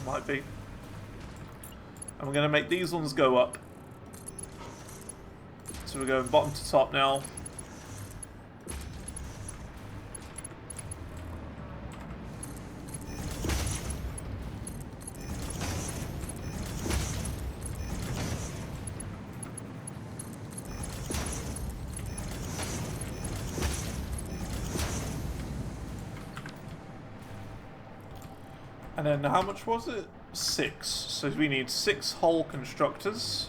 Might be. And we're going to make these ones go up. So we're going bottom to top now. And then how much was it? 6. So we need 6 hull constructors.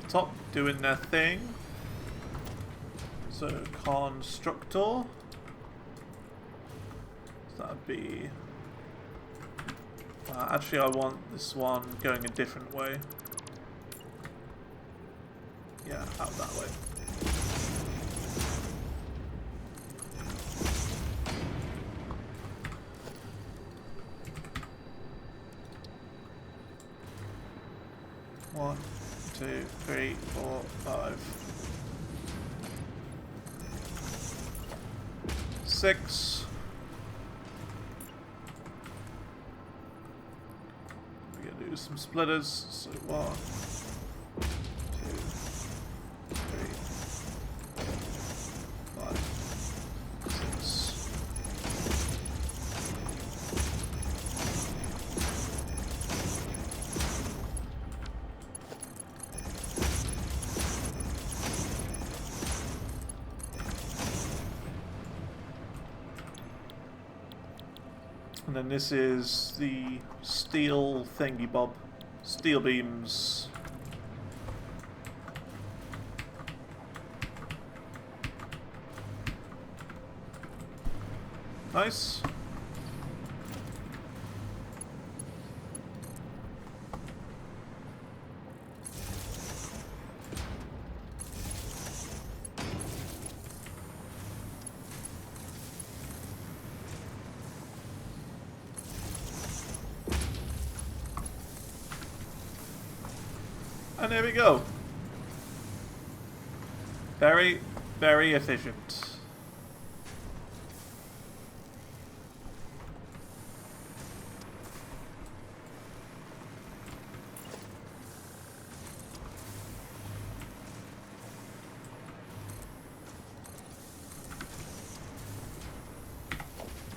Top doing their thing. So constructor. So that'd be. Actually, I want this one going a different way. Yeah, out that way. One, 2, 3, 4, 5, 6. We're gonna do some splitters. So 1, 2, 3, 5, 6. And then this is the steel thingy bob. Steel beams. Nice. And there we go. Very, very efficient.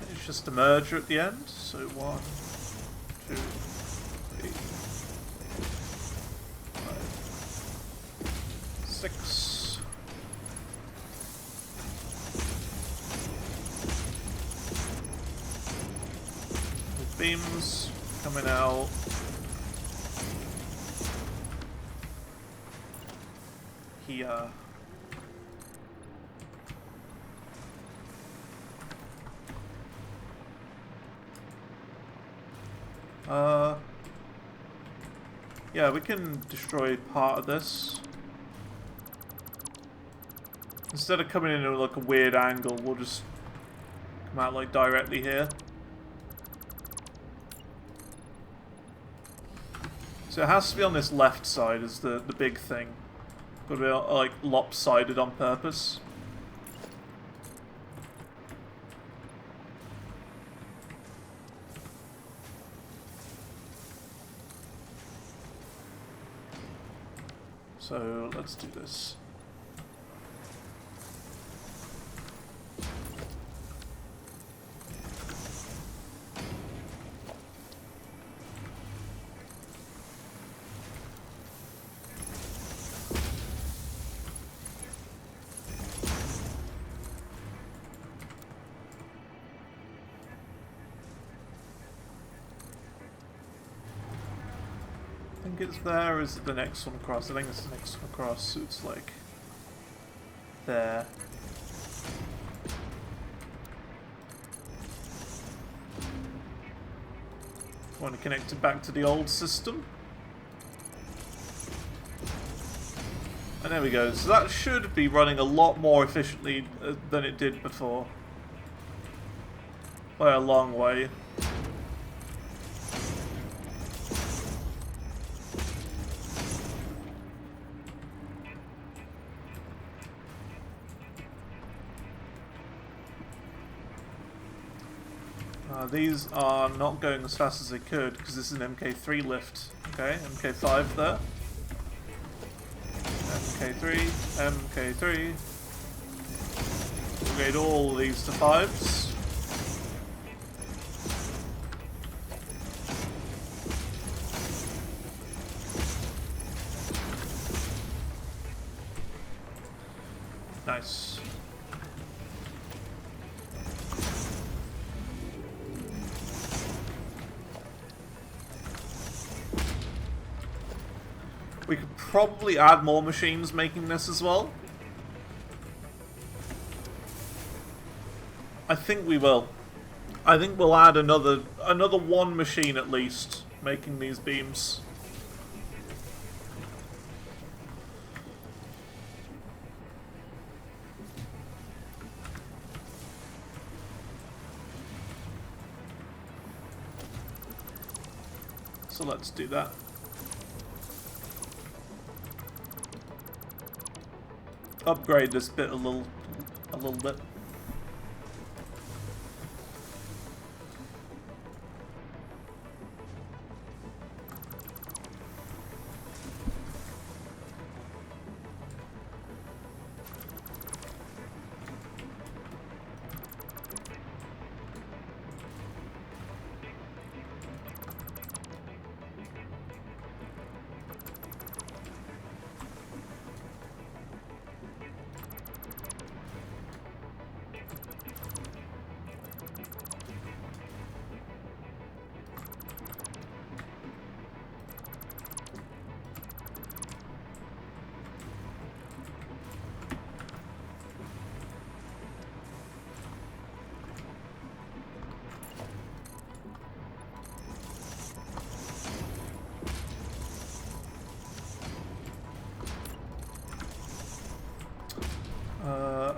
It's just a merger at the end. So 1, 2, 3. 6. With beams coming out. Here. Yeah, we can destroy part of this. Instead of coming in at like a weird angle, we'll just come out like directly here. So it has to be on this left side is the big thing. Got to be like lopsided on purpose. So let's do this. I think it's there, is it the next one across? I think it's the next one across, so it's like there. Want to connect it back to the old system. And there we go. So that should be running a lot more efficiently than it did before. By a long way. These are not going as fast as they could because this is an MK3 lift. Okay, MK5 there. MK3, MK3. Upgrade all of these to 5s. Nice. We could probably add more machines making this as well. I think we will. I think we'll add another one machine at least making these beams. So let's do that. Upgrade this bit a little bit.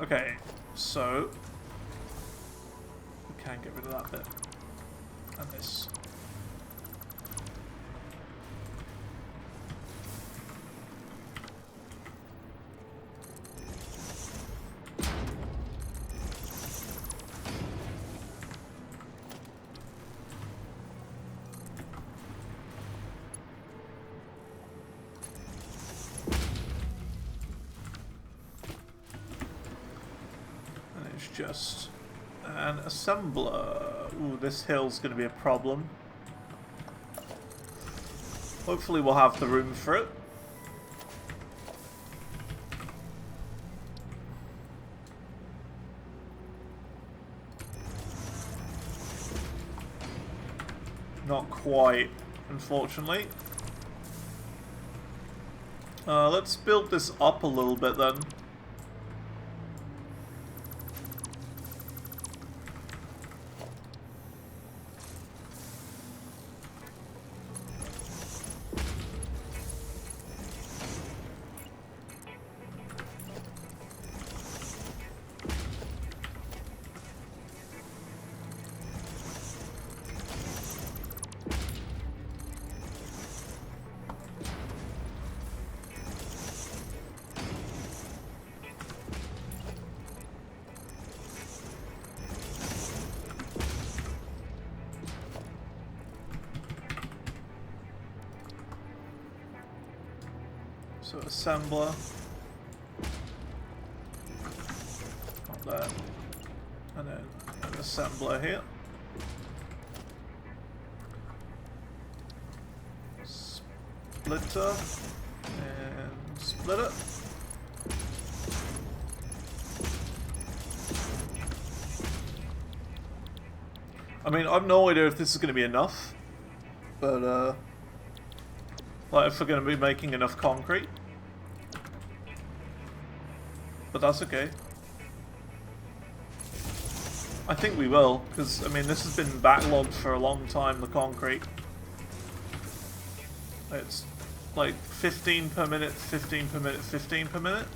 Okay, so we can get rid of that bit. And this. Just an assembler. Ooh, this hill's going to be a problem. Hopefully we'll have the room for it. Not quite, unfortunately. Let's build this up a little bit then. So assembler. Not there. And then an assembler here. Splitter. And splitter. I mean, I've no idea if this is going to be enough, but like if we're going to be making enough concrete, but that's okay. I think we will, because I mean this has been backlogged for a long time, the concrete. It's like 15 per minute, 15 per minute, 15 per minute.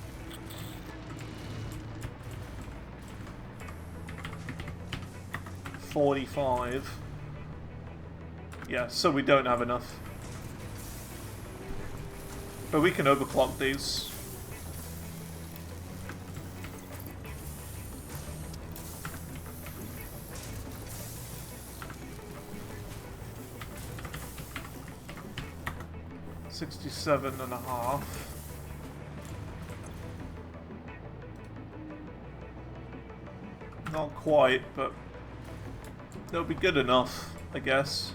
$45. Yeah, so we don't have enough. But we can overclock these. $67.5. Not quite, but that'll be good enough, I guess.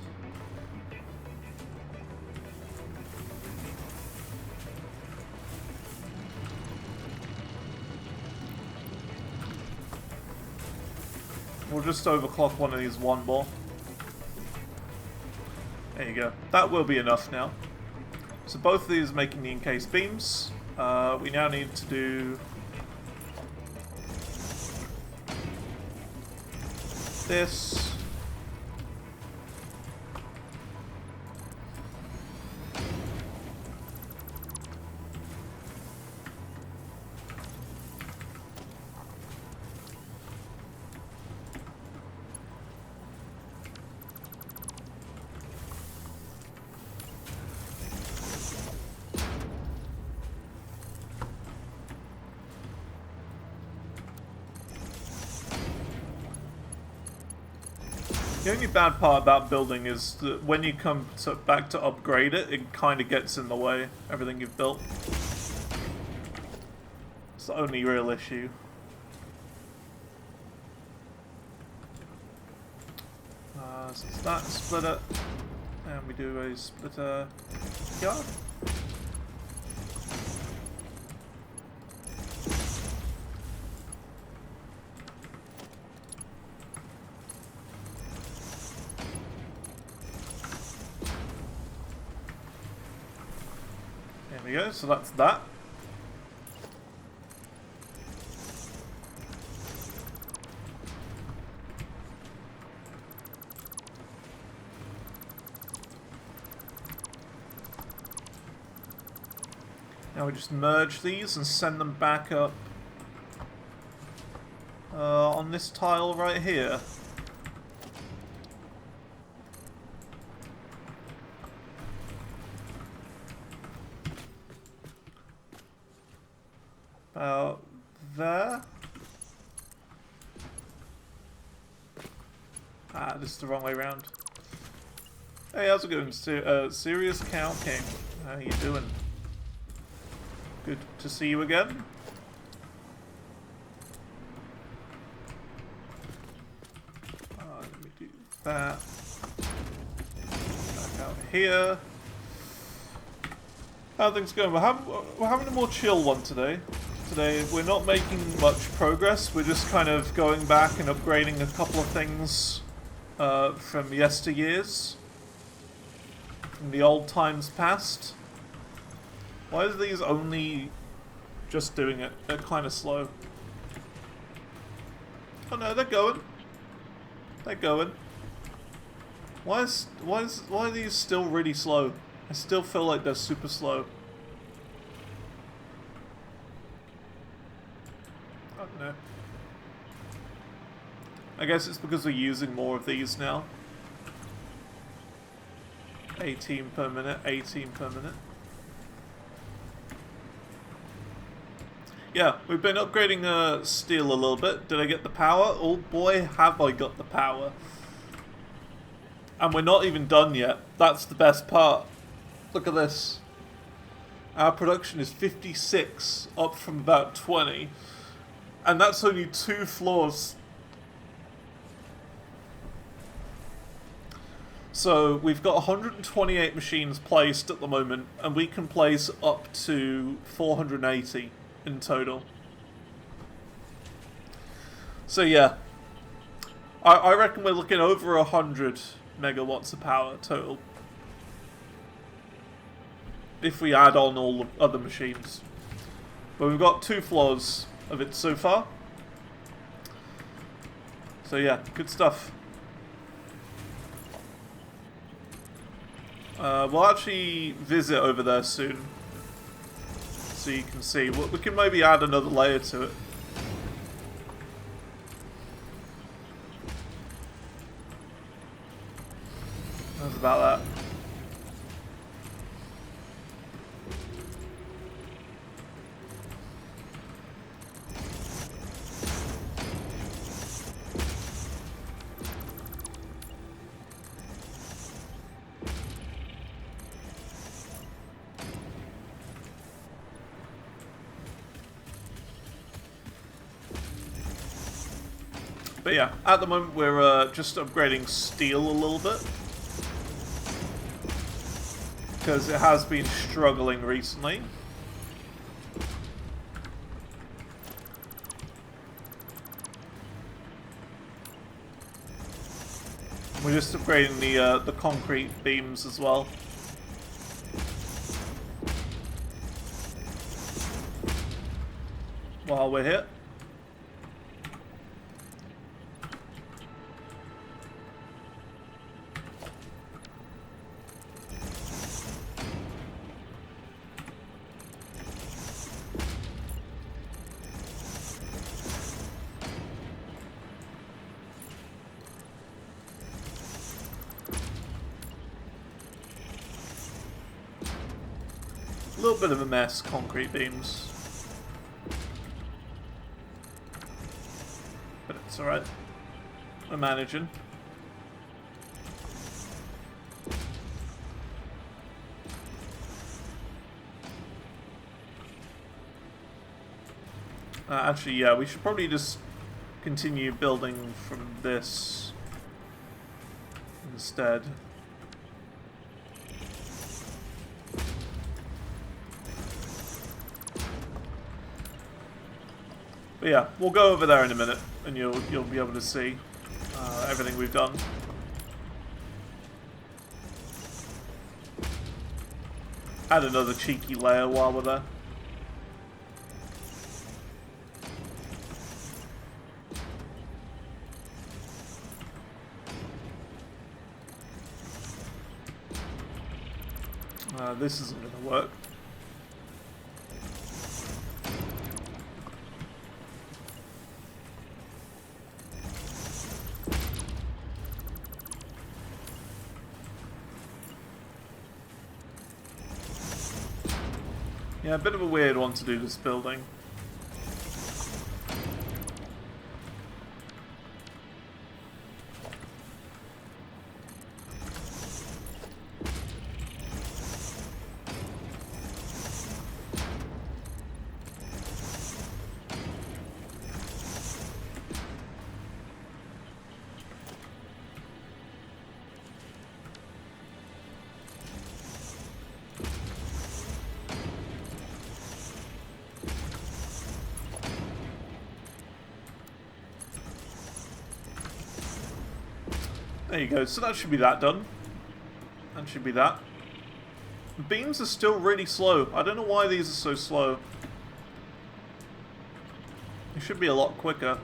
We'll just overclock one of these one more. There you go. That will be enough now. So both of these are making the encased beams. We now need to do this. The only bad part about building is that when you come back to upgrade it, it kind of gets in the way, everything you've built. It's the only real issue. So it's that splitter, and we do a splitter here. There we go, so that's that. Now we just merge these and send them back up on this tile right here. About there. Ah, this is the wrong way around. Hey, how's it going? Serious Cow King. How you doing? Good to see you again. Let me do that. Back out here. How are things going? We're having a more chill one today. Today we're not making much progress. We're just kind of going back and upgrading a couple of things from yesteryears, from the old times past. Why are these only just doing it? They're kind of slow. Oh no, they're going. They're going. Why are these still really slow? I still feel like they're super slow. I don't know. I guess it's because we're using more of these now. 18 per minute, 18 per minute. Yeah, we've been upgrading steel a little bit. Did I get the power? Oh boy, have I got the power. And we're not even done yet. That's the best part. Look at this. Our production is 56, up from about 20. And that's only 2 floors. So we've got 128 machines placed at the moment, and we can place up to 480 in total. So yeah, I reckon we're looking over 100 megawatts of power total. If we add on all the other machines. But we've got 2 floors of it so far. So yeah, good stuff. We'll actually visit over there soon. So you can see. We can maybe add another layer to it. That's about that. But yeah, at the moment we're just upgrading steel a little bit. Because it has been struggling recently. We're just upgrading the concrete beams as well. While we're here. A little bit of a mess, concrete beams. But it's alright. We're managing. Actually, yeah, we should probably just continue building from this instead. But yeah, we'll go over there in a minute, and you'll be able to see everything we've done. Add another cheeky layer while we're there. This isn't going to work. Yeah, a bit of a weird one to do this building. There you go, so that should be that done. That should be that. The beams are still really slow. I don't know why these are so slow. They should be a lot quicker.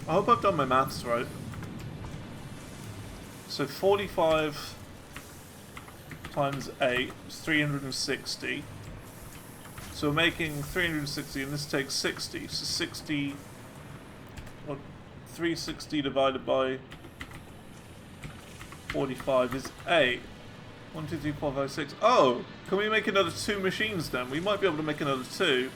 I hope I've done my maths right. So 45 times 8 is 360. So we're making 360 and this takes 60. So 60... Well, 360 divided by 45 is 8. 1, 2, 3, 4, 5, 6. Oh! Can we make another 2 machines then? We might be able to make another 2.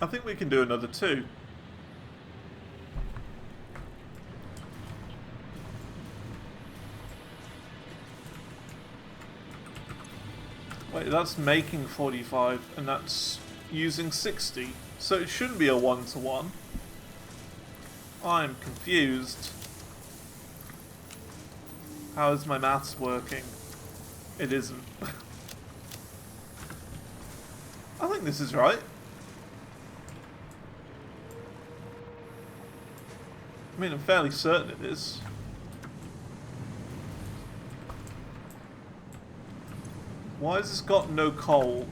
I think we can do another 2. Wait, that's making 45 and that's using 60. So it shouldn't be a 1-to-1. I'm confused. How is my maths working? It isn't. I think this is right. I mean, I'm fairly certain it is. Why has this got no coal?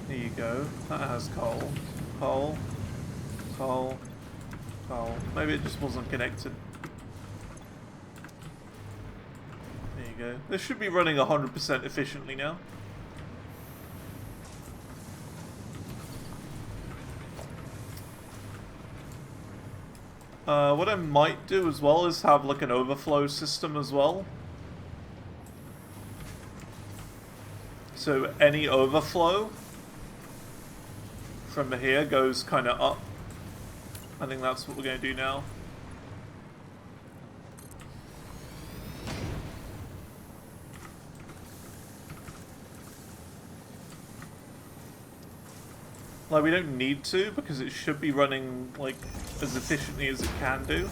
There you go. That has coal. Coal. Coal. Coal. Maybe it just wasn't connected. There you go. This should be running 100% efficiently now. What I might do as well is have like an overflow system as well. So any overflow from here goes kind of up. I think that's what we're going to do now. Like, we don't need to, because it should be running, like, as efficiently as it can do.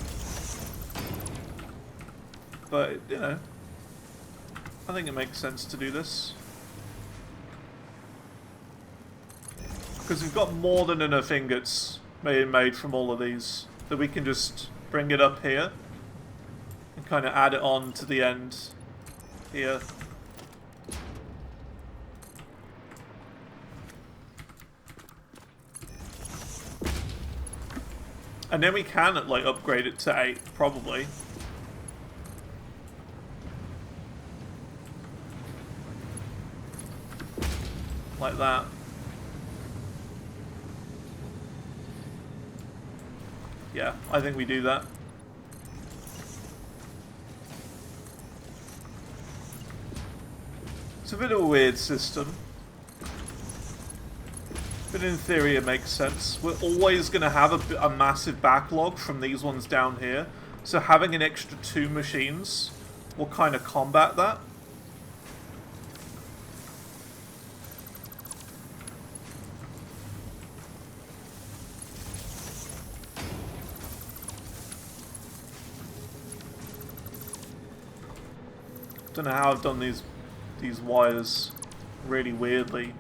But, you know, I think it makes sense to do this. Because we've got more than enough ingots made from all of these, that we can just bring it up here and kind of add it on to the end here. And then we can, like, upgrade it to 8, probably. Like that. Yeah, I think we do that. It's a bit of a weird system. But in theory it makes sense. We're always going to have a massive backlog from these ones down here. So having an extra 2 machines will kind of combat that. Don't know how I've done these wires really weirdly.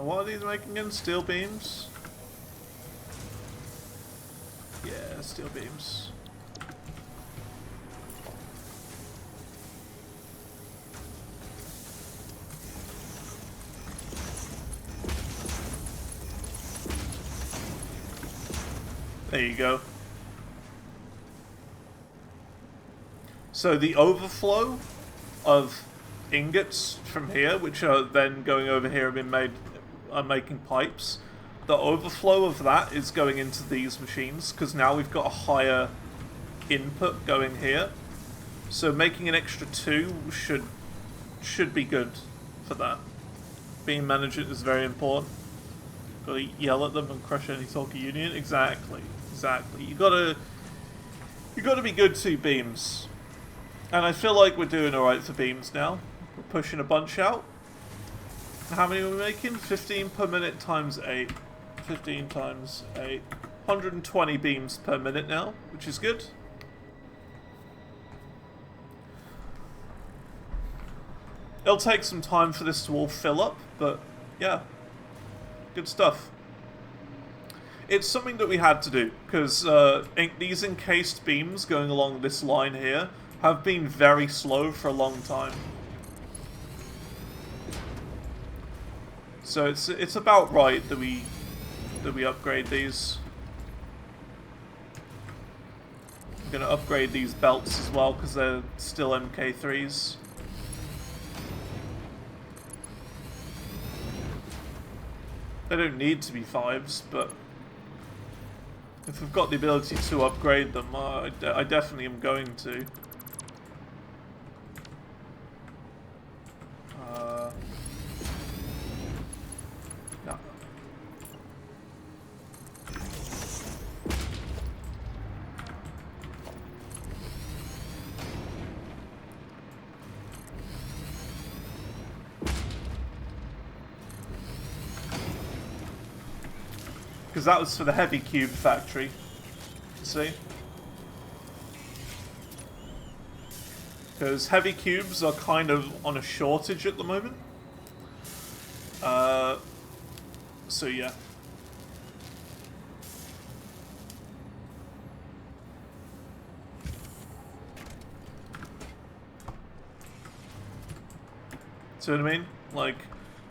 What are these making in? Steel beams? Yeah, steel beams. There you go. So the overflow of ingots from here, which are then going over here and are making pipes, the overflow of that is going into these machines, because now we've got a higher input going here. So making an extra 2 should be good for that. Beam management is very important. Gotta yell at them and crush any talkie union. Exactly. You gotta be good to beams. And I feel like we're doing alright for beams now. We're pushing a bunch out. How many are we making? 15 per minute times 8. 15 times 8. 120 beams per minute now, which is good. It'll take some time for this to all fill up, but yeah, good stuff. It's something that we had to do, because these encased beams going along this line here have been very slow for a long time. So it's about right that we upgrade these. I'm gonna upgrade these belts as well because they're still MK3s. They don't need to be 5s, but if we've got the ability to upgrade them, I definitely am going to. No. Because that was for the heavy cube factory. See? Because heavy cubes are kind of on a shortage at the moment. So yeah. See what I mean? Like,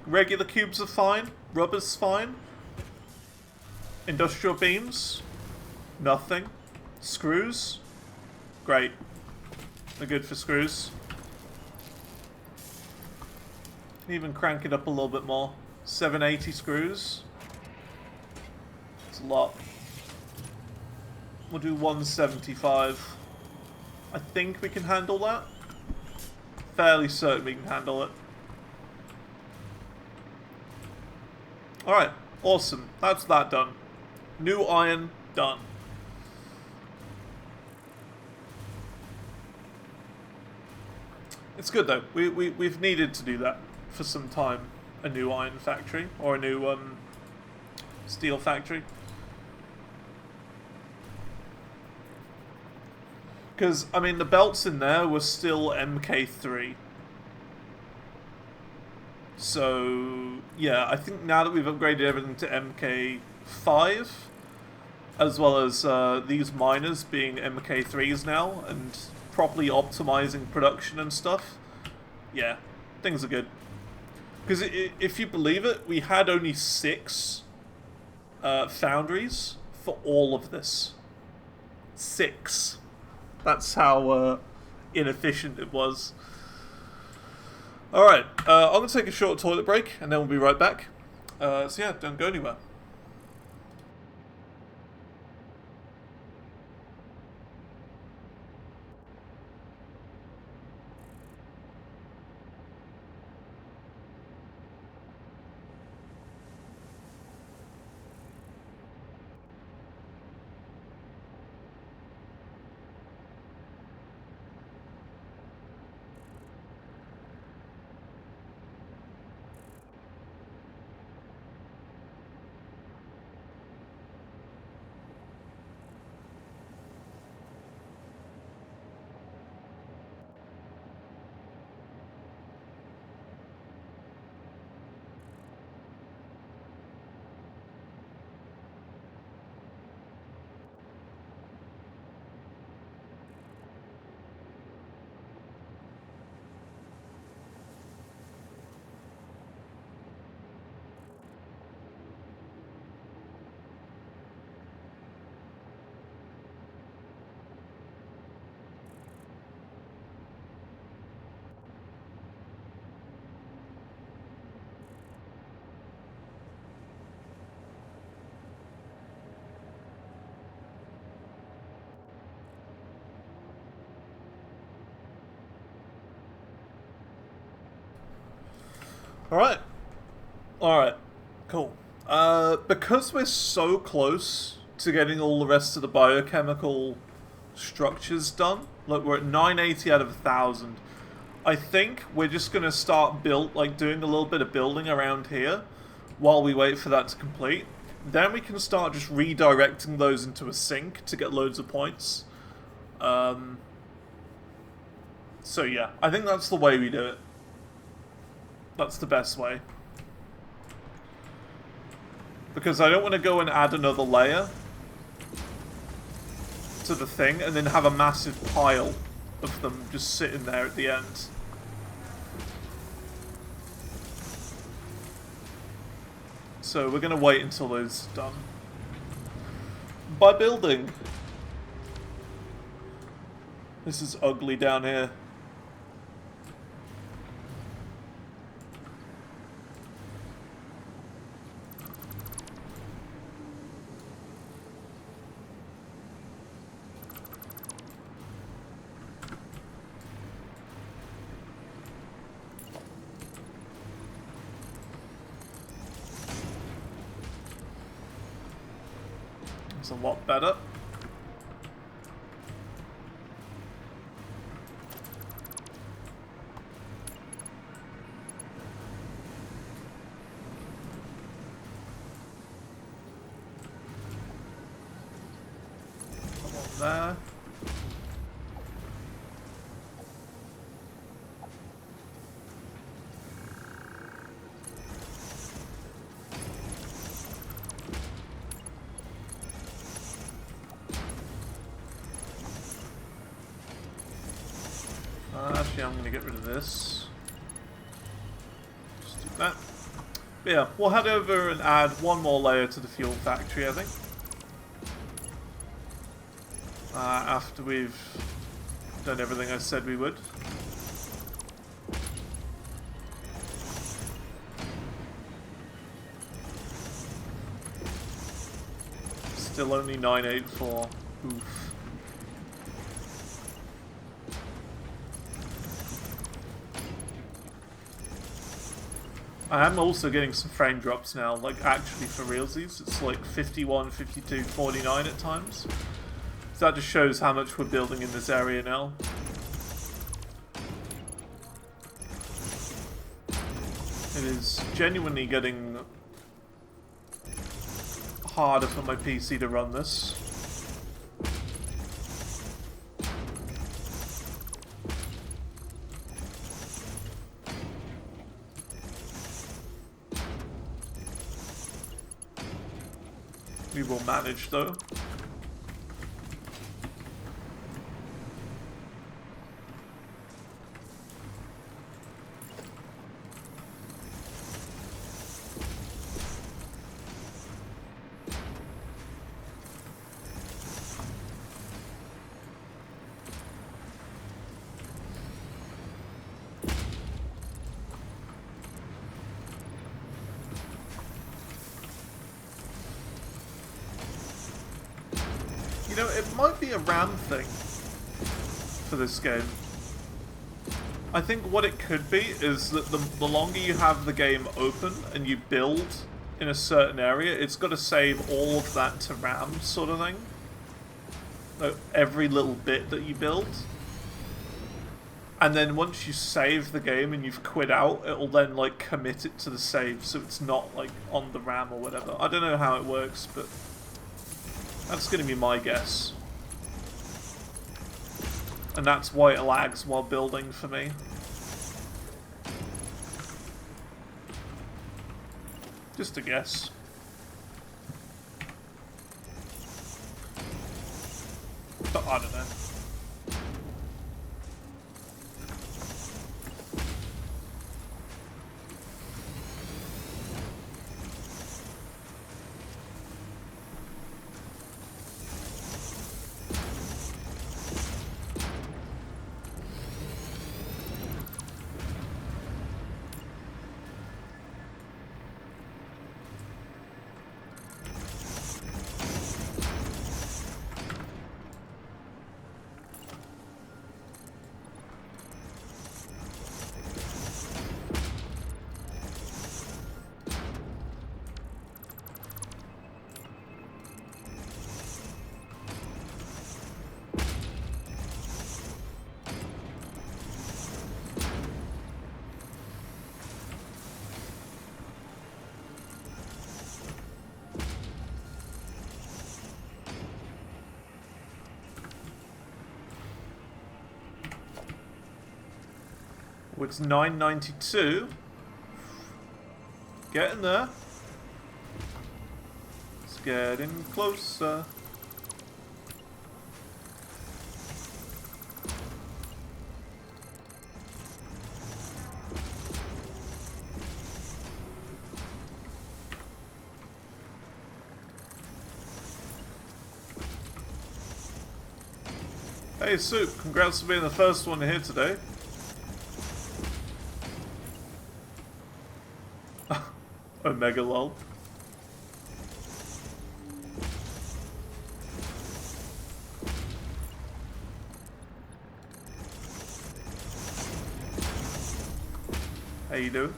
regular cubes are fine, rubber's fine. Industrial beams, nothing. Screws, great. They're good for screws. Can even crank it up a little bit more. 780 screws. It's a lot. We'll do 175. I think we can handle that. Fairly certain we can handle it. Alright, awesome. That's that done. New iron, done. It's good though. We've needed to do that for some time. A new iron factory, or a new steel factory. Because, I mean, the belts in there were still MK3. So, yeah, I think now that we've upgraded everything to MK5, as well as these miners being MK3s now, and properly optimizing production and stuff, yeah, things are good. Because if you believe it, we had only 6 foundries for all of this. 6. That's how inefficient it was. Alright, I'm going to take a short toilet break, and then we'll be right back. So yeah, don't go anywhere. Alright. Alright. Cool. Because we're so close to getting all the rest of the biochemical structures done, look, we're at 980 out of 1,000. I think we're just going to start doing a little bit of building around here while we wait for that to complete. Then we can start just redirecting those into a sink to get loads of points. So yeah, I think that's the way we do it. That's the best way. Because I don't want to go and add another layer to the thing and then have a massive pile of them just sitting there at the end. So we're going to wait until those are done. By building. This is ugly down here. It's a lot better. Come on there. Actually, I'm going to get rid of this. Just do that. But yeah, we'll head over and add one more layer to the fuel factory, I think. After we've done everything I said we would. Still only 984. Oof. I am also getting some frame drops now, like actually for realsies. It's like 51, 52, 49 at times. So that just shows how much we're building in this area now. It is genuinely getting harder for my PC to run this. We will manage though. You know, it might be a RAM thing for this game. I think what it could be is that the longer you have the game open and you build in a certain area, it's got to save all of that to RAM sort of thing. Like every little bit that you build. And then once you save the game and you've quit out, it'll then like commit it to the save so it's not like on the RAM or whatever. I don't know how it works, but that's going to be my guess. And that's why it lags while building for me. Just a guess. But I don't know. It's 992. Getting there. It's getting closer. Hey Soup, congrats for being the first one here today. Omega lol. How you doing?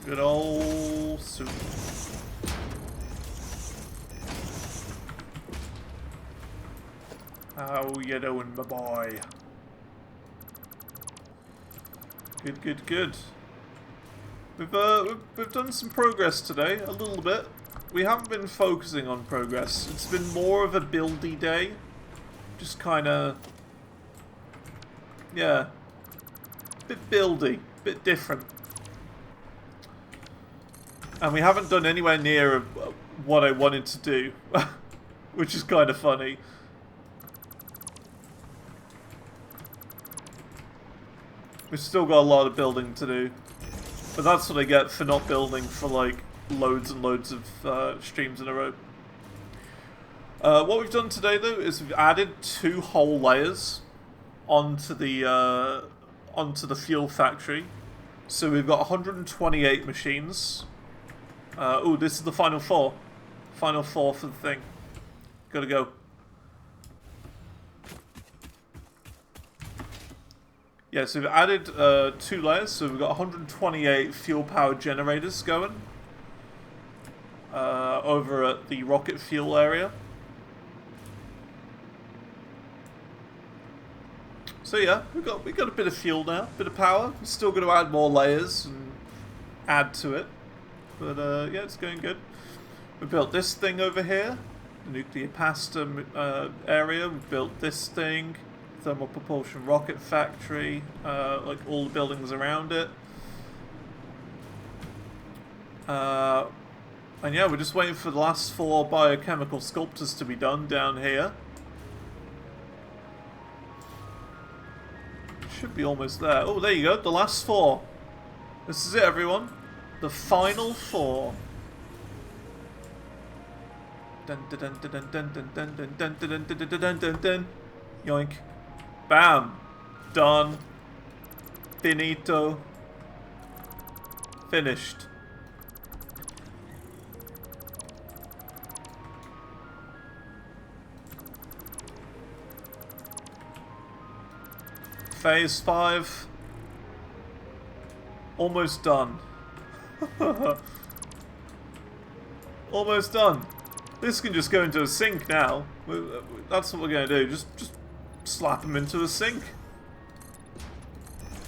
Good old Soup. How you doing, my boy? Good, good, good. We've done some progress today, a little bit. We haven't been focusing on progress. It's been more of a buildy day. Just kind of, yeah, bit buildy, bit different. And we haven't done anywhere near what I wanted to do, which is kind of funny. We've still got a lot of building to do, but that's what I get for not building for like loads and loads of streams in a row. What we've done today though is we've added 2 whole layers onto the fuel factory. So we've got 128 machines. Oh, this is the final 4. Final 4 for the thing. Gotta go. Yeah, so we've added 2 layers, so we've got 128 fuel power generators going over at the rocket fuel area. So yeah, we got a bit of fuel now, a bit of power. We're still going to add more layers and add to it, but yeah, it's going good. We built this thing over here, the nuclear pasta area. We built this thing. Thermal propulsion rocket factory, like all the buildings around it. And yeah, we're just waiting for the last 4 biochemical sculptors to be done down here. Should be almost there. Oh, there you go, the last 4. This is it, everyone. The final 4. Dun dun dun dun dun dun dun dun dun dun dun dun dun dun. Yoink. Bam! Done. Finito. Finished. Phase 5. Almost done. Almost done. This can just go into a sink now. That's what we're going to do. Just slap them into a sink.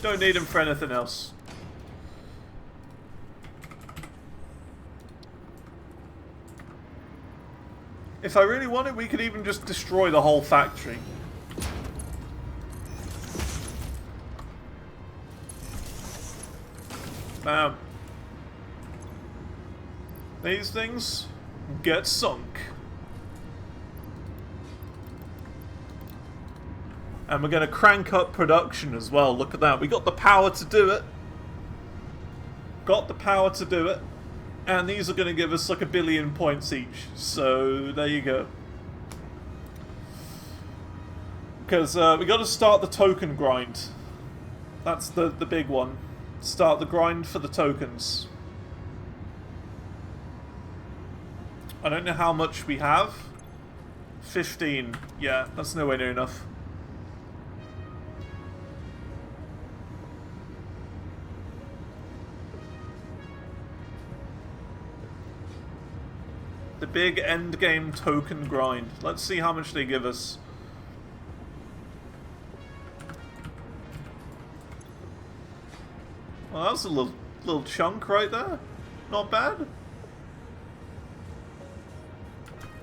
Don't need them for anything else. If I really wanted, we could even just destroy the whole factory. Bam. These things get sunk. And we're going to crank up production as well. Look at that. We got the power to do it. Got the power to do it. And these are going to give us like 1 billion points each. So there you go. Because we got to start the token grind. That's the big one. Start the grind for the tokens. I don't know how much we have. 15. Yeah, that's nowhere near enough. The big endgame token grind. Let's see how much they give us. Well, that's a little chunk right there. Not bad.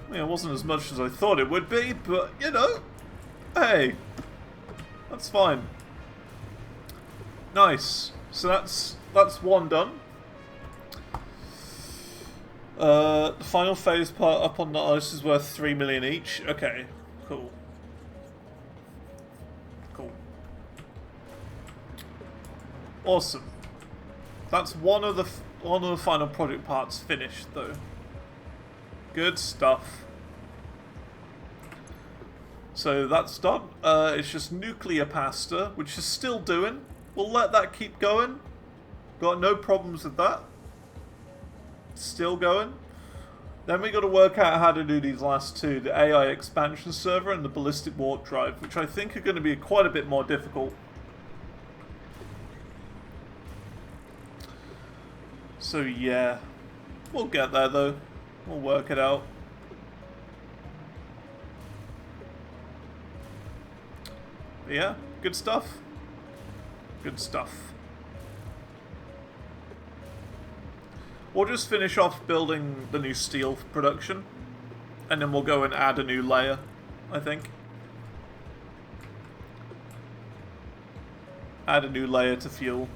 I mean, it wasn't as much as I thought it would be, but, you know, hey, that's fine. Nice. So that's one done. The final phase part up on the ice is worth 3 million each. Okay, cool. Cool. Awesome. That's one of the final project parts finished, though. Good stuff. So that's done. It's just nuclear pasta, which is still doing. We'll let that keep going. Got no problems with that. Still going. Then we got to work out how to do these last two, the AI expansion server and the ballistic warp drive, which I think are going to be quite a bit more difficult. So yeah, we'll get there though. We'll work it out. But yeah, good stuff. Good stuff. We'll just finish off building the new steel production, and then we'll go and add a new layer, I think. Add a new layer to fuel,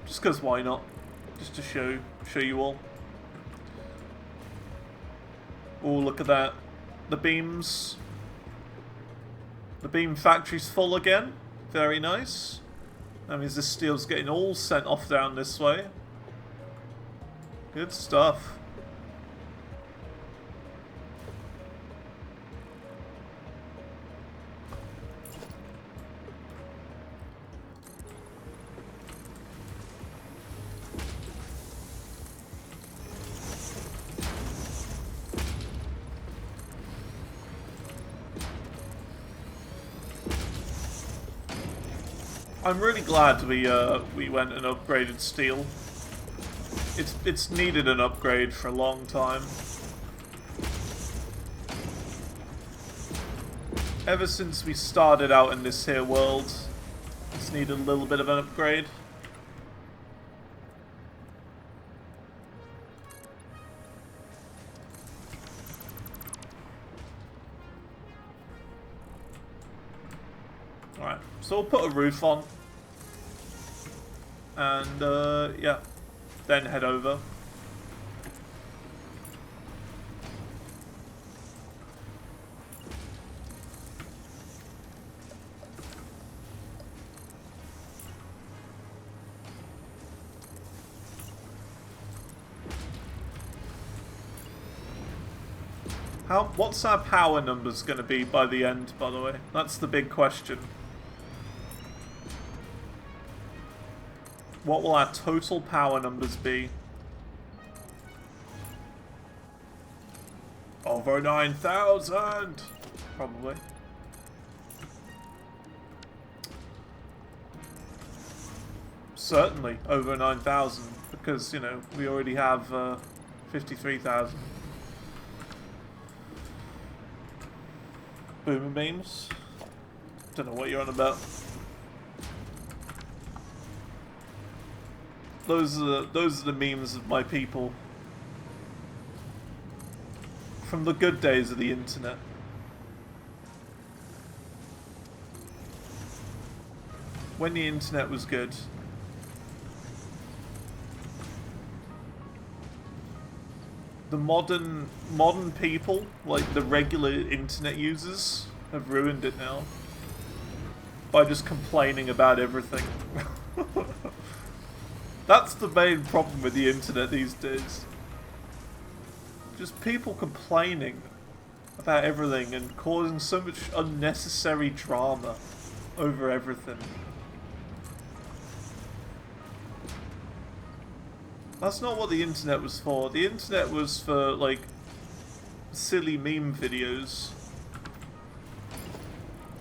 just because why not? Just to show you all. Oh, look at that. The beams. The beam factory's full again. Very nice. That means this steel's getting all sent off down this way. Good stuff. I'm really glad we went and upgraded steel. It's needed an upgrade for a long time. Ever since we started out in this here world, it's needed a little bit of an upgrade. Alright, so we'll put a roof on. And, yeah. Then head over. What's our power numbers going to be by the end, by the way? That's the big question. What will our total power numbers be? Over 9,000! Probably. Certainly over 9,000, because, you know, we already have 53,000. Boomer beams? Don't know what you're on about. Those are the memes of my people. From the good days of the internet. When the internet was good. The modern people, like the regular internet users, have ruined it now. By just complaining about everything. That's the main problem with the internet these days. Just people complaining about everything and causing so much unnecessary drama over everything. That's not what the internet was for. The internet was for, like, silly meme videos.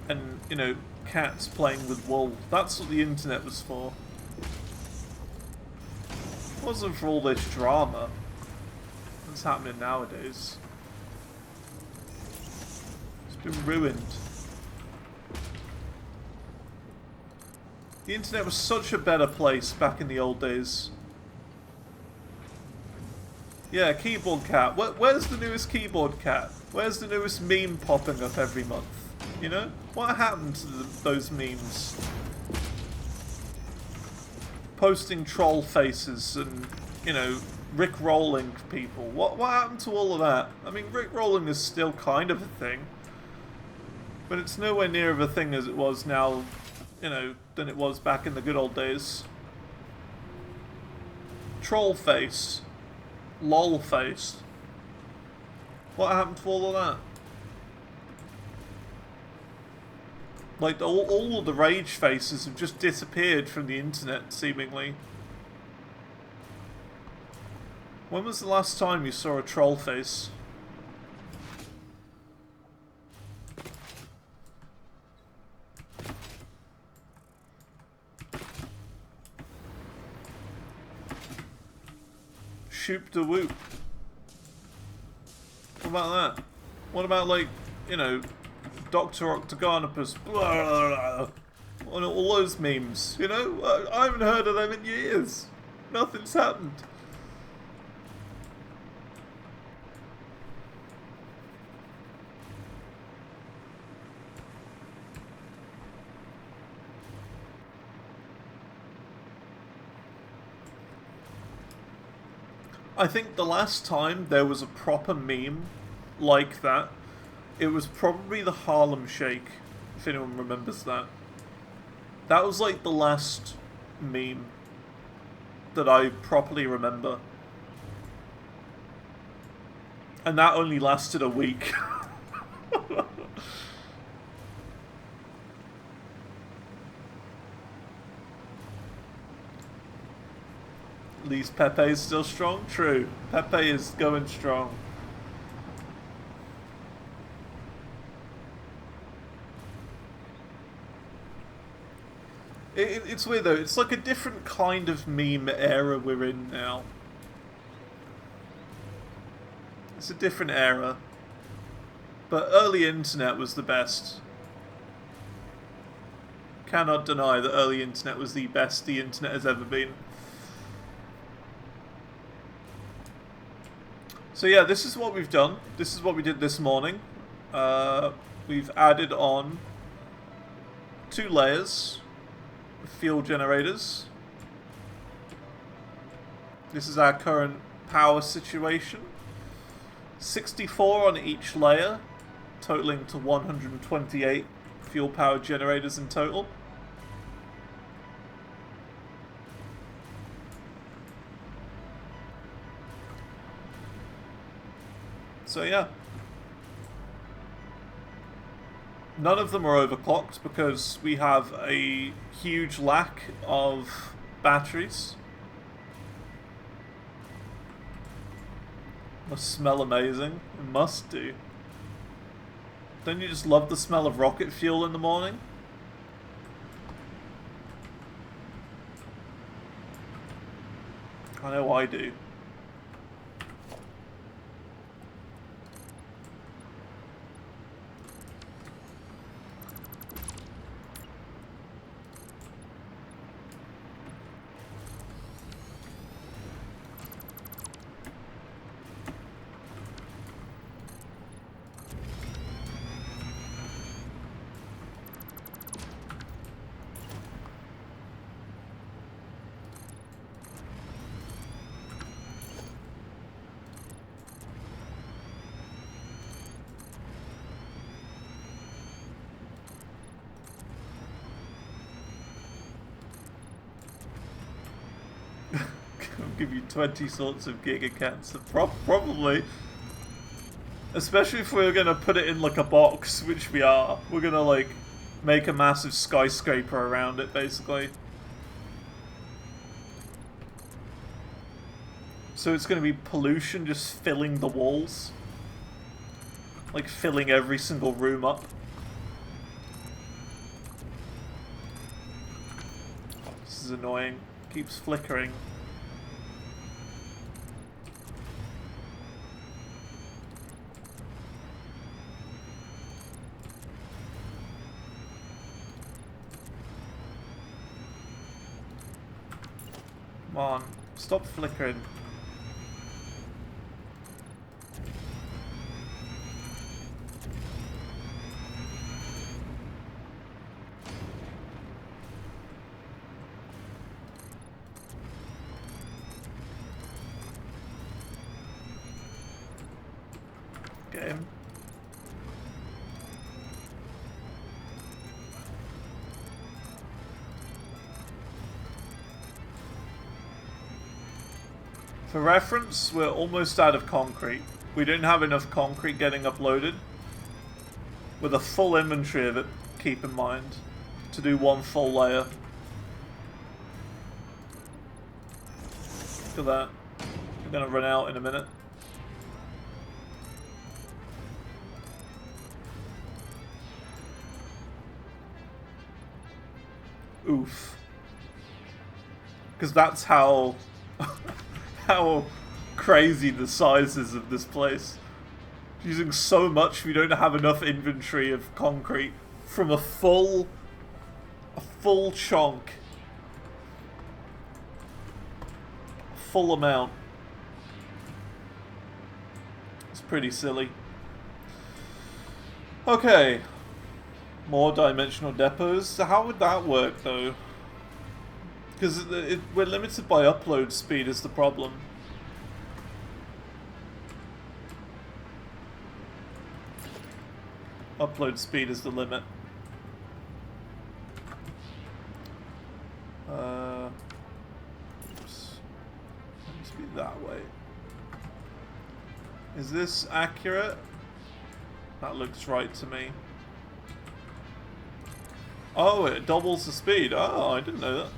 And, you know, cats playing with wool. That's what the internet was for. It wasn't for all this drama that's happening nowadays. It's been ruined. The internet was such a better place back in the old days. Yeah, keyboard cat. Where's the newest keyboard cat? Where's the newest meme popping up every month? You know? What happened to those memes? Posting troll faces and, you know, Rick-rolling people. What happened to all of that? I mean, Rick-rolling is still kind of a thing. But it's nowhere near of a thing as it was now, you know, than it was back in the good old days. Troll face. Lol face. What happened to all of that? Like, all of the rage faces have just disappeared from the internet, seemingly. When was the last time you saw a troll face? Shoop de whoop. What about that? What about, like, you know, Dr. Octagonopus, blah, blah, blah, all those memes, you know? I haven't heard of them in years. Nothing's happened. I think the last time there was a proper meme like that, it was probably the Harlem Shake, if anyone remembers that. That was like the last meme that I properly remember. And that only lasted a week. At least Pepe's still strong? True. Pepe is going strong. It's weird though, it's like a different kind of meme era we're in now. It's a different era. But early internet was the best. Cannot deny that early internet was the best the internet has ever been. So yeah, this is what we've done. This is what we did this morning. We've added on 2 layers. Fuel generators. This is our current power situation. 64 on each layer, totaling to 128 fuel power generators in total. So yeah. None of them are overclocked because we have a huge lack of batteries. Must smell amazing. It must do. Don't you just love the smell of rocket fuel in the morning? I know I do. Give you 20 sorts of Giga Cancer. Probably. Especially if we're gonna put it in like a box, which we are. We're gonna like make a massive skyscraper around it, basically. So it's gonna be pollution just filling the walls. Like filling every single room up. This is annoying. Keeps flickering. Come on, stop flickering. game. For reference, we're almost out of concrete. We didn't have enough concrete getting uploaded. With a full inventory of it, keep in mind, to do one full layer. Look at that. We're gonna run out in a minute. Oof. Because that's how how crazy the size is of this place. Using so much, we don't have enough inventory of concrete from a full chunk. A full amount. It's pretty silly. Okay. More dimensional depots. So how would that work though? Because we're limited by upload speed is the problem. Upload speed is the limit. Oops. It must be that way. Is this accurate? That looks right to me. Oh, it doubles the speed. Oh, I didn't know that.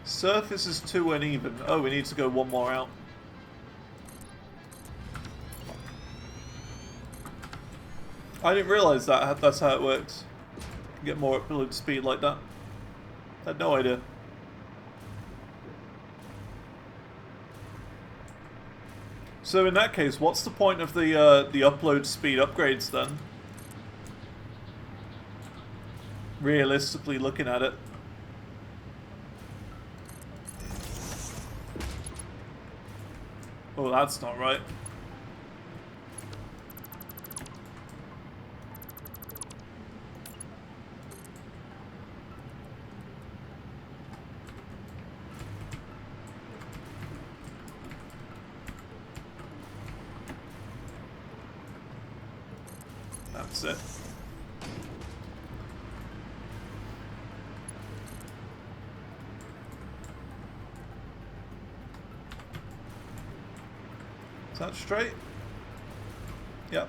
Surface is too uneven. Oh, we need to go one more out. I didn't realise that's how it works. Get more upload speed like that. I had no idea. So in that case, what's the point of the upload speed upgrades then? Realistically looking at it. Oh, that's not right. That's it. Is that straight? Yep.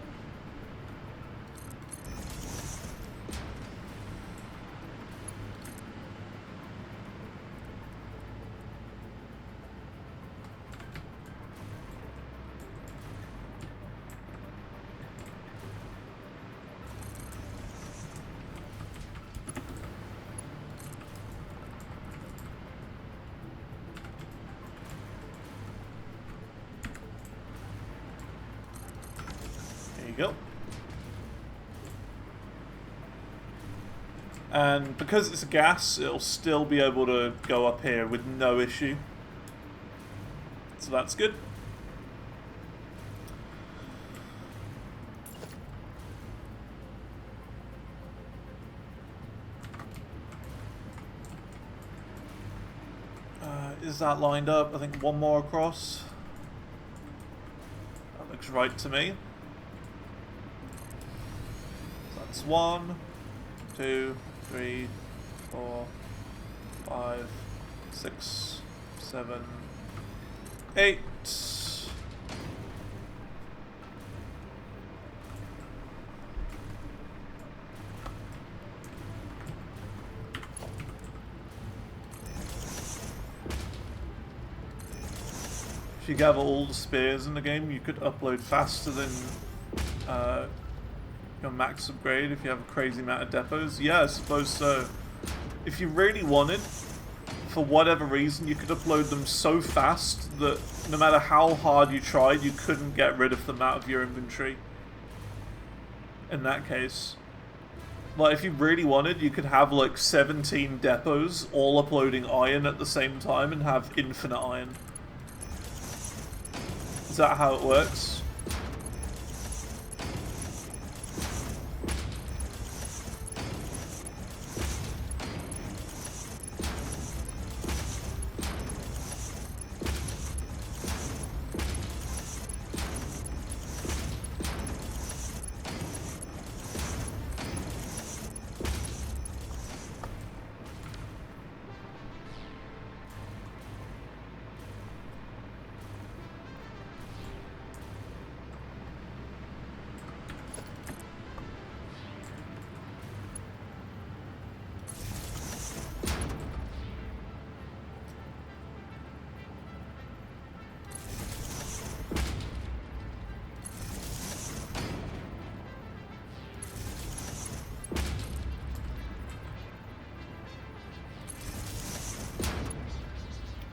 Go. And because it's a gas, it'll still be able to go up here with no issue. So that's good. Is that lined up? I think one more across. That looks right to me. That's 1, 2, 3, 4, 5, 6, 7, 8. If you gather all the spears in the game, you could upload faster than your max upgrade if you have a crazy amount of depots. Yeah, I suppose so. If you really wanted, for whatever reason, you could upload them so fast that no matter how hard you tried, you couldn't get rid of them out of your inventory. In that case. Like, if you really wanted, you could have like 17 depots all uploading iron at the same time and have infinite iron. Is that how it works?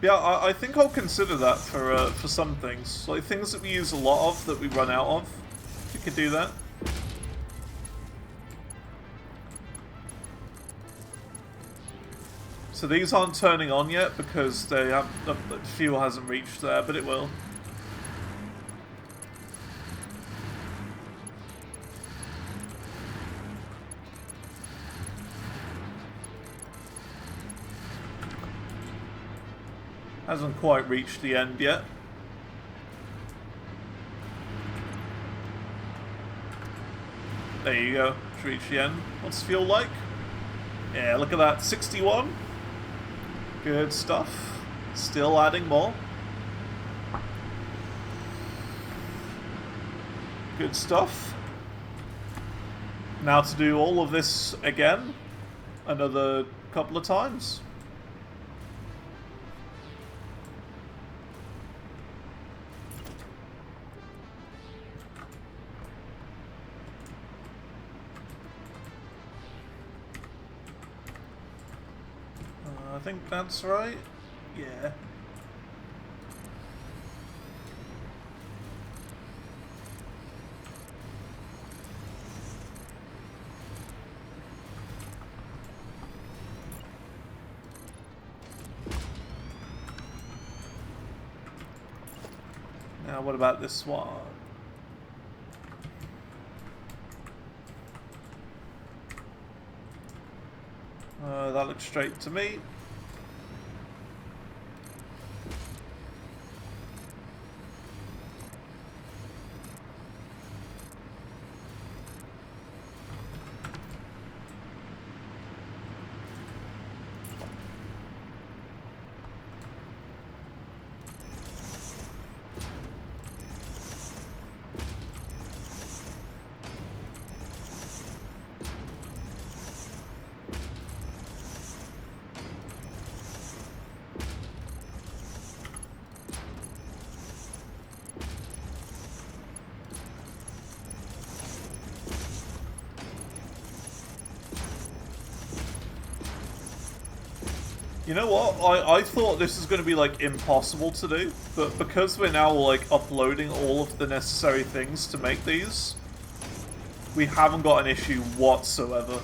Yeah, I think I'll consider that for some things. Like things that we use a lot of that we run out of. We could do that. So these aren't turning on yet because they have the fuel hasn't reached there, but it will. Hasn't quite reached the end yet. There you go. It's reached the end. What's the fuel like? Yeah, look at that. 61. Good stuff. Still adding more. Good stuff. Now to do all of this again. Another couple of times. I think that's right. Yeah. Now what about this one? That looks straight to me. You know what? I thought this was going to be, like, impossible to do, but because we're now, like, uploading all of the necessary things to make these, we haven't got an issue whatsoever.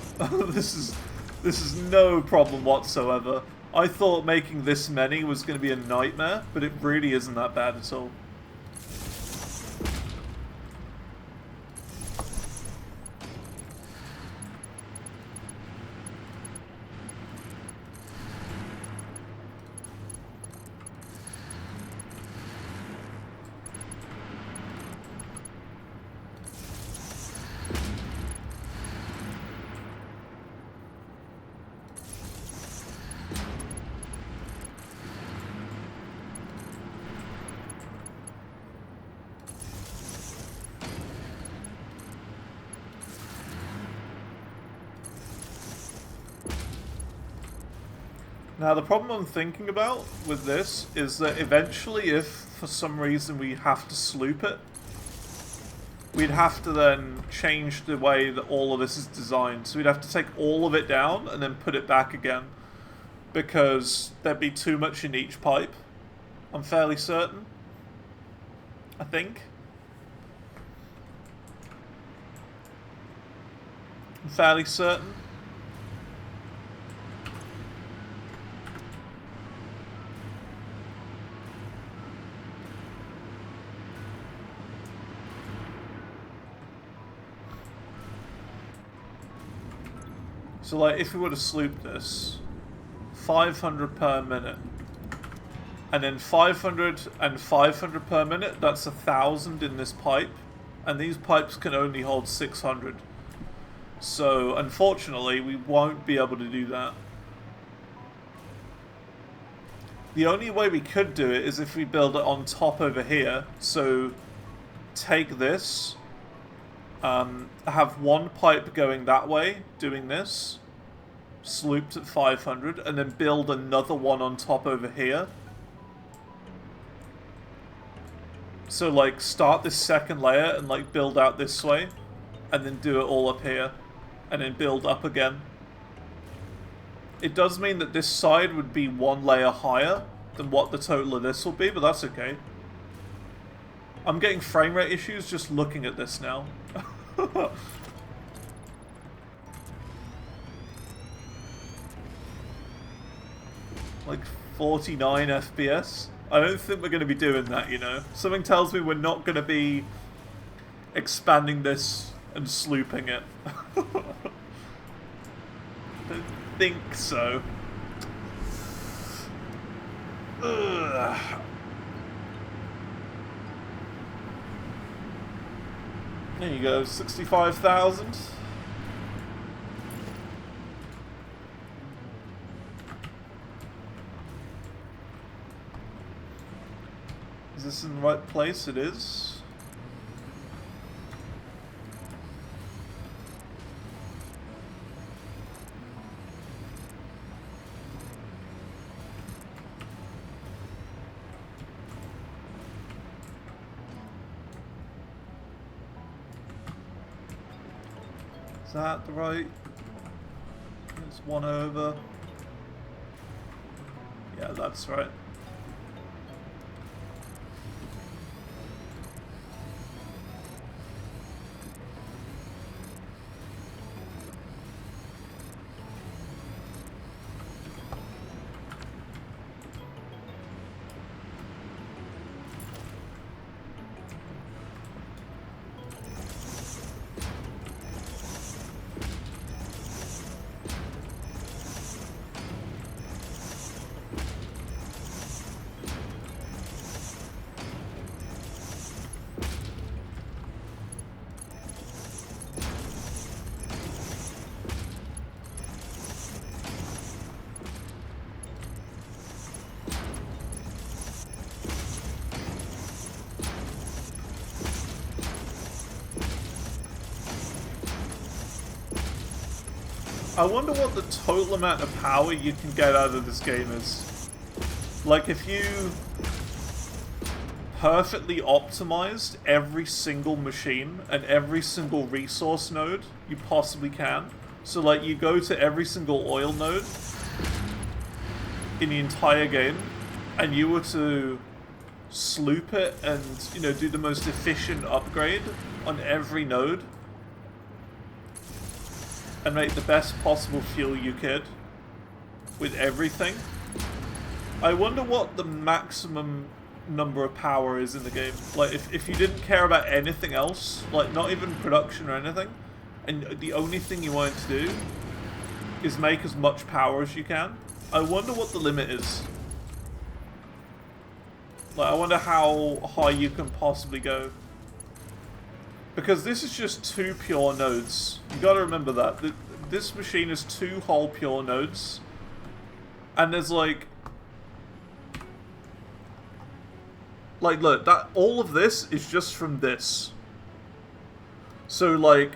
This is no problem whatsoever. I thought making this many was going to be a nightmare, but it really isn't that bad at all. Now, the problem I'm thinking about with this is that eventually, if for some reason we have to sloop it, we'd have to then change the way that all of this is designed. So we'd have to take all of it down and then put it back again, because there'd be too much in each pipe. I'm fairly certain. I think. I'm fairly certain. So, like, if we were to sloop this, 500 per minute, and then 500 and 500 per minute, that's 1,000 in this pipe, and these pipes can only hold 600. So, unfortunately, we won't be able to do that. The only way we could do it is if we build it on top over here. So, take this, have one pipe going that way, doing this, slooped at 500, and then build another one on top over here. So, like, start this second layer and, like, build out this way, and then do it all up here, and then build up again. It does mean that this side would be one layer higher, than what the total of this will be, but that's okay. I'm getting frame rate issues just looking at this now. Like 49 FPS. I don't think we're going to be doing that, you know. Something tells me we're not going to be expanding this and slooping it. Don't think so. Ugh. There you go, 65,000. Is this in the right place? It is. Is that the right? There's one over. Yeah, that's right. I wonder what the total amount of power you can get out of this game is. Like, if you perfectly optimized every single machine and every single resource node you possibly can. So, like, you go to every single oil node in the entire game, and you were to sloop it and, you know, do the most efficient upgrade on every node, and make the best possible fuel you could with everything. I wonder what the maximum number of power is in the game. Like, if you didn't care about anything else, like not even production or anything, and the only thing you wanted to do is make as much power as you can, I wonder what the limit is. Like, I wonder how high you can possibly go. Because this is just 2 pure nodes. You gotta remember that. This machine is 2 whole pure nodes. And there's like, look, that all of this is just from this. So, like,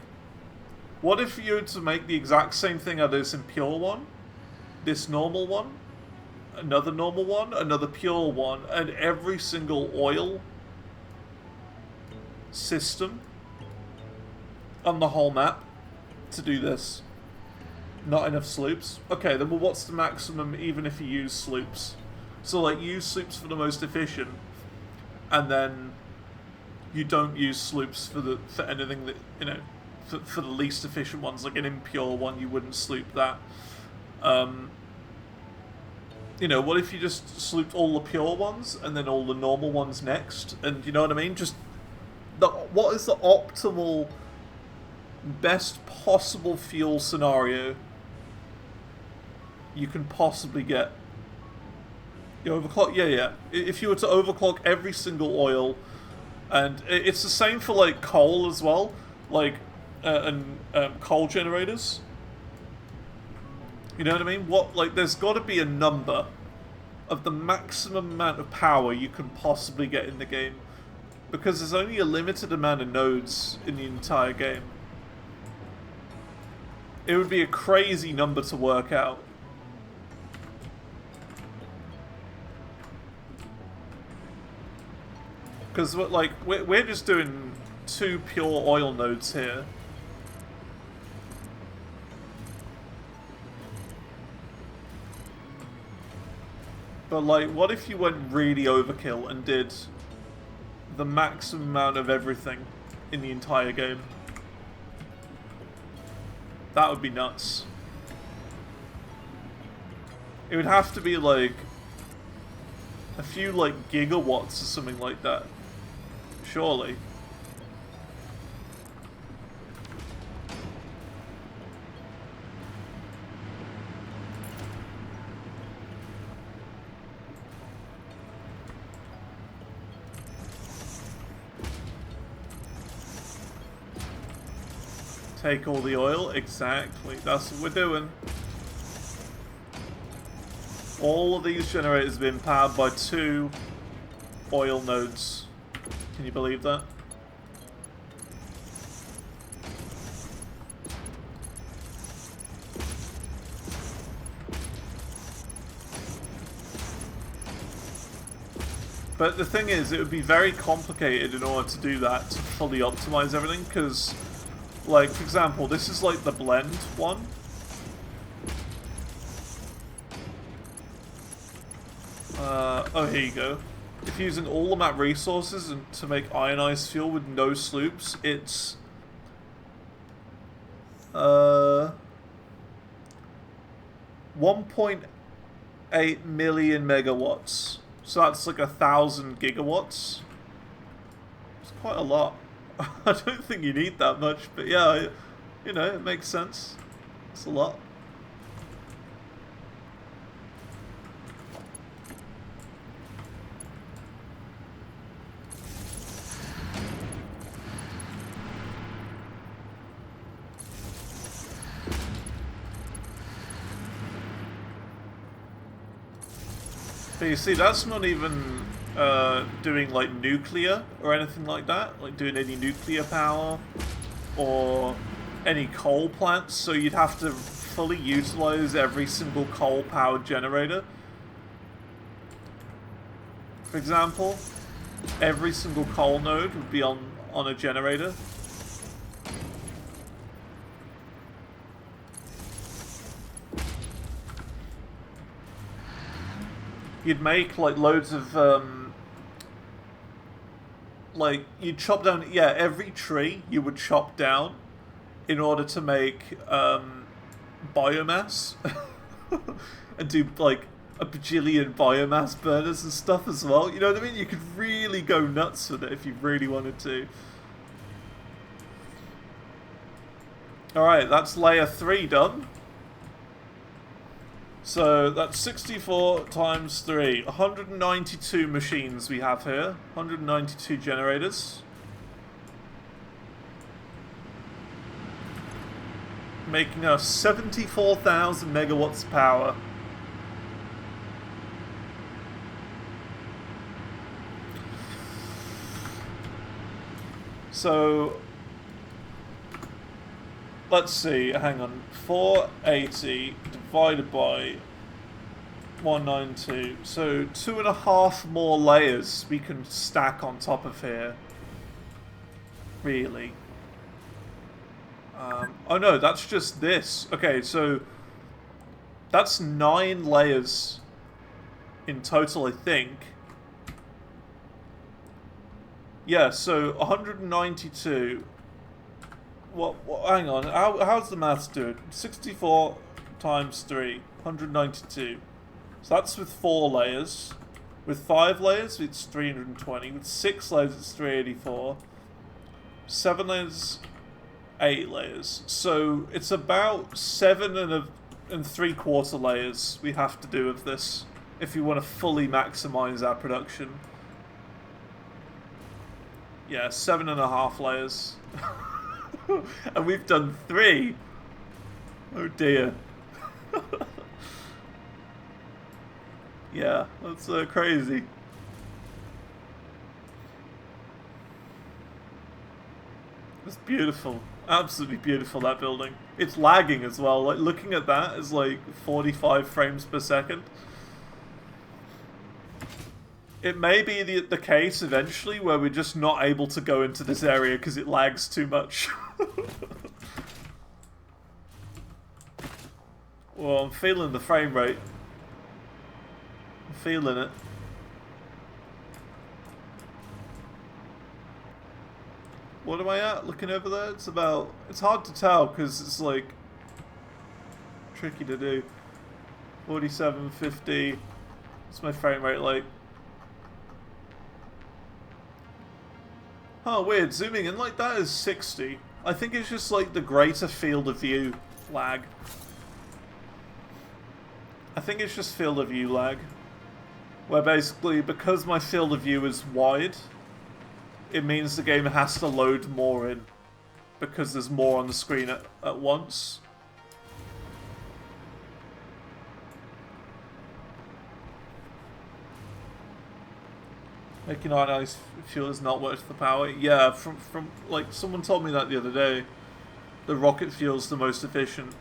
what if you were to make the exact same thing out of this in pure one, this normal one, another normal one, another pure one, and every single oil system on the whole map to do this? Not enough sloops? Okay, then well, what's the maximum even if you use sloops? So, like, use sloops for the most efficient, and then you don't use sloops for anything that, you know, for the least efficient ones. Like an impure one, you wouldn't sloop that. You know, what if you just slooped all the pure ones and then all the normal ones next? And you know what I mean? Just what is the optimal, best possible fuel scenario you can possibly get? You overclock? Yeah. If you were to overclock every single oil, and it's the same for like coal as well, like coal generators. You know what I mean? There's got to be a number of the maximum amount of power you can possibly get in the game, because there's only a limited amount of nodes in the entire game. It would be a crazy number to work out. Because we're just doing 2 pure oil nodes here. But like, what if you went really overkill and did the maximum amount of everything in the entire game? That would be nuts. It would have to be like a few like gigawatts or something like that. Surely. Take all the oil? Exactly. That's what we're doing. All of these generators have been powered by 2 oil nodes. Can you believe that? But the thing is, it would be very complicated in order to do that, to fully optimize everything, because, like, for example, this is like the blend one. Oh, here you go. If using all the map resources and to make ionized fuel with no sloops, it's 1.8 million megawatts. So that's like 1,000 gigawatts. It's quite a lot. I don't think you need that much, but yeah, you know, it makes sense. It's a lot. But you see, that's not even doing like nuclear or anything like that, like doing any nuclear power or any coal plants, so you'd have to fully utilize every single coal powered generator. For example, every single coal node would be on a generator. You'd make like loads of like you'd chop down, yeah, every tree you would chop down in order to make biomass and do like a bajillion biomass burners and stuff as well. You know what I mean? You could really go nuts with it if you really wanted to. Alright, that's layer 3 done. So that's 64 times 3. 192 machines we have here. 192 generators. Making us 74,000 megawatts of power. So let's see, hang on. 480 divided by 192. So 2.5 more layers we can stack on top of here. Really. Oh no, that's just this. Okay, so that's 9 layers in total, I think. Yeah, so 192. What hang on, how's the maths doing? 64 times 3, 192. So that's with 4 layers. With 5 layers, it's 320. With 6 layers, it's 384. 7 layers, 8 layers. So it's about 7 and 3/4 layers we have to do of this if you want to fully maximize our production. Yeah, 7.5 layers. And we've done 3. Oh dear. Yeah, that's crazy. It's beautiful. Absolutely beautiful, that building. It's lagging as well. Like, looking at that is like 45 frames per second. It may be the case eventually where we're just not able to go into this area because it lags too much. Well, I'm feeling the frame rate. I'm feeling it. What am I at? Looking over there? It's about... It's hard to tell because it's like... tricky to do. 47, 50. What's my frame rate like? Oh, weird. Zooming in like that is 60. I think it's just like the greater field of view lag. I think it's just field of view lag. Where basically, because my field of view is wide, it means the game has to load more in. Because there's more on the screen at once. Making ionized fuel is not worth the power. Yeah, from like someone told me that the other day. The rocket fuel's the most efficient.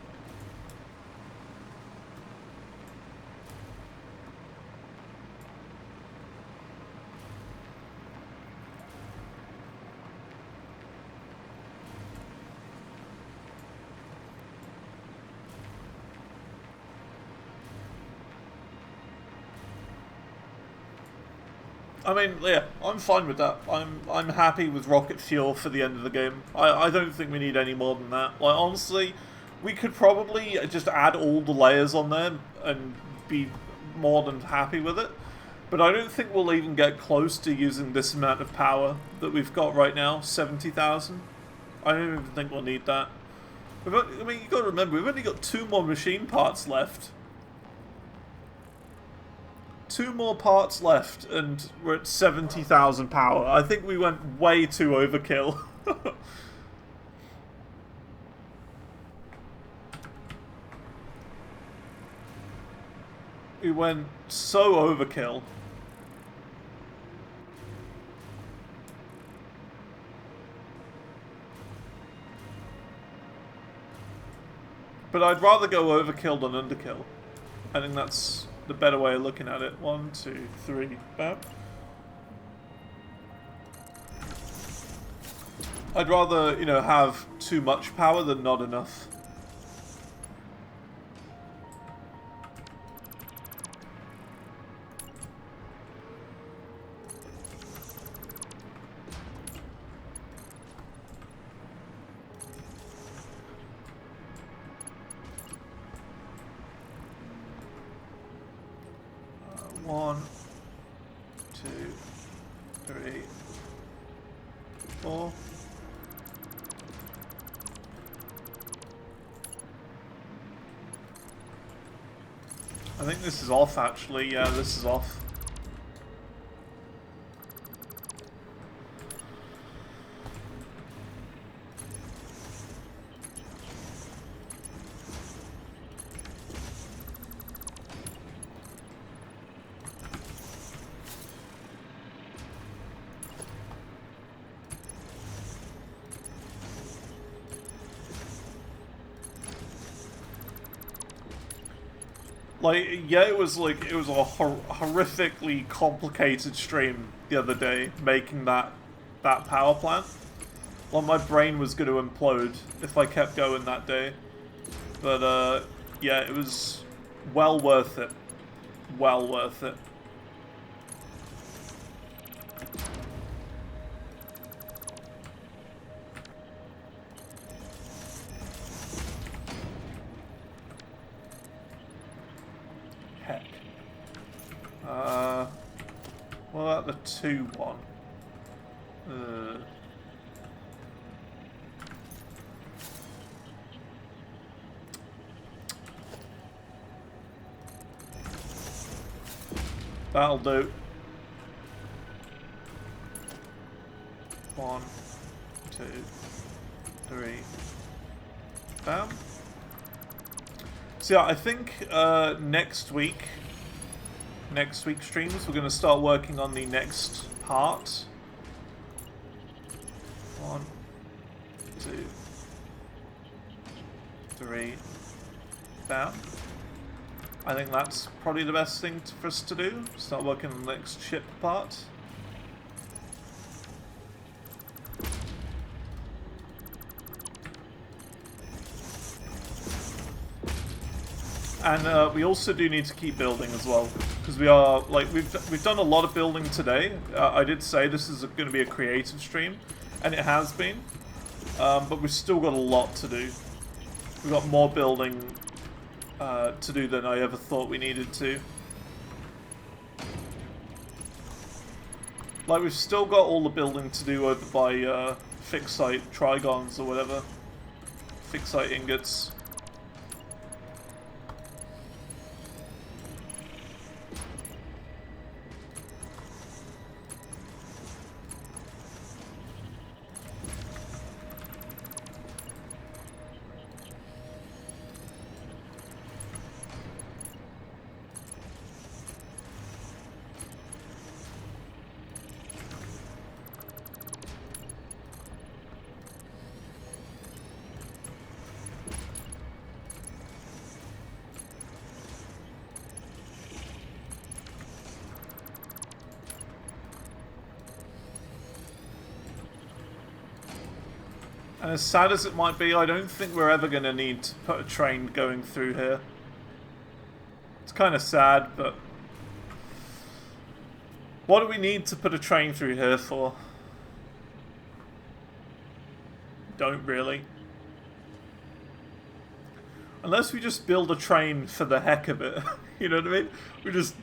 I mean, yeah, I'm fine with that. I'm happy with rocket fuel for the end of the game. I don't think we need any more than that. Like, honestly, we could probably just add all the layers on there and be more than happy with it. But I don't think we'll even get close to using this amount of power that we've got right now, 70,000. I don't even think we'll need that. I mean, you got to remember, we've only got 2 more machine parts left. 2 more parts left, and we're at 70,000 power. I think we went way too overkill. We went so overkill. But I'd rather go overkill than underkill. I think that's the better way of looking at it. 1, 2, 3, bam. I'd rather, you know, have too much power than not enough. One, 2, 3, 4. I think this is off, actually. Yeah, this is off. Like, yeah, it was a horrifically complicated stream the other day, making that power plant. Well, my brain was going to implode if I kept going that day. But, yeah, it was well worth it. Well worth it. Heck. What about the 2 one? That'll do. 1, 2, 3. Bam. So yeah, I think next week's streams, we're going to start working on the next part. 1, 2, 3. Bam. I think that's probably the best thing for us to do. Start working on the next ship part. And we also do need to keep building as well, because we are like we've done a lot of building today. I did say this is going to be a creative stream, and it has been, but we've still got a lot to do. We've got more building to do than I ever thought we needed to. Like, we've still got all the building to do over by fixed site trigons or whatever, fixed site ingots. And as sad as it might be, I don't think we're ever going to need to put a train going through here. It's kind of sad, but... what do we need to put a train through here for? Don't really. Unless we just build a train for the heck of it. You know what I mean? We just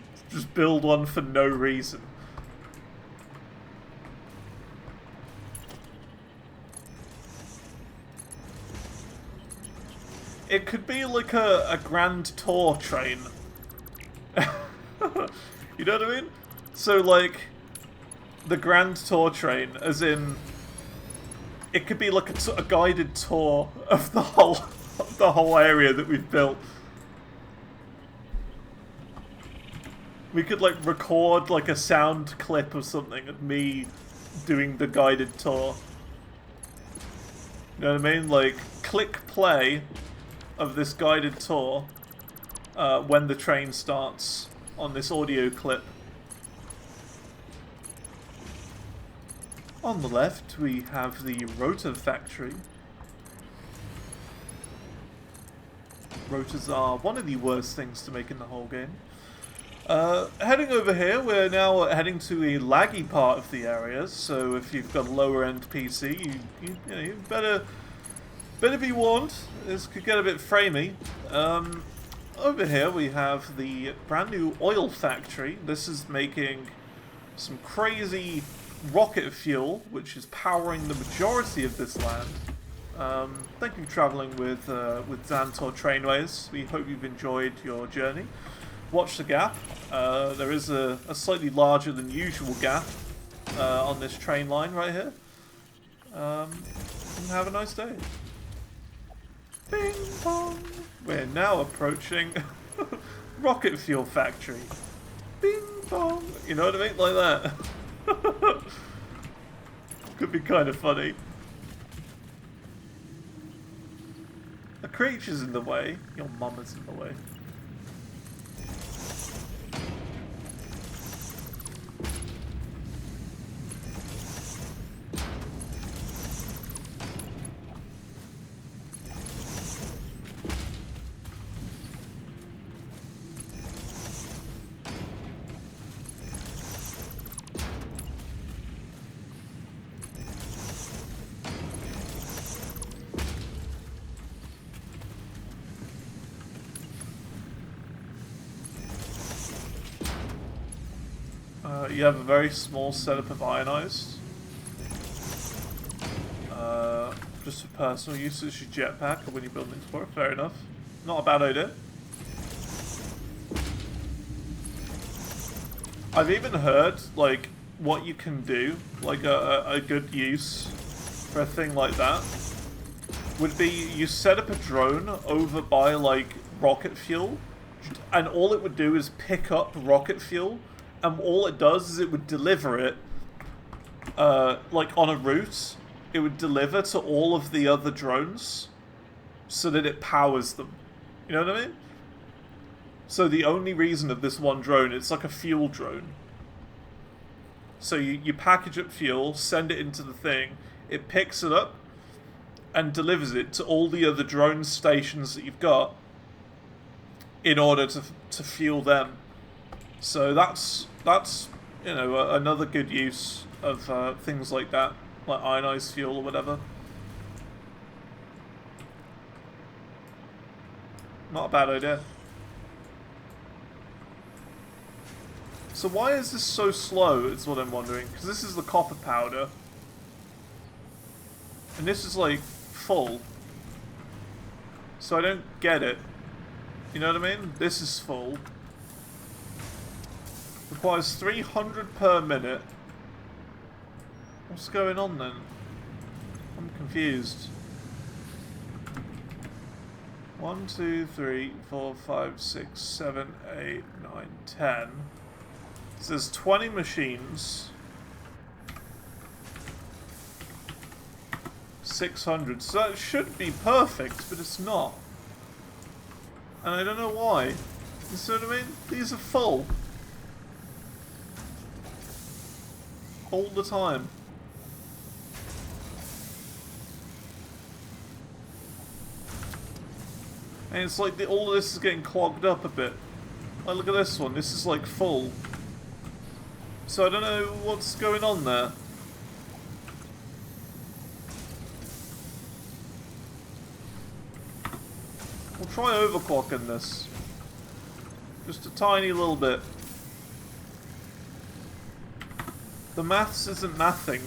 build one for no reason. It could be like a grand tour train. You know what I mean? So like, the grand tour train, as in, it could be like a guided tour of the whole area that we've built. We could like record like a sound clip or something of me doing the guided tour. You know what I mean? Like, click play of this guided tour when the train starts on this audio clip. On the left, we have the rotor factory. Rotors are one of the worst things to make in the whole game. Heading over here, we're now heading to a laggy part of the area, so if you've got a lower end PC, you better be warned. This could get a bit framey. Over here we have the brand new oil factory. This is making some crazy rocket fuel, which is powering the majority of this land. Thank you for travelling with Xantor Trainways. We hope you've enjoyed your journey. Watch the gap. There is a slightly larger than usual gap on this train line right here. And have a nice day. Bing bong. We're now approaching rocket fuel factory. Bing bong. You know what I mean? Like that. Could be kind of funny. A creature's in the way. Your mama's in the way. You have a very small setup of ionized. Just for personal use as your jetpack or when you're building for it. Fair enough. Not a bad idea. I've even heard, like, what you can do, like a good use for a thing like that, would be you set up a drone over by, like, rocket fuel, and all it would do is pick up rocket fuel, and all it does is it would deliver it, like, on a route. It would deliver to all of the other drones so that it powers them. You know what I mean? So the only reason of this one drone, it's like a fuel drone. So you package up fuel, send it into the thing, it picks it up, and delivers it to all the other drone stations that you've got. in order to fuel them. So that's you know, another good use of things like that, like ionized fuel or whatever. Not a bad idea. So why is this so slow, is what I'm wondering. Because this is the copper powder. And this is, like, full. So I don't get it. You know what I mean? This is full. Requires 300 per minute. What's going on then? I'm confused. 1, 2, 3, 4, 5, 6, 7, 8, 9, 10. So there's 20 machines. 600. So that should be perfect, but it's not. And I don't know why. You see what I mean? These are full. All the time. And it's like all of this is getting clogged up a bit. Like, look at this one. This is like full. So I don't know what's going on there. We'll try overclocking this. Just a tiny little bit. The maths isn't mathing.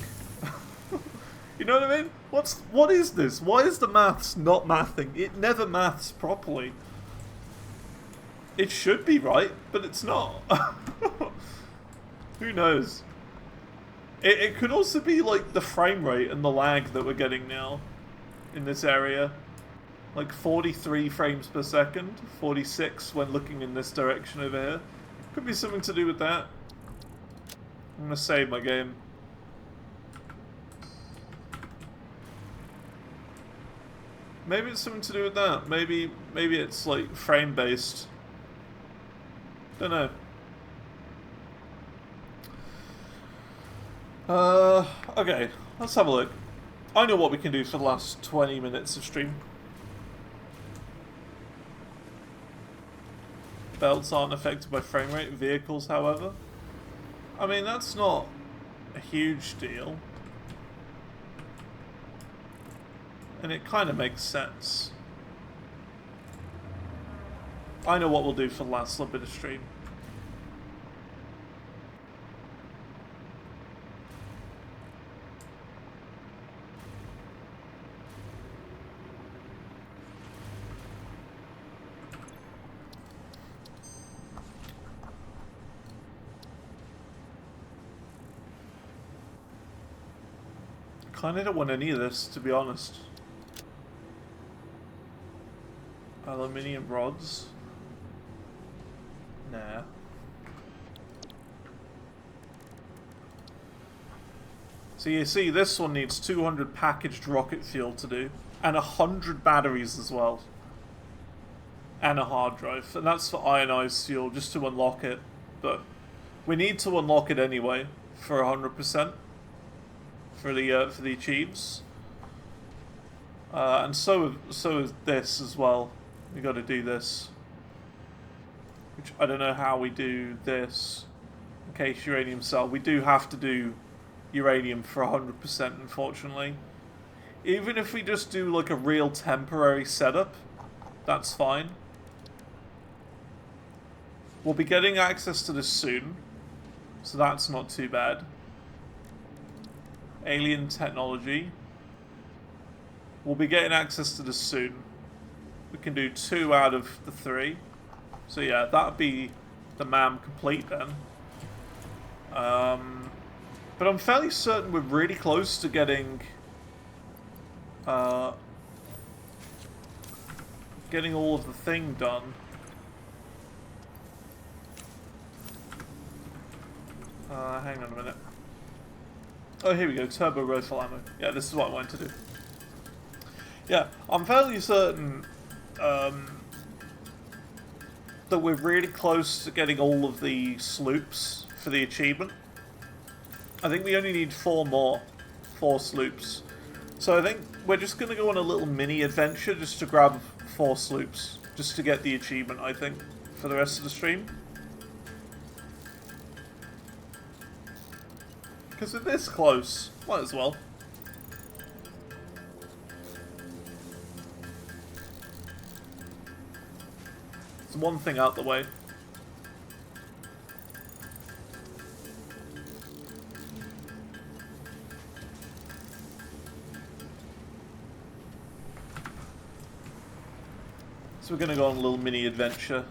You know what I mean? What is this? Why is the maths not mathing? It never maths properly. It should be right, but it's not. Who knows? It could also be like the frame rate and the lag that we're getting now in this area. Like 43 frames per second, 46 when looking in this direction over here. Could be something to do with that. I'm gonna save my game. Maybe it's something to do with that. Maybe it's like frame based. Don't know. Okay, let's have a look. I know what we can do for the last 20 minutes of stream. Belts aren't affected by frame rate. Vehicles, however. I mean, that's not a huge deal. And it kind of makes sense. I know what we'll do for the last little bit of stream. Kinda don't want any of this, to be honest. Aluminium rods? Nah. So you see, this one needs 200 packaged rocket fuel to do. And 100 batteries as well. And a hard drive. And that's for ionized fuel, just to unlock it. But we need to unlock it anyway, for 100%. For the achieves. And so is this as well. We got to do this. Which I don't know how we do this. In case uranium cell, we do have to do uranium for 100%, unfortunately. Even if we just do like a real temporary setup, that's fine. We'll be getting access to this soon, so that's not too bad. Alien technology. We'll be getting access to this soon. We can do 2 out of the 3. So yeah, that'd be the MAM complete then. But I'm fairly certain we're really close to getting getting all of the thing done. Hang on a minute. Oh, here we go. Turbo rifle ammo. Yeah, this is what I wanted to do. Yeah, I'm fairly certain that we're really close to getting all of the sloops for the achievement. I think we only need 4 more. 4 sloops. So I think we're just going to go on a little mini adventure just to grab 4 sloops. Just to get the achievement, I think, for the rest of the stream. Because we're this close. Might as well. It's one thing out the way. So we're going to go on a little mini adventure.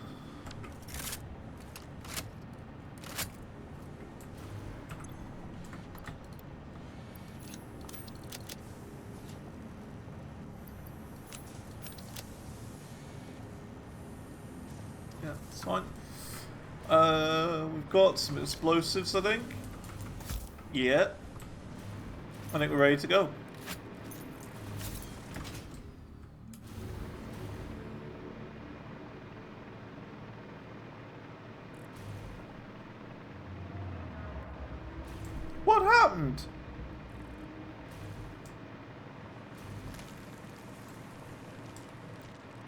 Yeah, it's fine. We've got some explosives, I think. Yeah. I think we're ready to go. What happened?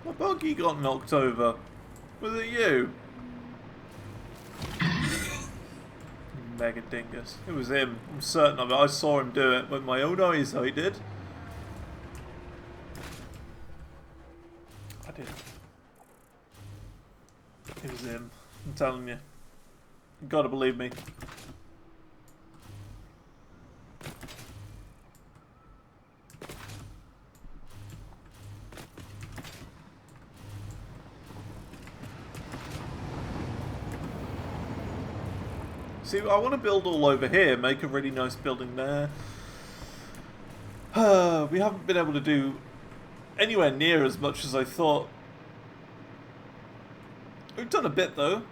My buggy got knocked over. Was it you? Mega dingus. It was him. I'm certain of it. I saw him do it with my own eyes. I did. I did. It was him. I'm telling you. You gotta believe me. See, I want to build all over here, make a really nice building there. We haven't been able to do anywhere near as much as I thought. We've done a bit, though.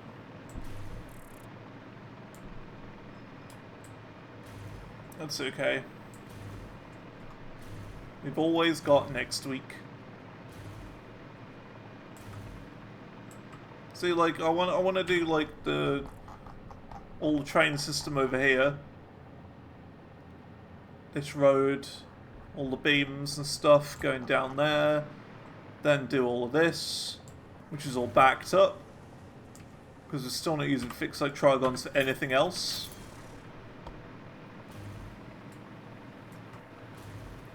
That's okay. We've always got next week. See, like, I want to do, like, all the train system over here. This road, all the beams and stuff going down there. Then do all of this, which is all backed up. Because we're still not using fixed like trigons for anything else.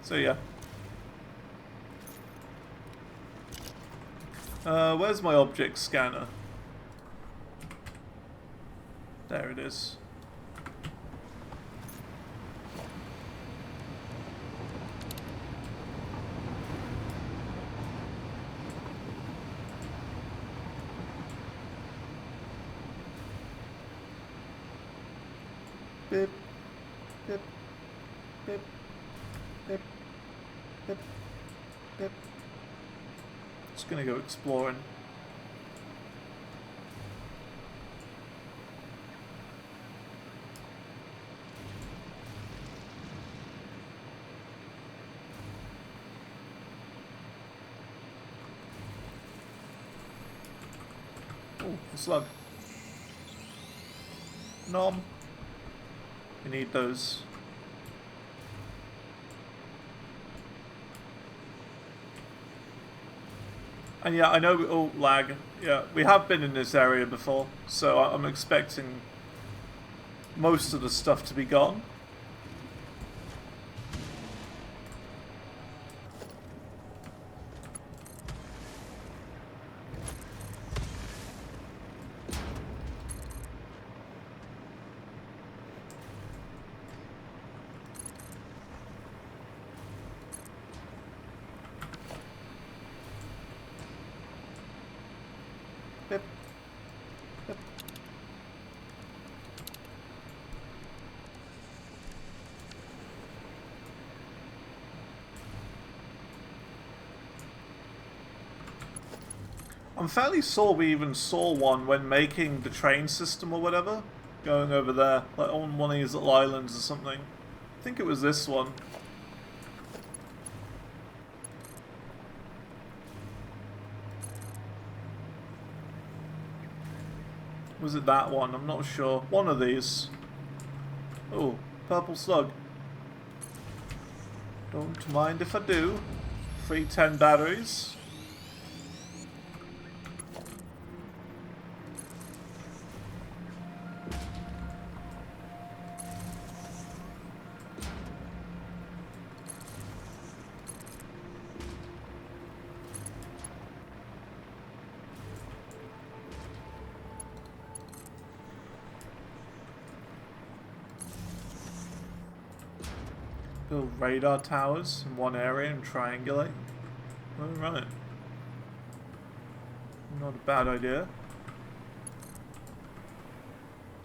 So yeah. Where's my object scanner? There it is. Bip, bip, bip, bip, bip, bip. Just gonna go exploring. A slug. Nom. We need those. And yeah, I know. Oh, lag. Yeah, we have been in this area before, so I'm expecting most of the stuff to be gone. Yep. Yep. I'm fairly sure we even saw one when making the train system or whatever. Going over there, like on one of these little islands or something. I think it was this one. Was it that one? I'm not sure. One of these. Oh, purple slug. Don't mind if I do. Free 10 batteries. Build radar towers in one area and triangulate. Alright. Not a bad idea.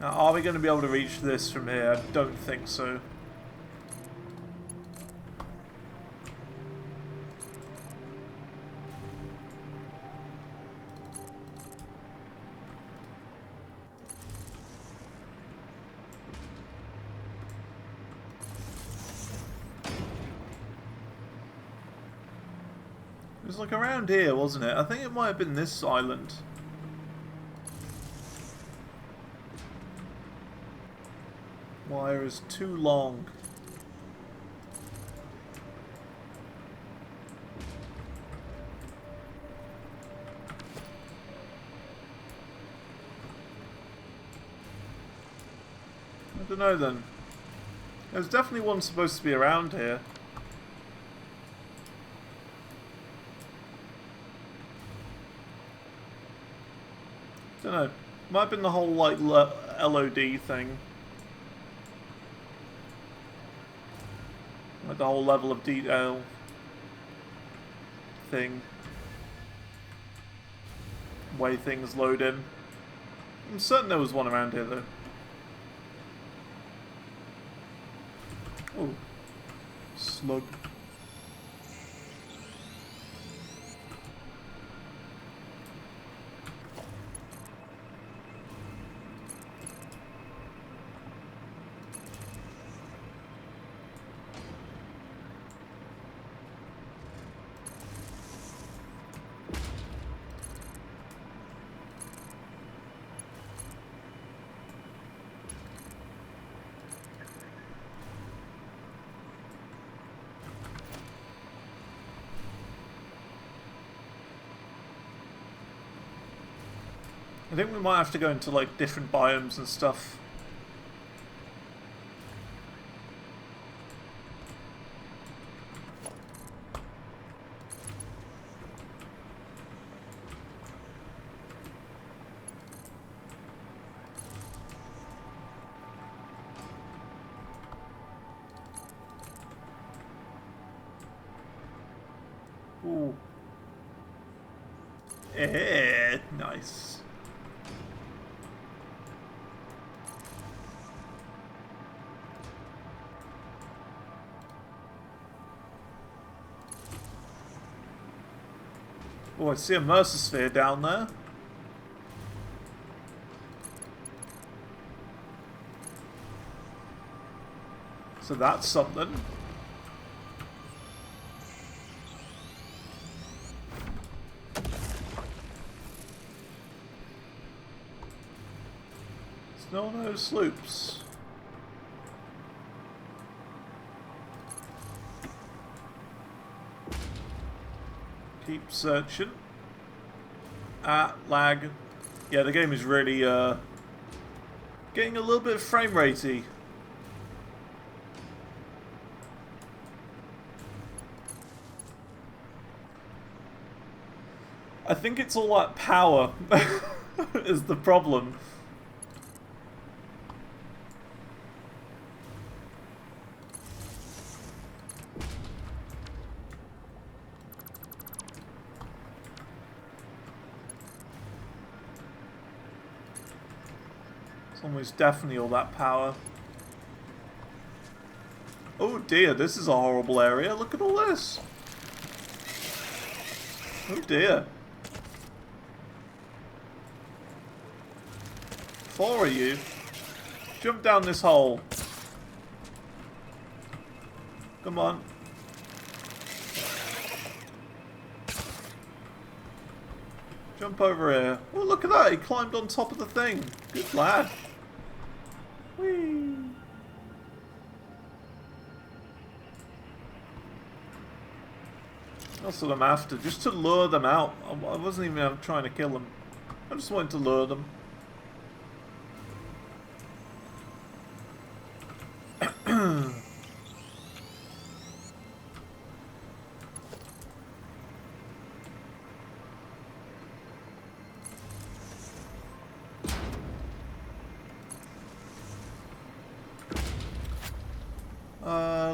Now, are we going to be able to reach this from here? I don't think so. It was like around here, wasn't it? I think it might have been this island. Wire is too long. I don't know then. There's definitely one supposed to be around here. Don't know. Might have been the whole like LOD thing. Like the whole level of detail thing. Way things load in. I'm certain there was one around here though. Oh. Slug. I think we might have to go into like different biomes and stuff. Ooh. Nice. Oh, I see a Mercer sphere down there. So that's something. Still no sloops. Keep searching. Lag. Yeah, the game is really getting a little bit frame ratey. I think it's all that power is the problem. Almost definitely all that power. Oh dear, this is a horrible area. Look at all this. Oh dear. 4 of you. Jump down this hole. Come on. Jump over here. Oh, look at that. He climbed on top of the thing. Good lad. Whee. That's what I'm after. Just to lure them out. I wasn't even trying to kill them. I just wanted to lure them.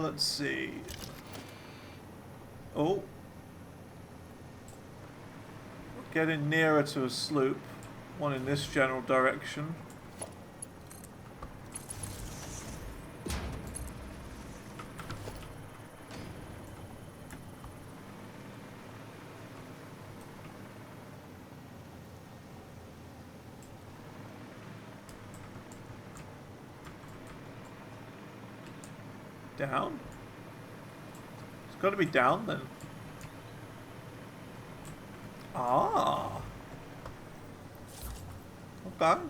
Let's see. Oh. Getting nearer to a sloop. One in this general direction. Down? It's got to be down then. Ah. Okay.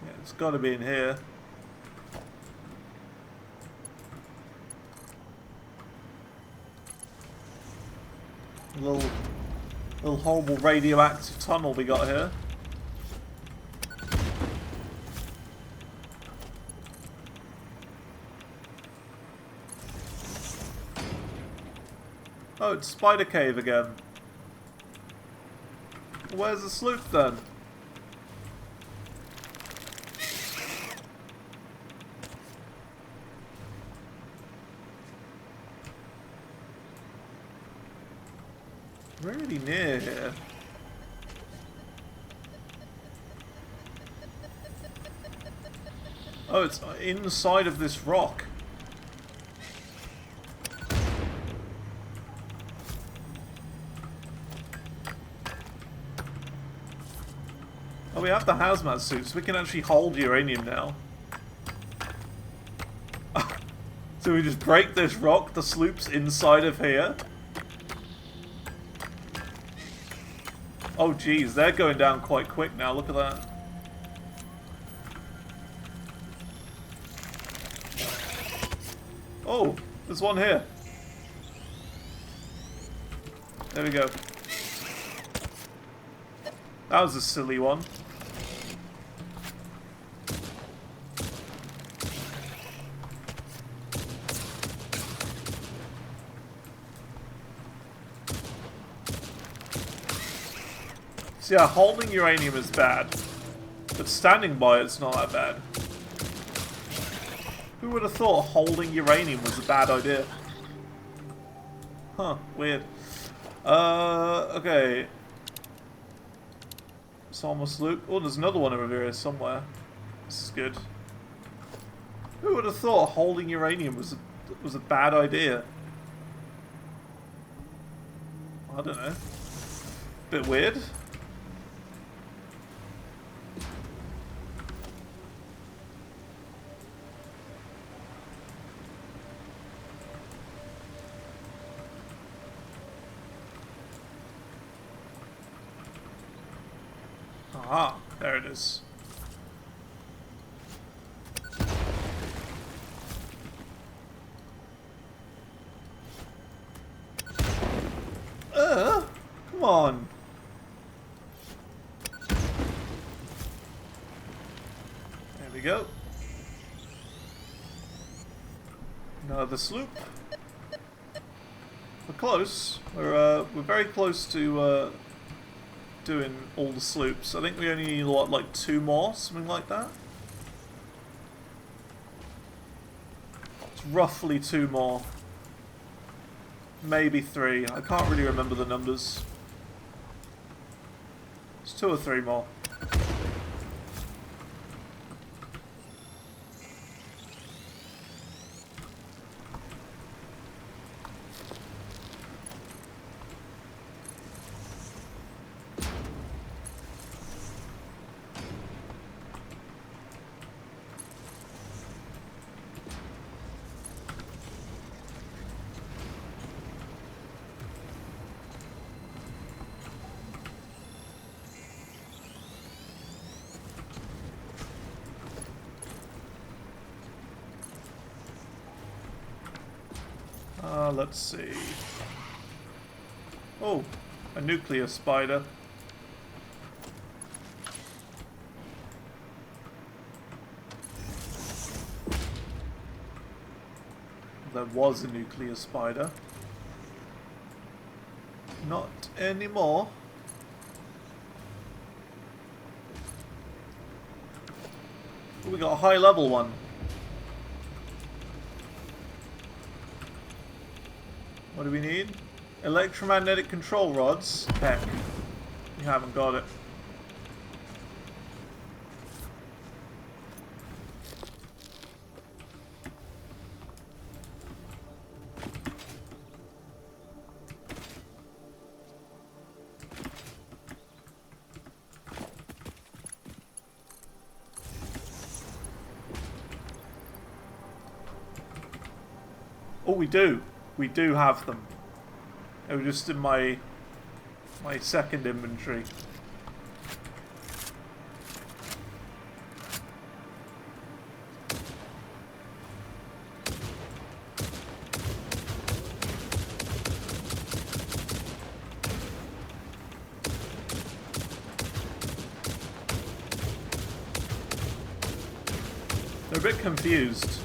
Yeah, it's got to be in here. Little horrible radioactive tunnel we got here. Oh, it's Spider Cave again. Where's the sloop then? Really near here. Oh, it's inside of this rock. Oh, we have the hazmat suits. We can actually hold uranium now. So we just break this rock, the sloop's inside of here. Oh geez, they're going down quite quick now, look at that. Oh, there's one here. There we go. That was a silly one. So yeah, holding uranium is bad, but standing by it's not that bad. Who would have thought holding uranium was a bad idea? Huh, weird. Okay. It's almost loop. Oh, there's another one over here somewhere. This is good. Who would have thought holding uranium was a bad idea? I don't know. Bit weird. Ah, there it is. Come on. There we go. Another sloop. We're close. We're very close to doing all the sloops. I think we only need like 2 more, something like that. It's roughly 2 more. Maybe 3. I can't really remember the numbers. It's 2 or 3 more. Let's see. Oh, a nuclear spider. There was a nuclear spider. Not anymore. We got a high level one. What do we need? Electromagnetic control rods. Heck, we haven't got it. Oh, we do. We do have them. They were just in my second inventory. They're a bit confused.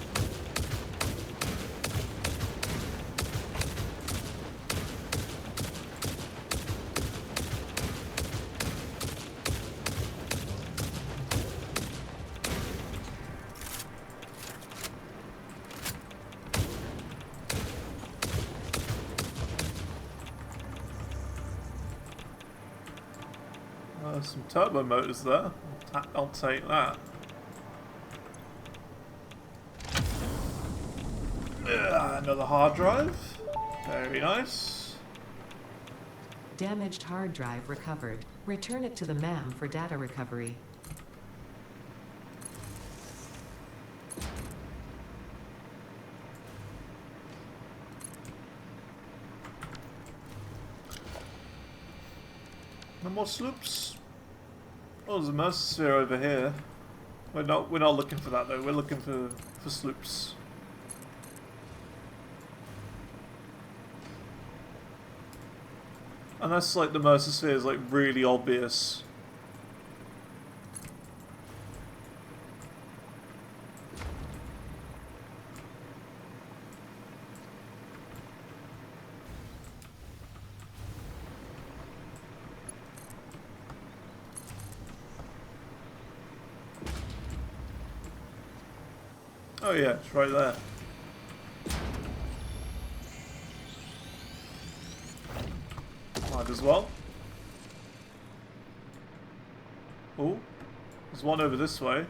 Some turbo motors there. I'll take that. Another hard drive. Very nice. Damaged hard drive recovered. Return it to the MAM for data recovery. No more sloops. Oh, there's a Mercer over here. We're not looking for that though. We're looking for sloops. Unless like the Mercer sphere is like really obvious. Oh yeah, it's right there. Might as well. Oh, there's one over this way.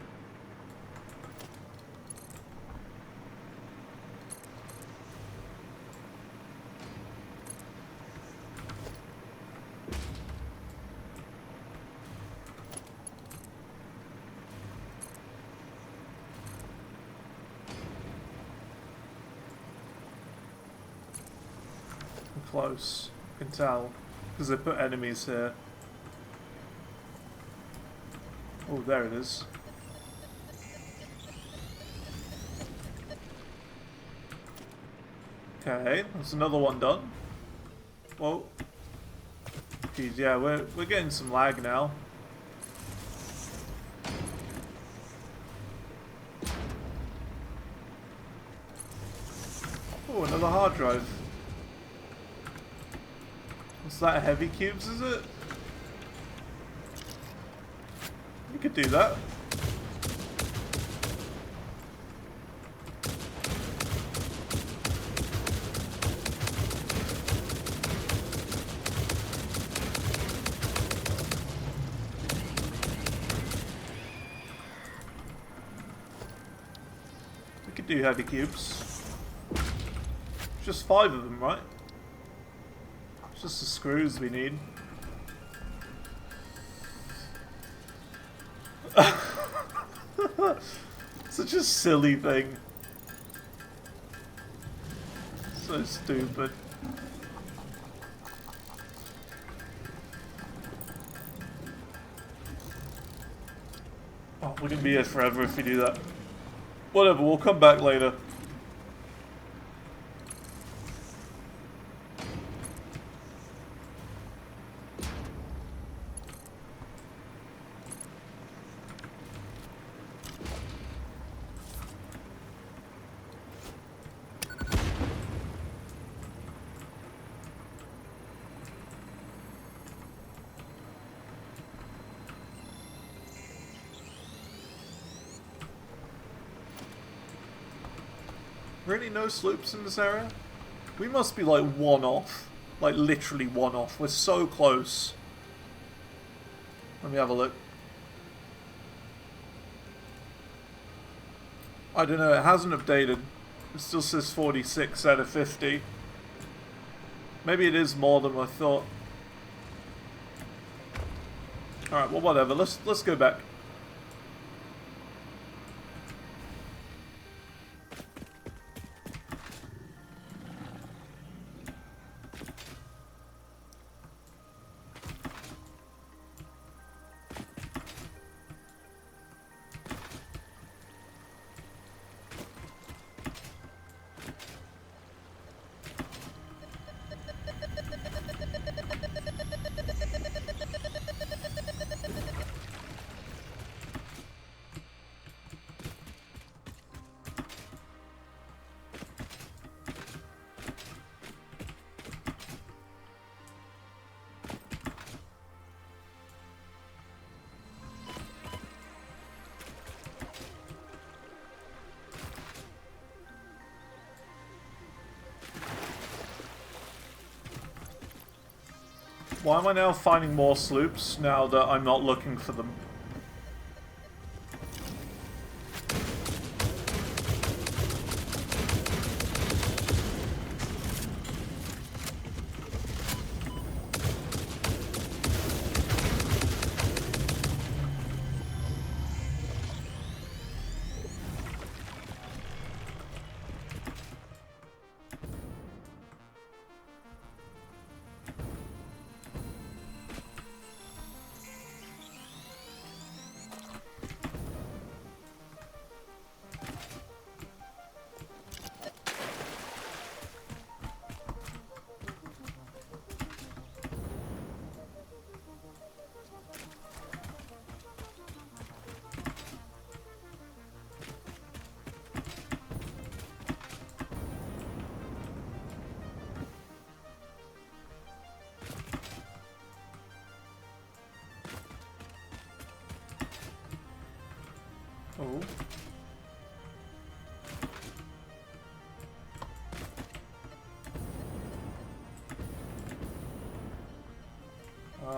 Close. I can tell. Because they put enemies here. Oh, there it is. Okay, that's another one done. Whoa. Geez, yeah, we're getting some lag now. Oh, another hard drive. What's that, heavy cubes, is it? You could do that. We could do heavy cubes. Just 5 of them, right? It's just the screws we need. Such a silly thing. So stupid. Oh, we're gonna be here forever if we do that. Whatever, we'll come back later. Really no sloops in this area? We must be like one off. Like literally one off. We're so close. Let me have a look. I don't know, it hasn't updated. It still says 46 out of 50. Maybe it is more than I thought. Alright, well whatever. Let's go back. Why am I now finding more sloops now that I'm not looking for them? Oh.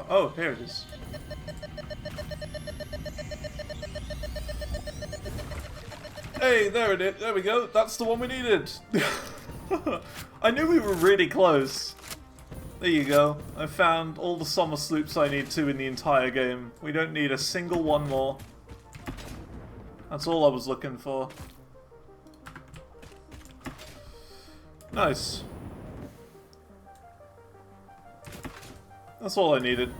Oh, here it is. Hey, there it is. There we go. That's the one we needed. I knew we were really close. There you go. I found all the summer sloops I need to in the entire game. We don't need a single one more. That's all I was looking for. Nice. That's all I needed.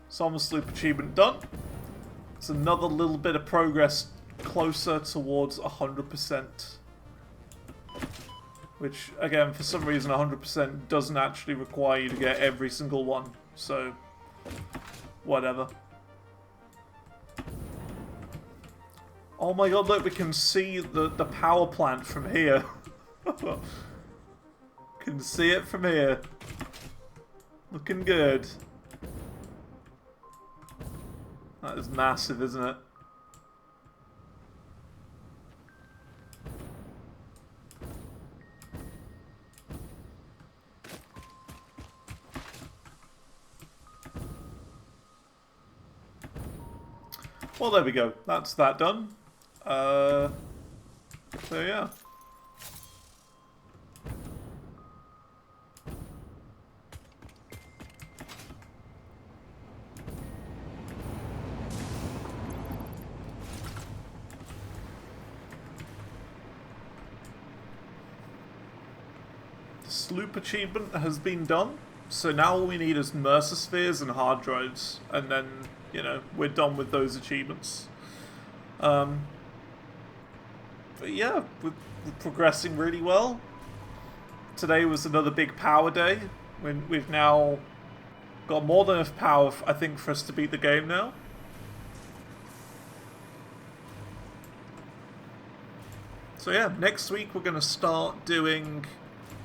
Summer sloop achievement done. It's another little bit of progress closer towards 100%. Which, again, for some reason 100% doesn't actually require you to get every single one. So, whatever. Oh my god, look, we can see the power plant from here. Can see it from here. Looking good. That is massive, isn't it? Well, there we go. That's that done. So yeah. The sloop achievement has been done. So now all we need is Mercer spheres and hard drives, and then, you know, we're done with those achievements. But yeah, we're progressing really well. Today was another big power day. We've now got more than enough power, I think, for us to beat the game now. So yeah, next week we're going to start doing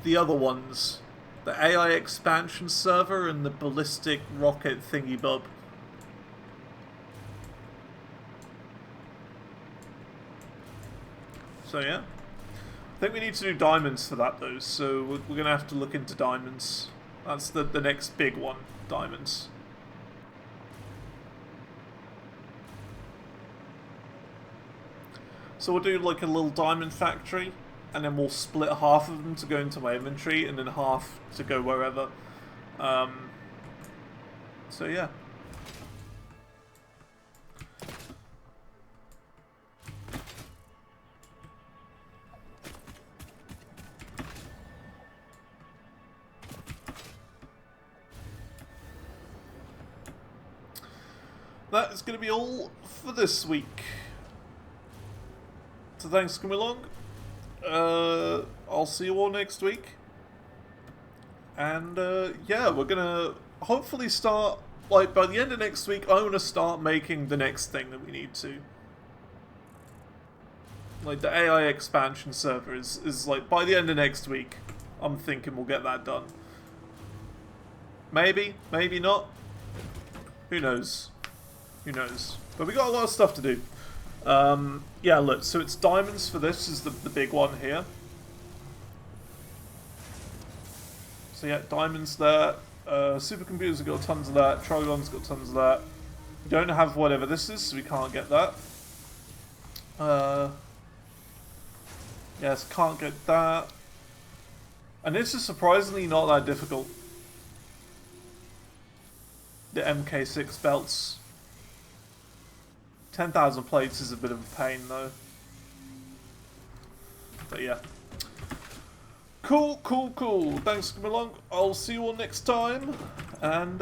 the other ones. The AI expansion server and the ballistic rocket thingy bob. So yeah. I think we need to do diamonds for that though, so we're going to have to look into diamonds. That's the next big one, diamonds. So we'll do like a little diamond factory, and then we'll split half of them to go into my inventory, and then half to go wherever. So yeah. That is going to be all for this week. So thanks for coming along. I'll see you all next week. And yeah, we're going to hopefully start, like by the end of next week, I'm going to start making the next thing that we need to. Like the AI expansion server is like by the end of next week, I'm thinking we'll get that done. Maybe, maybe not. Who knows? Who knows? But we got a lot of stuff to do. Yeah, look, so it's diamonds for this is the big one here. So yeah, diamonds there. Supercomputers have got tons of that. Trogon's got tons of that. We don't have whatever this is, so we can't get that. Yes, can't get that. And this is surprisingly not that difficult. The MK6 belts. 10,000 plates is a bit of a pain though. But yeah. Cool, cool, cool. Thanks for coming along. I'll see you all next time. And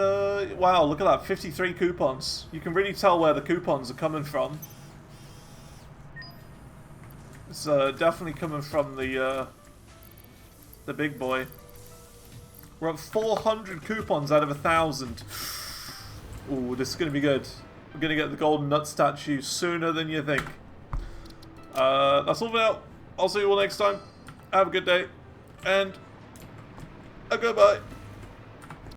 wow, look at that. 53 coupons. You can really tell where the coupons are coming from. It's definitely coming from the big boy. We're at 400 coupons out of 1,000. Ooh, this is going to be good. We're going to get the golden nut statue sooner than you think. That's all for now. I'll see you all next time. Have a good day. And a goodbye.